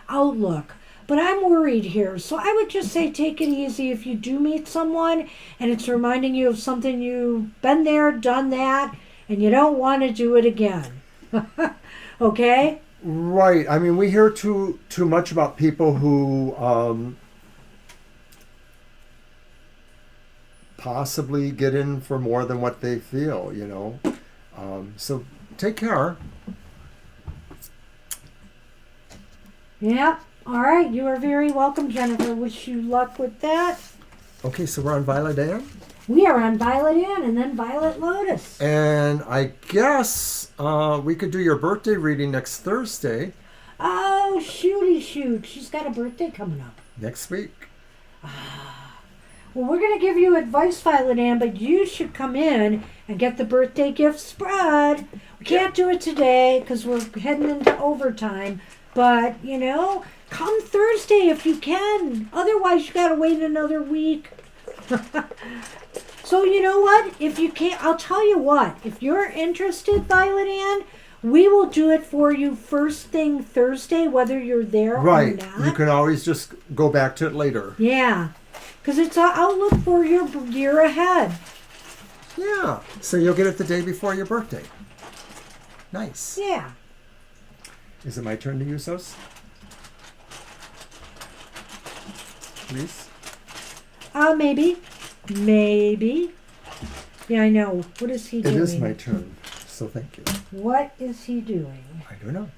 outlook. But I'm worried here. So I would just say take it easy if you do meet someone and it's reminding you of something you've been there, done that, and you don't want to do it again. Okay? Right. I mean, we hear too much about people who possibly get in for more than what they feel, So take care. Yeah. All right. You are very welcome, Jennifer. Wish you luck with that. Okay, so we're on Violet Ann? We are on Violet Ann and then Violet Lotus. And I guess we could do your birthday reading next Thursday. Oh, Oh, shooty shoot. She's got a birthday coming up. Next week. Well, we're going to give you advice, Violet Ann, but you should come in and get the birthday gift spread. We can't do it today because we're heading into overtime. But, come Thursday if you can. Otherwise, you got to wait another week. So, you know what? If you can't, I'll tell you what. If you're interested, Violet Ann, we will do it for you first thing Thursday, whether you're there or not. You can always just go back to it later. Yeah. Because it's an outlook for your year ahead. Yeah. So you'll get it the day before your birthday. Nice. Yeah. Is it my turn to use those? Please? Maybe. Maybe. Yeah, I know. What is he doing? It is my turn. So thank you. What is he doing? I don't know.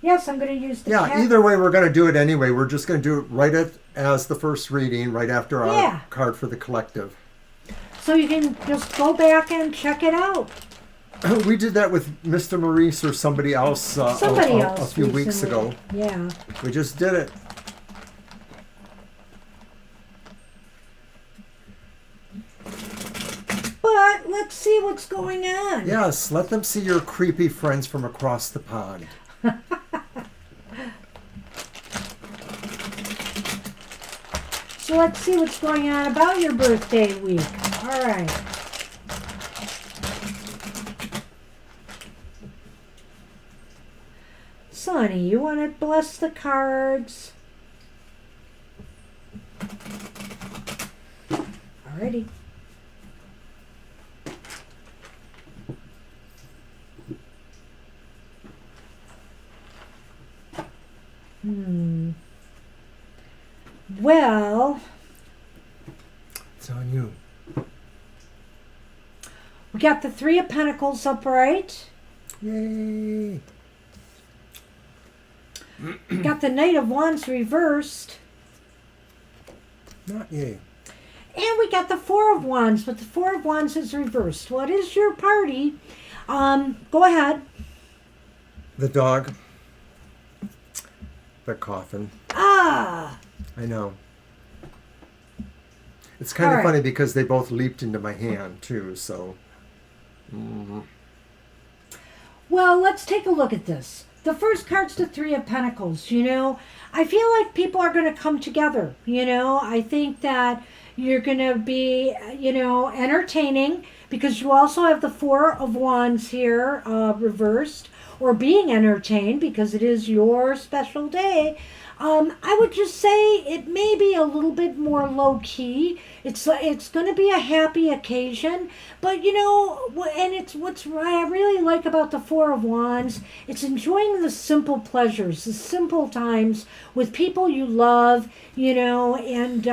Yes, I'm going to use the cat. Either way, we're going to do it anyway. We're just going to do it right as the first reading, right after our card for the collective. So you can just go back and check it out. We did that with Mr. Maurice or somebody else, a few weeks ago. Yeah. We just did it. But let's see what's going on. Yes, let them see your creepy friends from across the pond. So let's see what's going on about your birthday week. All right. Sonny, you want to bless the cards? Alrighty. Well, it's on you. We got the Three of Pentacles upright. Yay. Got the Knight of Wands reversed. Not yay. And we got the Four of Wands, but the Four of Wands is reversed. What is your party? Go ahead. The dog. The coffin. Ah! I know. It's kind of funny because they both leaped into my hand, too, so... Well, let's take a look at this. The first card's the Three of Pentacles, I feel like people are going to come together, I think that you're going to be, entertaining because you also have the Four of Wands here reversed, or being entertained because it is your special day. I would just say it may be a little bit more low-key. It's going to be a happy occasion, but and it's what I really like about the Four of Wands. It's enjoying the simple pleasures, the simple times with people you love, and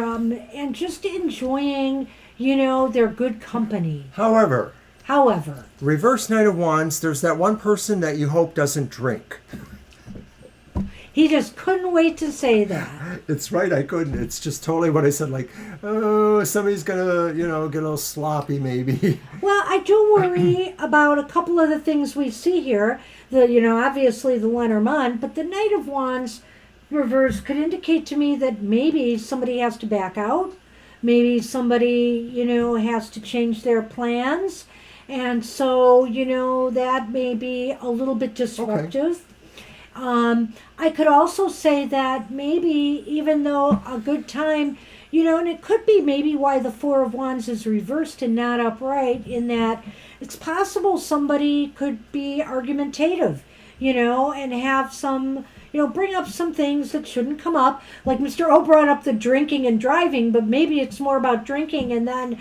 just enjoying, their good company. However, reverse Knight of Wands, there's that one person that you hope doesn't drink. He just couldn't wait to say that. It's right, I couldn't. It's just totally what I said, like, oh, somebody's going to, get a little sloppy maybe. Well, I do worry about a couple of the things we see here. Obviously the Lenormand, but the Knight of Wands reverse could indicate to me that maybe somebody has to back out. Maybe somebody, has to change their plans. And so, that may be a little bit disruptive. Okay. I could also say that maybe even though a good time, and it could be maybe why the Four of Wands is reversed and not upright, in that it's possible somebody could be argumentative, and have some, bring up some things that shouldn't come up. Like Mr. O brought up the drinking and driving, but maybe it's more about drinking and then,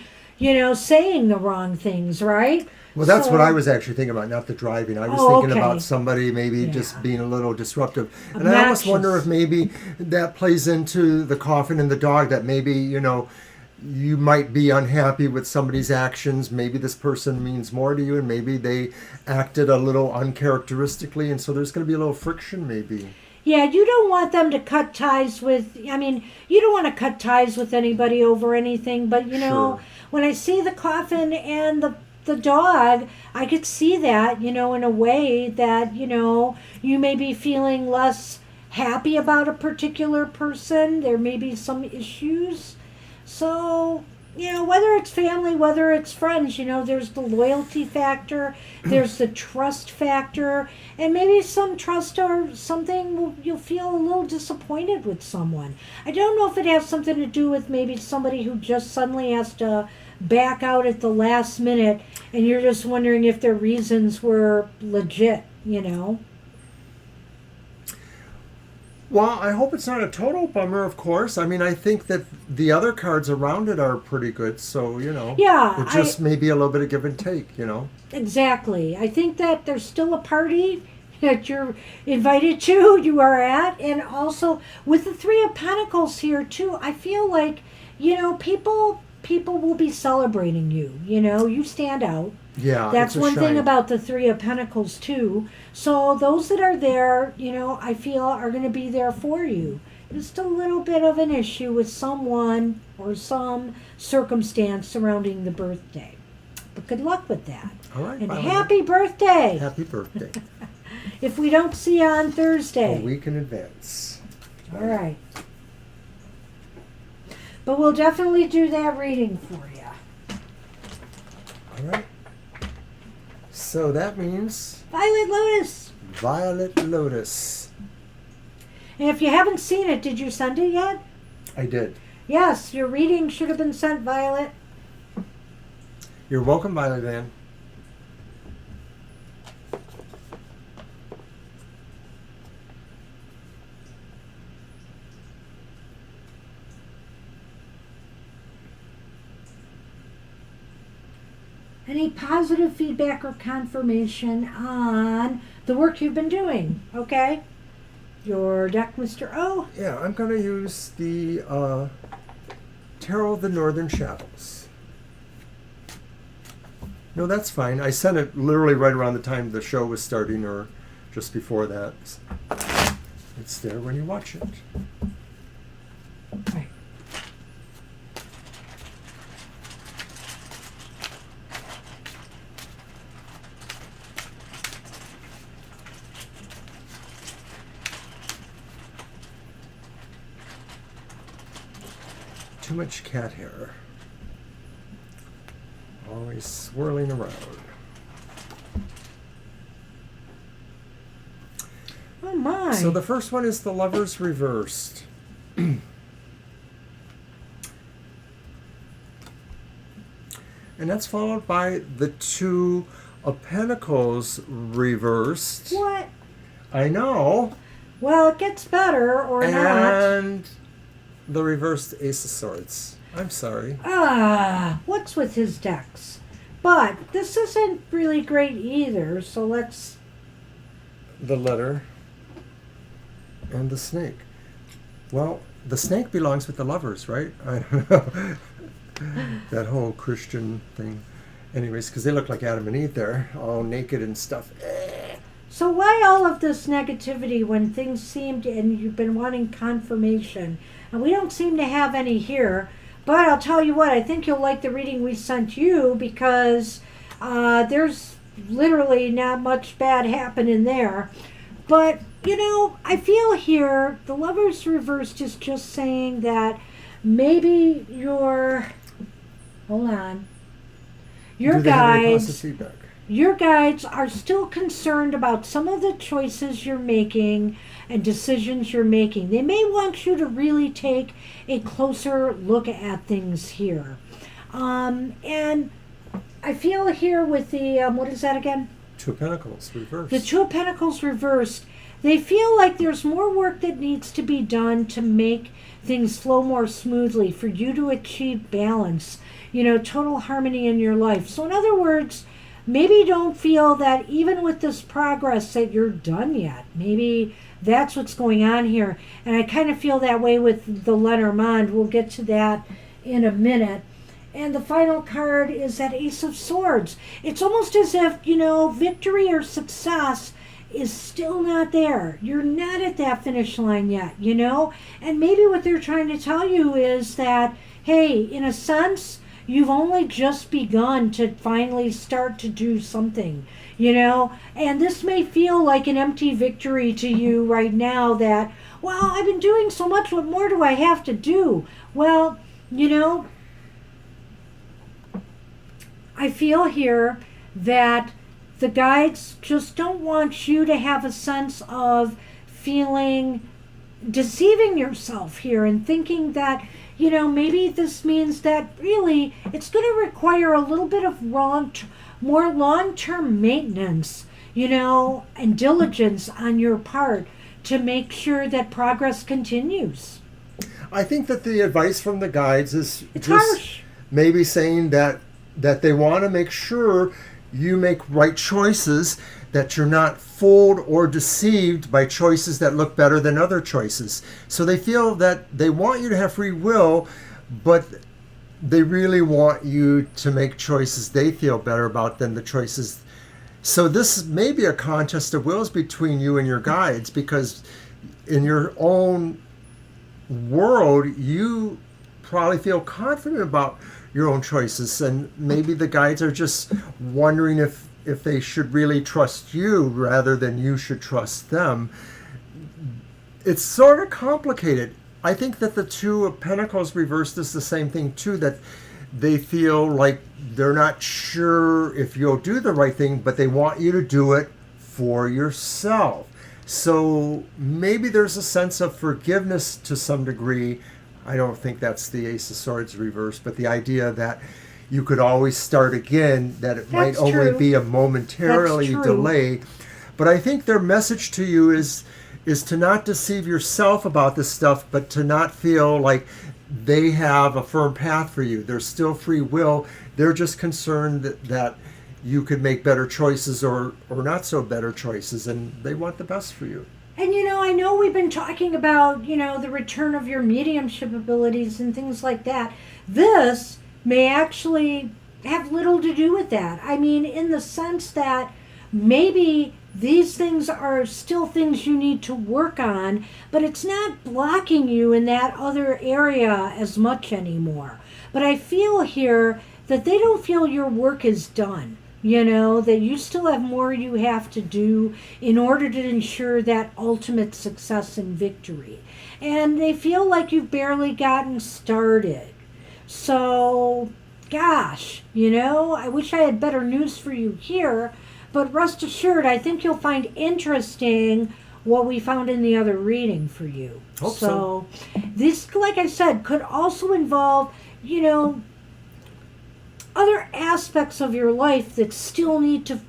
saying the wrong things, right? Well, that's what I was actually thinking about, not the driving. I was thinking about somebody maybe just being a little disruptive. And I almost wonder if maybe that plays into the coffin and the dog, that maybe, you might be unhappy with somebody's actions. Maybe this person means more to you, and maybe they acted a little uncharacteristically, and so there's going to be a little friction maybe. Yeah, you don't want them to cut ties with, you don't want to cut ties with anybody over anything, but, when I see the coffin and the dog, I could see that, in a way that, you may be feeling less happy about a particular person. There may be some issues. So, whether it's family, whether it's friends, there's the loyalty factor, there's the trust factor, and maybe some trust or something you'll feel a little disappointed with someone. I don't know if it has something to do with maybe somebody who just suddenly has to back out at the last minute, and you're just wondering if their reasons were legit. Well, I hope it's not a total bummer, of course. I mean, I think that the other cards around it are pretty good, so, Yeah, it just may be a little bit of give and take, Exactly. I think that there's still a party that you're invited to, you are at, and also with the Three of Pentacles here too, I feel like, people will be celebrating you. You stand out. Yeah, That's it's a one thing shine. about the Three of Pentacles too. So those that are there, I feel are going to be there for you. Just a little bit of an issue with someone or some circumstance surrounding the birthday. But good luck with that. All right, And Violet. happy birthday Happy birthday. if we don't see you on Thursday. A week in advance. All right. But we'll definitely do that reading for you. All right. So that means Violet Lotus. Violet Lotus. And if you haven't seen it, did you send it yet? I did. Yes, your reading should have been sent, Violet. You're welcome, Violet Ann. Any positive feedback or confirmation on the work you've been doing, okay? Your deck, Mr. O. Yeah, I'm going to use the Tarot of the Northern Shadows. No, that's fine. I sent it literally right around the time the show was starting or just before that. It's there when you watch it. Right. Too much cat hair. Always swirling around. Oh my. So the first one is the Lovers reversed. And that's followed by the Two of Pentacles reversed. What? I know. Well, it gets better or not. And the reversed Ace of Swords. I'm sorry. What's with his decks? But this isn't really great either, so let's... The letter and the snake. Well, the snake belongs with the lovers, right? I don't know. That whole Christian thing. Anyways, because they look like Adam and Eve there, all naked and stuff. So why all of this negativity when things seemed, and you've been wanting confirmation, and we don't seem to have any here, but I'll tell you what, I think you'll like the reading we sent you because there's literally not much bad happening there. But, I feel here, the Lovers reversed is just saying that maybe hold on, Do they have any positive feedback? your guides are still concerned about some of the choices you're making and decisions you're making. They may want you to really take a closer look at things here. And I feel here with the, what is that again? Two of Pentacles reversed. The Two of Pentacles reversed. They feel like there's more work that needs to be done to make things flow more smoothly, for you to achieve balance, total harmony in your life. So in other words, maybe don't feel that even with this progress that you're done yet. Maybe that's what's going on here. And I kind of feel that way with the Lenormand. We'll get to that in a minute. And the final card is that Ace of Swords. It's almost as if, victory or success is still not there. You're not at that finish line yet, And maybe what they're trying to tell you is that, hey, in a sense, you've only just begun to finally start to do something, and this may feel like an empty victory to you right now that, well, I've been doing so much, what more do I have to do? Well, I feel here that the guides just don't want you to have a sense of feeling deceiving yourself here and thinking that, maybe this means that really it's going to require a little bit of more long-term maintenance, and diligence on your part to make sure that progress continues. I think that the advice from the guides is It's just harsh. maybe saying that they want to make sure you make right choices, that you're not fooled or deceived by choices that look better than other choices. So they feel that they want you to have free will, but they really want you to make choices they feel better about than the choices. So this may be a contest of wills between you and your guides, because in your own world, you probably feel confident about your own choices, and maybe the guides are just wondering if they should really trust you rather than you should trust them. It's sort of complicated. I think that the Two of Pentacles reversed is the same thing too, that they feel like they're not sure if you'll do the right thing, but they want you to do it for yourself. So maybe there's a sense of forgiveness to some degree. I don't think that's the Ace of Swords reversed, but the idea that you could always start again, that it might That's only true. be a momentarily That's true. delay. But I think their message to you is to not deceive yourself about this stuff, but to not feel like they have a firm path for you. There's still free will. They're just concerned that you could make better choices or not so better choices, and they want the best for you. And I know we've been talking about, the return of your mediumship abilities and things like that. This may actually have little to do with that. I mean, in the sense that maybe these things are still things you need to work on, but it's not blocking you in that other area as much anymore. But I feel here that they don't feel your work is done. That you still have more you have to do in order to ensure that ultimate success and victory. And they feel like you've barely gotten started. So, gosh, I wish I had better news for you here, but rest assured, I think you'll find interesting what we found in the other reading for you. Hope so. This, like I said, could also involve, other aspects of your life that still need to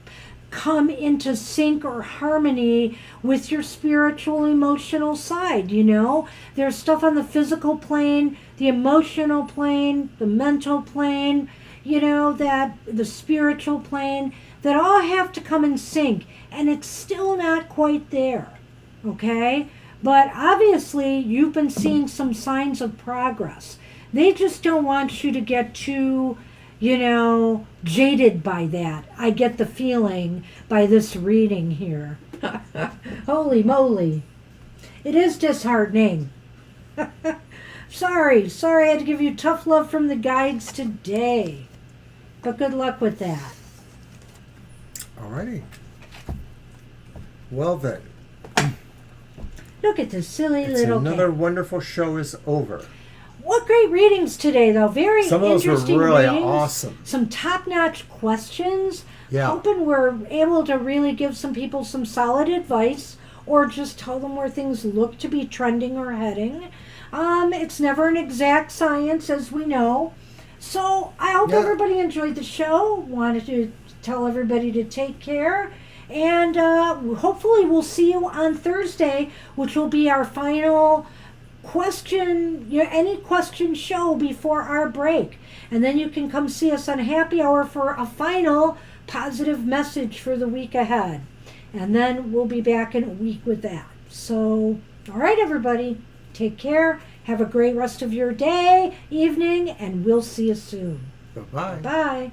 come into sync or harmony with your spiritual, emotional side. There's stuff on the physical plane, the emotional plane, the mental plane, that the spiritual plane, that all have to come in sync, and it's still not quite there. Okay? But obviously you've been seeing some signs of progress. They just don't want you to get too jaded by that. I get the feeling by this reading here. Holy moly. It is disheartening. Sorry, I had to give you tough love from the guides today. But good luck with that. Alrighty. Well then, Look at this silly it's little another cat. wonderful show is over. What great readings today, though. Very Some of those were interesting really readings. awesome. Some top-notch questions. Yeah. Hoping we're able to really give some people some solid advice or just tell them where things look to be trending or heading. It's never an exact science, as we know. So I hope everybody enjoyed the show. Wanted to tell everybody to take care. And hopefully we'll see you on Thursday, which will be our final any question show before our break. And then you can come see us on Happy Hour for a final positive message for the week ahead. And then we'll be back in a week with that. So, all right, everybody, take care. Have a great rest of your day, evening, and we'll see you soon. Bye-bye. Bye.